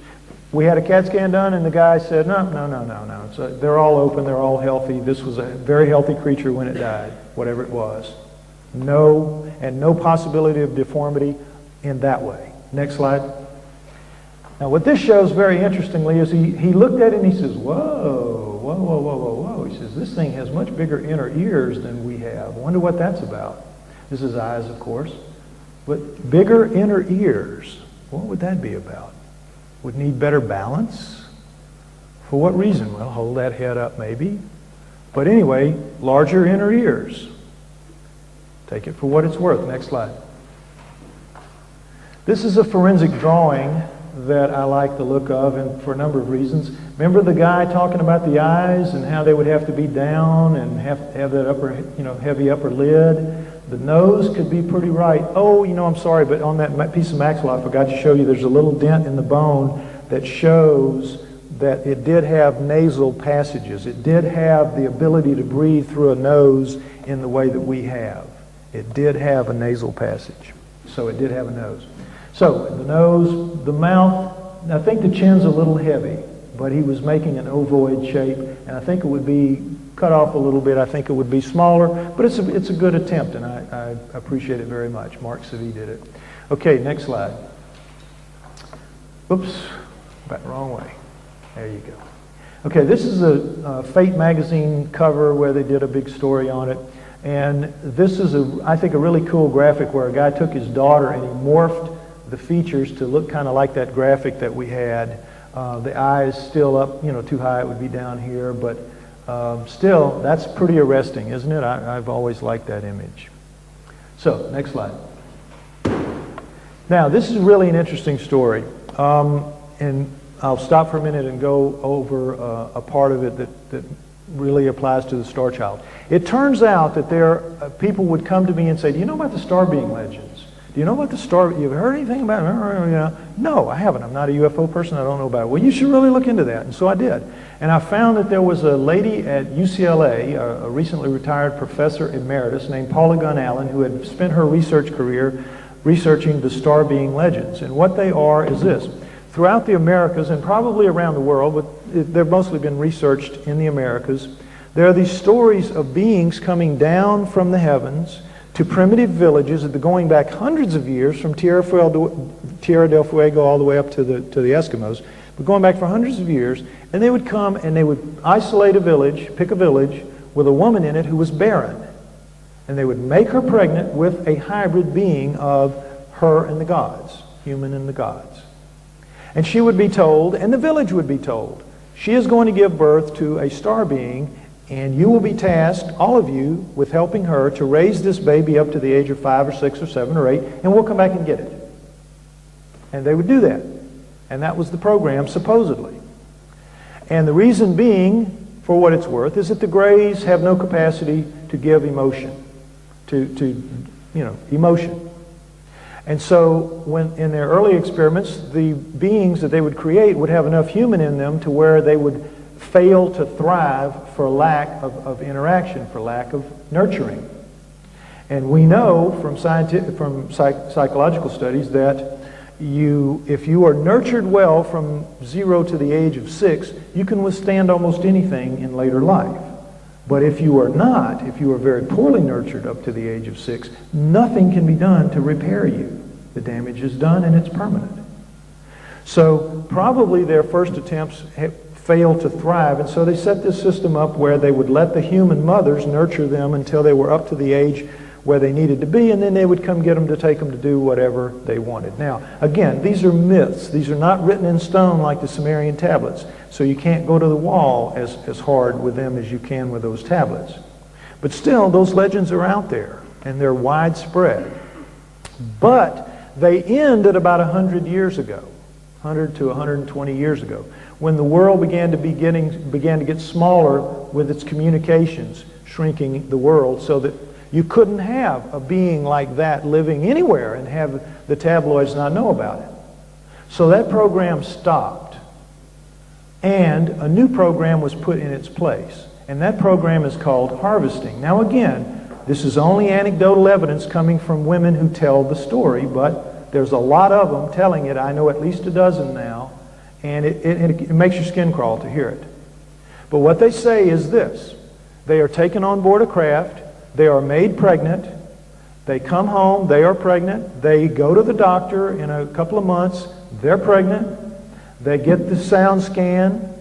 We had a CAT scan done, and the guy said, no, no, no, no, no. So they're all open, they're all healthy. This was a very healthy creature when it died, whatever it was. No, and no possibility of deformity in that way. Next slide. Now what this shows very interestingly is he looked at it and he says, whoa, whoa, whoa, whoa, whoa, whoa. He says, this thing has much bigger inner ears than we have. I wonder what that's about. This is eyes, of course. But bigger inner ears, what would that be about? Would need better balance? For what reason? Well, hold that head up maybe. But anyway, larger inner ears. Take it for what it's worth. Next slide. This is a forensic drawing that I like the look of, and for a number of reasons. Remember the guy talking about the eyes and how they would have to be down and have that upper, heavy upper lid? The nose could be pretty right. Oh, I'm sorry, but on that piece of maxilla, I forgot to show you, there's a little dent in the bone that shows that it did have nasal passages. It did have the ability to breathe through a nose in the way that we have. It did have a nasal passage. So it did have a nose. So the nose, the mouth, I think the chin's a little heavy, but he was making an ovoid shape, and I think it would be cut off a little bit. I think it would be smaller, but it's a good attempt, and I appreciate it very much. Mark Savy did it. Okay, next slide. Oops, back the wrong way. There you go. Okay, this is a Fate magazine cover where they did a big story on it, and this is I think a really cool graphic where a guy took his daughter and he morphed the features to look kind of like that graphic that we had. The eyes still up, too high, it would be down here, but still, that's pretty arresting, isn't it? I've always liked that image. So, next slide. Now, this is really an interesting story, and I'll stop for a minute and go over a part of it that really applies to the Star Child. It turns out that people would come to me and say, do you know about the star being legends? Do you know about the star? You've heard anything about it? No, I haven't. I'm not a UFO person. I don't know about it. Well, you should really look into that. And so I did. And I found that there was a lady at UCLA, a recently retired professor emeritus named Paula Gunn Allen, who had spent her research career researching the star being legends. And what they are is this. Throughout the Americas, and probably around the world, but they've mostly been researched in the Americas, there are these stories of beings coming down from the heavens to primitive villages that are going back hundreds of years from Tierra del Fuego all the way up to the Eskimos, but going back for hundreds of years, and they would come and they would isolate a village, pick a village with a woman in it who was barren, and they would make her pregnant with a hybrid being of her and the gods, human and the gods. And she would be told, and the village would be told, she is going to give birth to a star being, and you will be tasked, all of you, with helping her to raise this baby up to the age of 5 or 6 or 7 or 8, and we'll come back and get it. And they would do that. And that was the program, supposedly. And the reason being, for what it's worth, is that the Greys have no capacity to give emotion, emotion. And so when in their early experiments, the beings that they would create would have enough human in them to where they would fail to thrive for lack of interaction, for lack of nurturing. And we know from psychological studies that if you are nurtured well from 0 to the age of 6, you can withstand almost anything in later life. But if you are not, if you are very poorly nurtured up to the age of 6, nothing can be done to repair you. The damage is done and it's permanent. So probably their first attempts failed to thrive, and so they set this system up where they would let the human mothers nurture them until they were up to the age where they needed to be, and then they would come get them to take them to do whatever they wanted. Now, again, these are myths. These are not written in stone like the Sumerian tablets, so you can't go to the wall as hard with them as you can with those tablets. But still, those legends are out there, and they're widespread. But they end at about 100 years ago, 100 to 120 years ago, when the world began to get smaller with its communications, shrinking the world so that you couldn't have a being like that living anywhere and have the tabloids not know about it. So that program stopped, and a new program was put in its place, and that program is called harvesting. Now again, this is only anecdotal evidence coming from women who tell the story, but there's a lot of them telling it. I know at least a dozen now, And it makes your skin crawl to hear it. But what they say is this. They are taken on board a craft. They are made pregnant. They come home. They are pregnant. They go to the doctor in a couple of months. They're pregnant. They get the sound scan.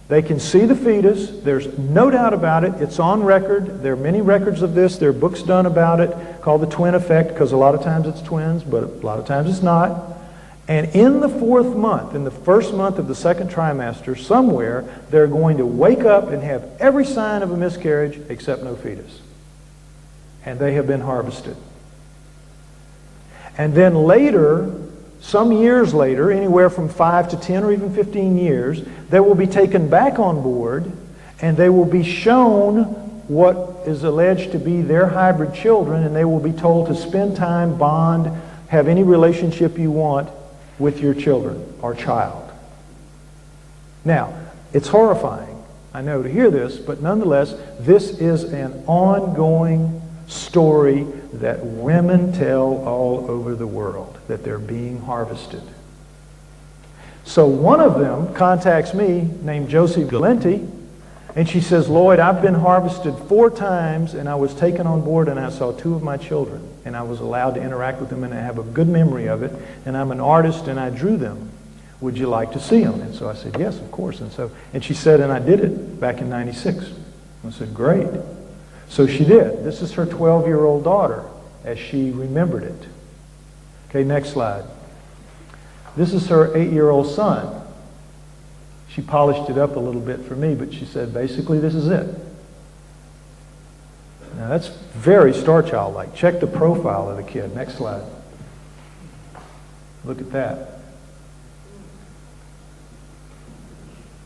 They can see the fetus. There's no doubt about it. It's on record. There are many records of this. There are books done about it called the twin effect, because a lot of times it's twins, but a lot of times it's not. And in the fourth month, in the first month of the second trimester, somewhere, they're going to wake up and have every sign of a miscarriage except no fetus. And they have been harvested. And then later, some years later, anywhere from 5 to 10 or even 15 years, they will be taken back on board and they will be shown what is alleged to be their hybrid children, and they will be told to spend time, bond, have any relationship you want with your children or child. Now, it's horrifying, I know, to hear this, but nonetheless, this is an ongoing story that women tell all over the world, that they're being harvested. So one of them contacts me, named Josie Valenti, and she says, Lloyd, I've been harvested 4 times, and I was taken on board and I saw 2 of my children, and I was allowed to interact with them, and I have a good memory of it, and I'm an artist and I drew them. Would you like to see them? And so I said, yes, of course. And she said, and I did it back in 96. I said, great. So she did. This is her 12-year-old daughter as she remembered it. Okay, next slide. This is her 8-year-old son. She polished it up a little bit for me, but she said, basically, this is it. Now, that's very Star Child-like. Check the profile of the kid. Next slide. Look at that.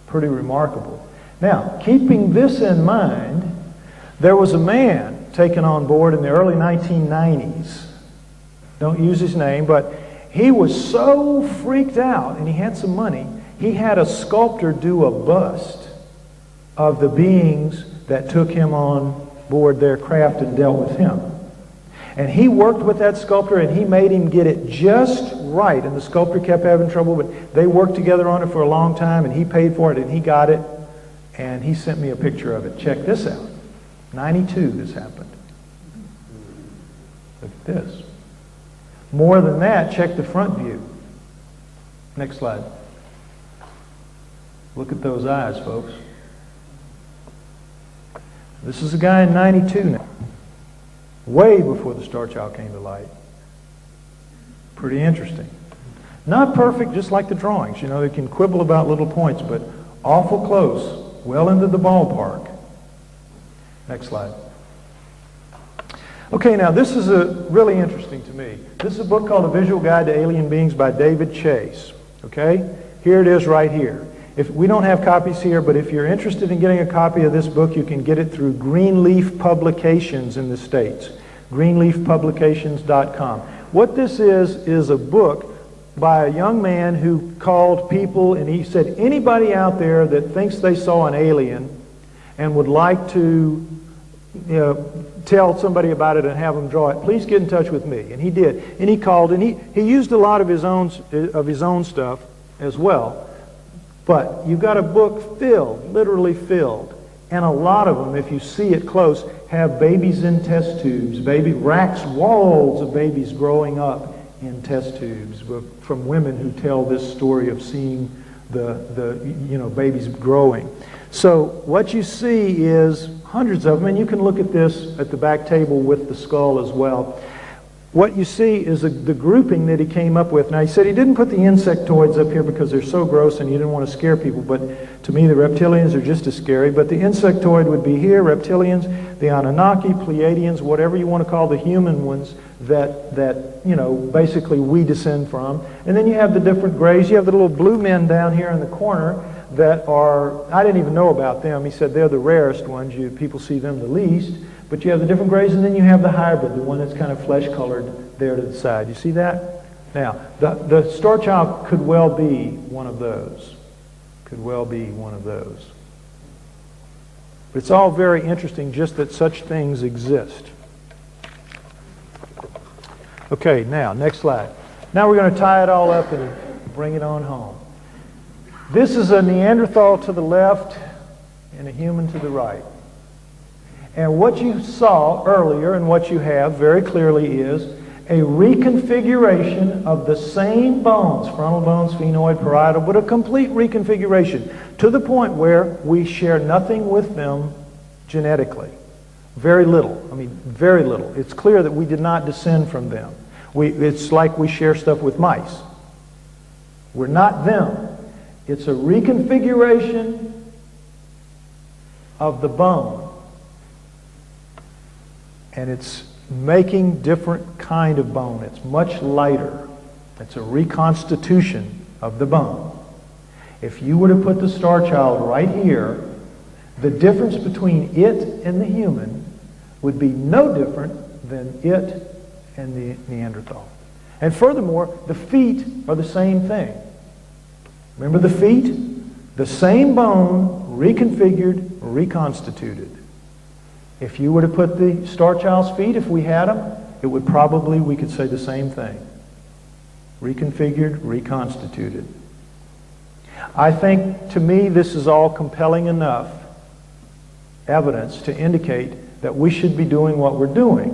Pretty remarkable. Now, keeping this in mind, there was a man taken on board in the early 1990s. Don't use his name, but he was so freaked out, and he had some money, he had a sculptor do a bust of the beings that took him on board their craft and dealt with him. And he worked with that sculptor, and he made him get it just right. And the sculptor kept having trouble, but they worked together on it for a long time, and he paid for it, and he got it, and he sent me a picture of it. Check this out. 92, this happened. Look at this. More than that, check the front view. Next slide. Look at those eyes, folks. This is a guy in 92 now. Way before the Star Child came to light. Pretty interesting. Not perfect, just like the drawings. You know, they can quibble about little points, but awful close. Well into the ballpark. Next slide. Okay, now this is really interesting to me. This is a book called A Visual Guide to Alien Beings by David Chase. Okay? Here it is right here. If we don't have copies here, but if you're interested in getting a copy of this book, you can get it through Greenleaf Publications in the States. Greenleafpublications.com. What this is a book by a young man who called people, and he said, anybody out there that thinks they saw an alien and would like to tell somebody about it and have them draw it, please get in touch with me. And he did. And he called, and he used a lot of his own stuff as well. But you've got a book filled, literally filled. And a lot of them, if you see it close, have babies in test tubes, walls of babies growing up in test tubes from women who tell this story of seeing the babies growing. So what you see is hundreds of them, and you can look at this at the back table with the skull as well. What you see is the grouping that he came up with. Now, he said he didn't put the insectoids up here because they're so gross and he didn't want to scare people, but to me the reptilians are just as scary. But the insectoid would be here, reptilians, the Anunnaki, Pleiadians, whatever you want to call the human ones that basically we descend from. And then you have the different grays. You have the little blue men down here in the corner that are, I didn't even know about them. He said they're the rarest ones. People see them the least. But you have the different grays, and then you have the hybrid, the one that's kind of flesh-colored there to the side. You see that? Now, the Star Child could well be one of those. Could well be one of those. But it's all very interesting just that such things exist. Okay, now, next slide. Now we're going to tie it all up and bring it on home. This is a Neanderthal to the left and a human to the right. And what you saw earlier and what you have very clearly is a reconfiguration of the same bones, frontal bones, sphenoid, parietal, but a complete reconfiguration to the point where we share nothing with them genetically. Very little. I mean, very little. It's clear that we did not descend from them. It's like we share stuff with mice. We're not them. It's a reconfiguration of the bone. And it's making different kind of bone. It's much lighter. It's a reconstitution of the bone. If you were to put the star child right here, the difference between it and the human would be no different than it and the Neanderthal. And furthermore, the feet are the same thing. Remember the feet? The same bone, reconfigured, reconstituted. If you were to put the star child's feet, if we had them, it would probably, we could say the same thing. Reconfigured, reconstituted. I think, to me, this is all compelling enough evidence to indicate that we should be doing what we're doing,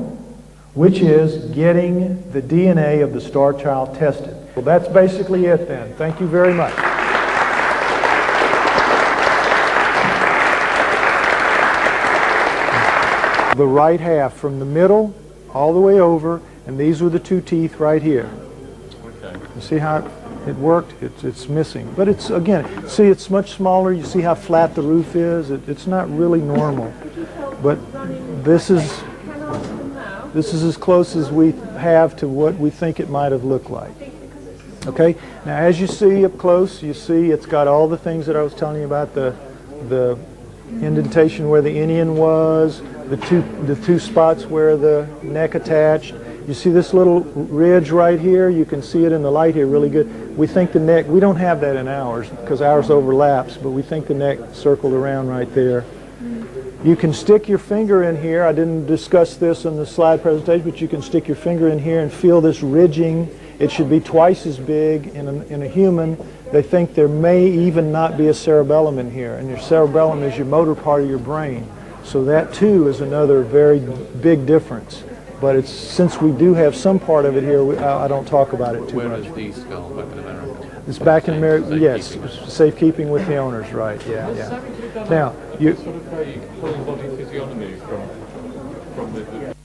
which is getting the DNA of the star child tested. Well, that's basically it then. Thank you very much. The right half from the middle all the way over, and these were the two teeth right here. Okay. You see how it worked? It's missing. But it's, again, see, it's much smaller. You see how flat the roof is? It's not really normal. But this is as close as we have to what we think it might have looked like. Okay? Now, as you see up close, you see it's got all the things that I was telling you about, the indentation where the inion was, the two spots where the neck attached. You see this little ridge right here? You can see it in the light here really good. We think the neck, we don't have that in ours because ours overlaps, but we think the neck circled around right there. You can stick your finger in here. I didn't discuss this in the slide presentation, but you can stick your finger in here and feel this ridging. It should be twice as big in a human. They think there may even not be a cerebellum in here, and your cerebellum is your motor part of your brain. So that too is another very big difference. But it's, since we do have some part of it here, I don't talk about it too much. Where is the skull back in America? It's back in America, yes, safekeeping with the owners, right, yeah. Now, you... Sort of a whole body physiognomy from the